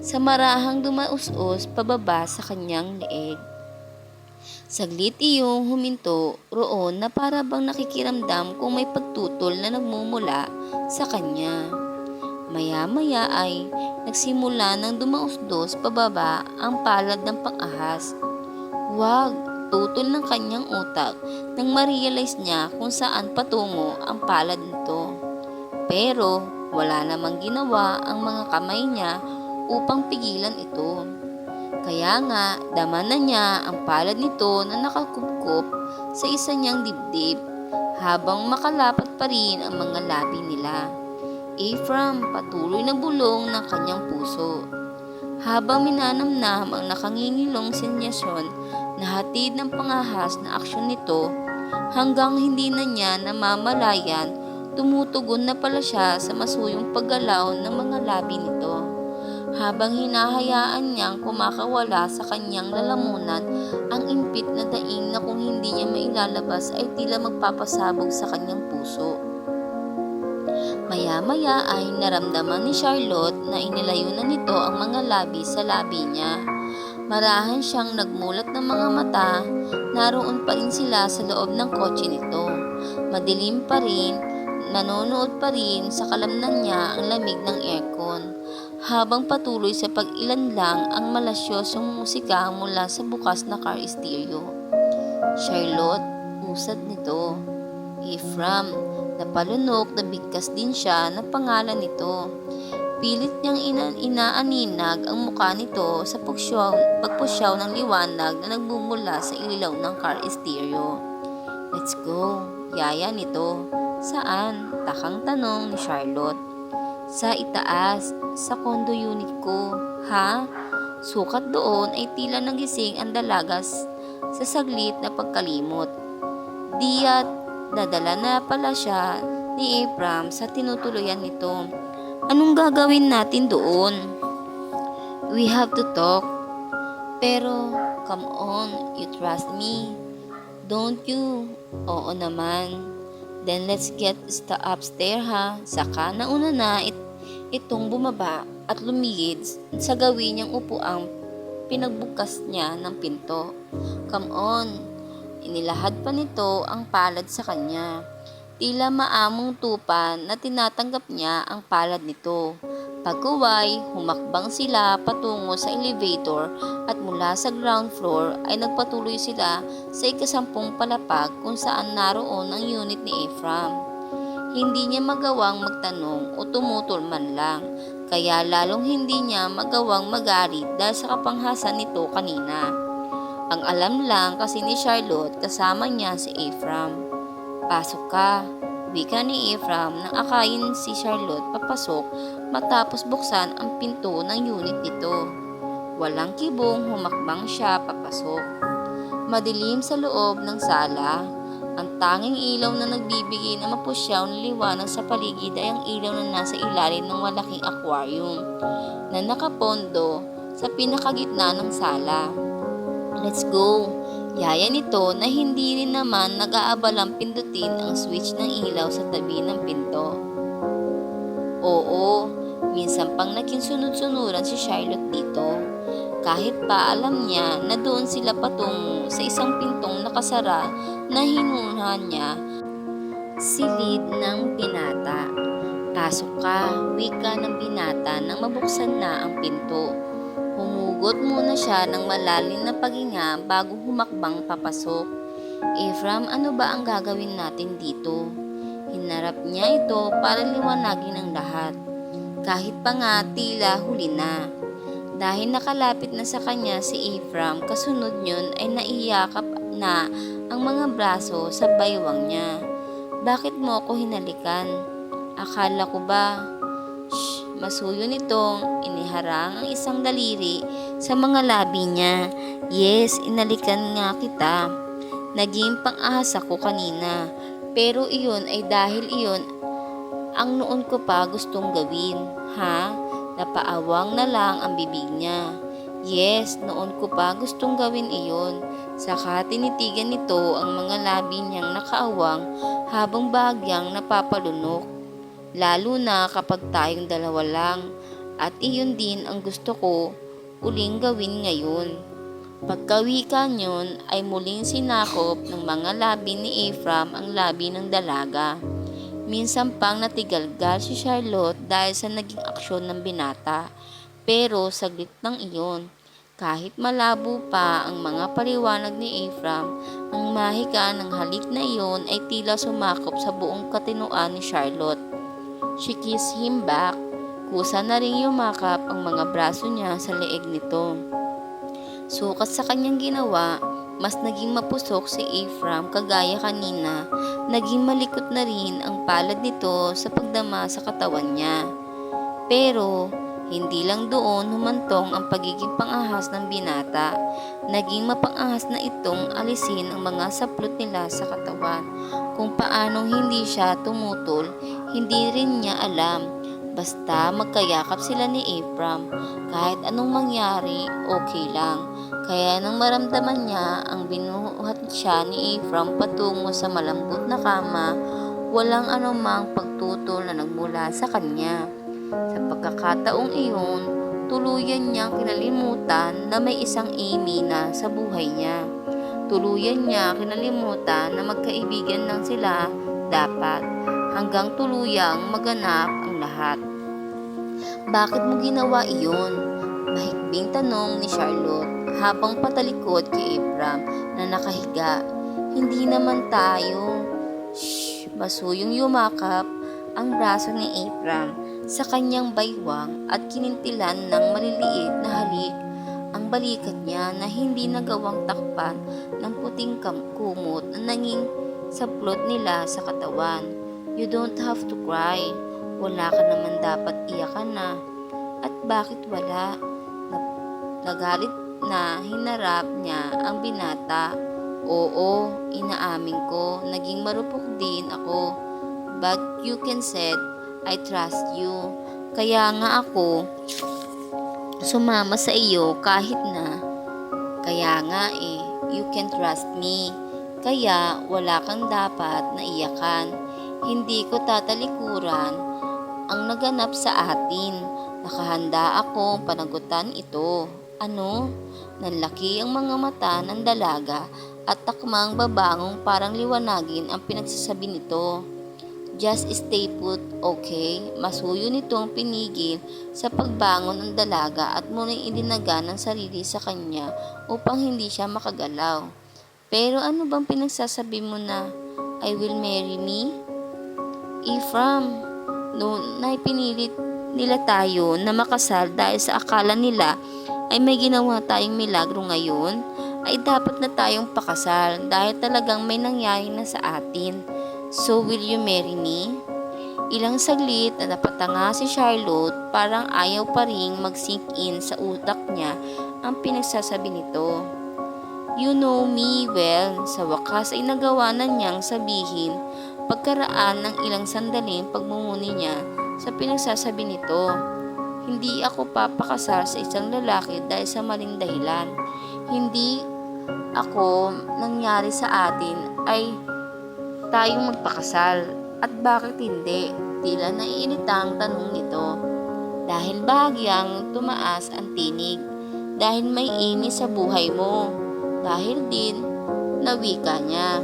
sa marahang dumaus-us pababa sa kanyang leeg. Saglit iyong huminto roon na para bang nakikiramdam kung may pagtutol na nagmumula sa kanya. Maya-maya ay nagsimula ng dumausdos pababa ang palad ng pang-ahas. Wag! Tutol ng kanyang utak nang ma-realize niya kung saan patungo ang palad nito. Pero wala namang ginawa ang mga kamay niya upang pigilan ito. Kaya nga, dama na niya ang palad nito na nakakupkup sa isa niyang dibdib habang makalapat pa rin ang mga labi nila. Ephraim patuloy na bulong ng kanyang puso. Habang minanamnam ang nakangingilong sinyasyon na hatid ng pangahas na aksyon nito, hanggang hindi na niya namamalayan, tumutugon na pala siya sa masuyong paggalaw ng mga labi nito. Habang hinahayaan niyang kumakawala sa kanyang lalamunan ang impit na daing na kung hindi niya mailalabas ay tila magpapasabog sa kanyang puso. Maya-maya ay naramdaman ni Charlotte na inilayo na nito ang mga labi sa labi niya. Marahan siyang nagmulat ng mga mata, naroon pa rin sila sa loob ng kotse nito. Madilim pa rin, nanonood pa rin sa kalamnan niya ang lamig ng aircon. Habang patuloy sa pag-ilanlang ang malasyosong musika mula sa bukas na car stereo. Charlotte, usad nito. Ephraim, napalunok na bigkas din siya na pangalan nito. Pilit niyang inaaninag ang mukha nito sa pagpusyaw ng liwanag na nagbumula sa ilaw ng car stereo. Let's go, yaya nito. Saan? Takang tanong ni Charlotte. Sa itaas, sa condo unit ko. Ha? Sukat doon ay tila nagising ang dalagas sa saglit na pagkalimot. Diya't nadala na pala siya ni Ephraim sa tinutuluyan nito. Anong gagawin natin doon? We have to talk. Pero, come on, you trust me. Don't you? Oo naman. Then let's get upstairs ha. Saka nauna na itong bumaba at lumigid sa gawin niyang upuang pinagbukas niya ng pinto. Come on. Inilahad pa nito ang palad sa kanya. Tila maamong tupan na tinatanggap niya ang palad nito. Pagkuway, humakbang sila patungo sa elevator at mula sa ground floor ay nagpatuloy sila sa ikasampung palapag kung saan naroon ang unit ni Ephraim. Hindi niya magawang magtanong o tumutol man lang, kaya lalong hindi niya magawang magalit dahil sa kapanghasan nito kanina. Ang alam lang kasi ni Charlotte kasama niya si Ephraim. Pasok ka, wika ni Ephraim nang akayin si Charlotte papasok matapos buksan ang pinto ng unit nito. Walang kibong humakbang siya papasok. Madilim sa loob ng sala. Ang tanging ilaw na nagbibigay ng mapusyaw na liwanag sa paligid ay ang ilaw na nasa ilalim ng malaking aquarium na nakapondo sa pinakagitna ng sala. Let's go! Yaya nito na hindi rin naman nag-aabalang pindutin ang switch ng ilaw sa tabi ng pinto. Oo, minsan pang naging sunod-sunuran si Charlotte dito. Kahit pa alam niya na doon sila patungo sa isang pintong nakasara na hinunahan niya, silid ng binata. Pasok ka, wika ng binata nang mabuksan na ang pinto. Humugot muna siya ng malalim na paghinga bago humakbang papasok. Ephraim, ano ba ang gagawin natin dito? Hinarap niya ito para liwanagin ang lahat. Kahit pa nga tila huli na. Dahil nakalapit na sa kanya si Ephraim, kasunod yun ay naiyakap na ang mga braso sa baywang niya. Bakit mo ako hinalikan? Akala ko ba? Shh! Masuyo nitong iniharang ang isang daliri sa mga labi niya. Yes, inalikan nga kita. Naging pang-ahas ako kanina. Pero iyon ay dahil iyon ang noon ko pa gustong gawin. Ha? Napaawang na lang ang bibig niya. Yes, noon ko pa gustong gawin iyon. Saka tinitigan nito ang mga labi niyang nakaawang habang bahagyang napapalunok. Lalo na kapag tayong dalawa lang. At iyon din ang gusto ko uling gawin ngayon. Pagkawikan yun ay muling sinakop ng mga labi ni Ephraim ang labi ng dalaga. Minsan pang natigalgal si Charlotte dahil sa naging aksyon ng binata. Pero saglit lang iyon. Kahit malabo pa ang mga paliwanag ni Ephraim, ang mahika ng halik na iyon ay tila sumakop sa buong katinoan ni Charlotte. She kissed him back. Kusa na ring yumakap ang mga braso niya sa leeg nito. Sukat sa kanyang ginawa, mas naging mapusok si Ephraim kagaya kanina. Naging malikot na rin ang palad nito sa pagdama sa katawan niya. Pero, hindi lang doon humantong ang pagiging pangahas ng binata. Naging mapangahas na itong alisin ang mga saplot nila sa katawan. Kung paanong hindi siya tumutol, hindi rin niya alam. Basta magkayakap sila ni Ephraim, kahit anong mangyari, okay lang. Kaya nang maramdaman niya ang binuhat siya ni Ephraim patungo sa malambot na kama, walang anumang pagtutol na nagmula sa kanya. Sa pagkakataong iyon, tuluyan niyang kinalimutan na may isang Amy na sa buhay niya. Tuluyan niya kinalimutan na magkaibigan lang sila dapat hanggang tuluyang maganap ang lahat. Bakit mo ginawa iyon? Mahikbing tanong ni Charlotte habang patalikod kay Ephraim na nakahiga. Hindi naman tayo. Shh! Masuyong yumakap ang braso ni Ephraim sa kanyang baywang at kinintilan ng maliliit na halik ang balikat niya na hindi nagawang takpan ng puting kumot na nanging saplot nila sa katawan. You don't have to cry. Wala ka naman dapat iyakan na. At bakit wala? Nagalit na hinarap niya ang binata. Oo, inaamin ko, naging marupok din ako. But you can said, I trust you. Kaya nga ako sumama sa iyo kahit na. Kaya nga you can trust me. Kaya wala kang dapat na iyakan. Hindi ko tatalikuran ang naganap sa atin. Nakahanda akong panagutan ito. Ano? Nanlaki ang mga mata ng dalaga at takmang babangong parang liwanagin ang pinagsasabi nito. Just stay put, okay? Masuyo nitong pinigil sa pagbangon ng dalaga at muling idinaga ng sarili sa kanya upang hindi siya makagalaw. Pero ano bang pinagsasabi mo na, I will marry me? Ephraim, noon na pinilit nila tayo na makasal dahil sa akala nila ay may ginawa tayong milagro ngayon, ay dapat na tayong pakasal dahil talagang may nangyari na sa atin. So will you marry me? Ilang saglit na napatanga si Charlotte, parang ayaw pa ring mag-sink in sa utak niya ang pinagsasabi nito. You know me well. Sa wakas ay nagawa na niyang sabihin pagkaraan ng ilang sandaling pagmumuni niya sa pinagsasabi nito. Hindi ako papakasal sa isang lalaki dahil sa maling dahilan. Hindi ako nangyari sa atin ay tayong magpakasal. At bakit hindi? Tila naiinitang tanong nito. Dahil bahagyang tumaas ang tinig. Dahil may inis sa buhay mo. Dahil din nawika niya.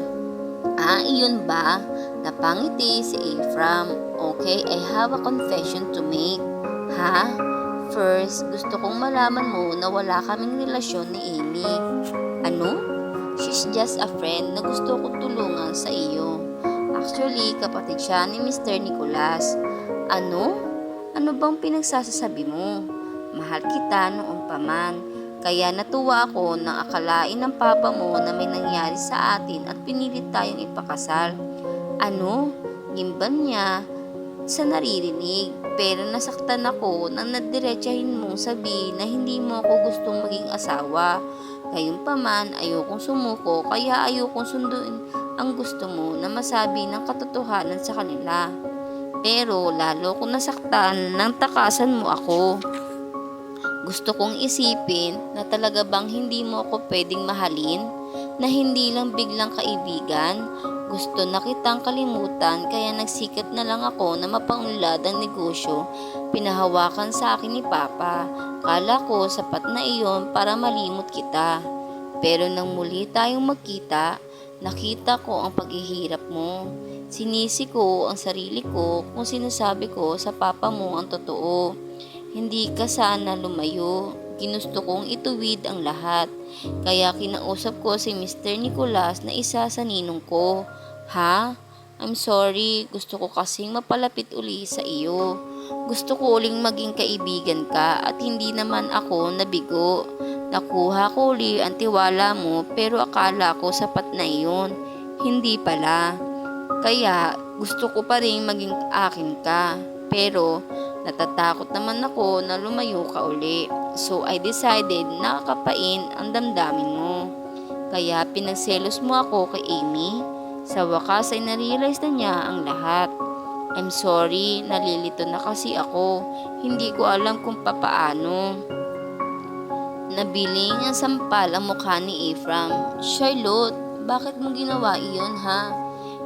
Iyon ba? Napangiti si Ephraim. Okay, I have a confession to make. Ha? First, gusto kong malaman mo na wala kaming relasyon ni Amy. Ano? She's just a friend na gusto kong tulungan sa iyo. Actually, kapatid siya ni Mr. Nicolas. Ano? Ano bang pinagsasabi mo? Mahal kita noon pa man. Kaya natuwa ako nang akalain ng papa mo na may nangyari sa atin at pinilit tayong ipakasal. Ano? Gimban niya sa naririnig. Pero nasaktan ako nang nadiretsahin mong sabihin na hindi mo ako gustong maging asawa. Gayunpaman, ayokong sumuko kaya ayokong sunduin ang gusto mo na masabi ng katotohanan sa kanila. Pero lalo kong nasaktan nang takasan mo ako. Gusto kong isipin na talaga bang hindi mo ako pwedeng mahalin, na hindi lang biglang kaibigan. Gusto na kitang kalimutan kaya nagsikap na lang ako na mapaunlad ang negosyo. Pinahawakan sa akin ni Papa. Kala ko sapat na iyon para malimot kita. Pero nang muli tayong magkita, nakita ko ang paghihirap mo. Sinisi ko ang sarili ko kung sinasabi ko sa Papa mo ang totoo. Hindi ka sana lumayo. Ginusto kong ituwid ang lahat. Kaya kinausap ko si Mr. Nicolas na isa sa ninong ko. Ha? I'm sorry, gusto ko kasing mapalapit uli sa iyo. Gusto ko uling maging kaibigan ka at hindi naman ako nabigo. Nakuha ko uli ang tiwala mo pero akala ko sapat na iyon. Hindi pala. Kaya gusto ko pa rin maging akin ka. Pero natatakot naman ako na lumayo ka uli. So I decided na kakapain ang damdamin mo. Kaya pinagselos mo ako kay Amy. Sa wakas ay narealize na niya ang lahat. I'm sorry, nalilito na kasi ako. Hindi ko alam kung papaano. Nabiling ang sampal ang mukha ni Ephraim. Charlotte, bakit mo ginawa iyon ha?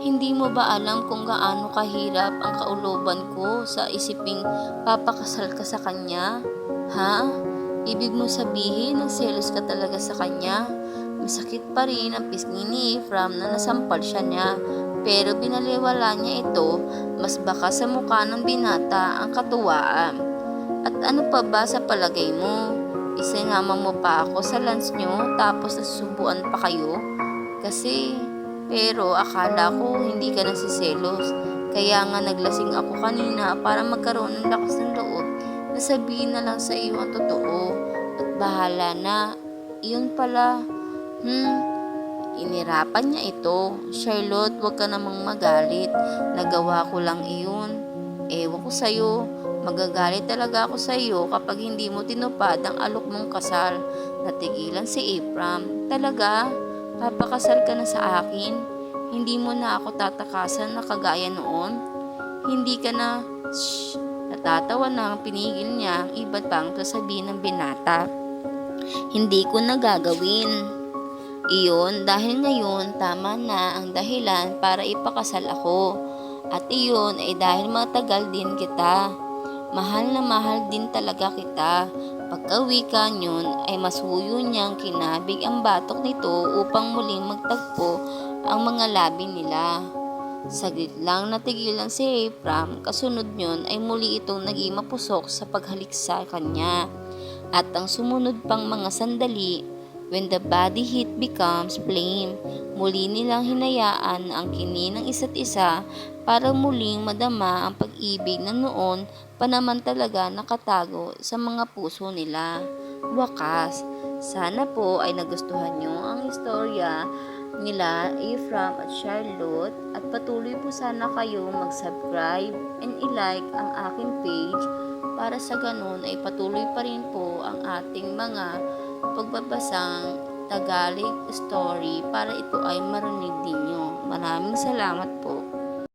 Hindi mo ba alam kung gaano kahirap ang kauloban ko sa isiping papakasal ka sa kanya? Ha? Ibig mo sabihin nagselos ka talaga sa kanya? Masakit pa rin ang pisngi ni Ephraim na nasampal siya niya. Pero binaliwala niya ito, mas baka sa mukha ng binata ang katuwaan. At ano pa ba sa palagay mo? Isinama mo pa ako sa lunch nyo tapos nasusubuan pa kayo? Pero akala ko hindi ka nasiselos. Kaya nga naglasing ako kanina para magkaroon ng lakas ng loob na sabihin na lang sa iyo ang totoo. At bahala na. Iyon pala. Inirapan niya ito. Charlotte, huwag ka namang magalit. Nagawa ko lang iyon. Ewan ko sa'yo. Magagalit talaga ako sa'yo kapag hindi mo tinupad ang alok mong kasal. Natigilan si Ephraim. Talaga? Papakasal ka na sa akin? Hindi mo na ako tatakasan na kagaya noon? Hindi ka na... Shh! Natatawa na ang pinigil niya ang iba't pang sasabihin ng binata. Hindi ko na gagawin. Iyon dahil ngayon tama na ang dahilan para ipakasal ako. At iyon ay dahil matagal din kita. Mahal na mahal din talaga kita. Pagka-uwi ka yun ay masuyo niyang kinabig ang batok nito upang muling magtagpo ang mga labi nila. Saglit lang natigilan si Ephraim, kasunod yun ay muli itong naging mapusok sa paghalik sa kanya. At ang sumunod pang mga sandali, when the body heat becomes flame, muli nilang hinayaan ang kini ng isa't isa para muling madama ang pag-ibig na noon pa naman talaga nakatago sa mga puso nila. Wakas, sana po ay nagustuhan nyo ang istorya nila Ephraim at Charlotte at patuloy po sana kayong mag-subscribe and i-like ang aking page para sa ganun ay patuloy pa rin po ang ating mga pagbabasang Tagalog story para ito ay marinig din nyo. Maraming salamat po.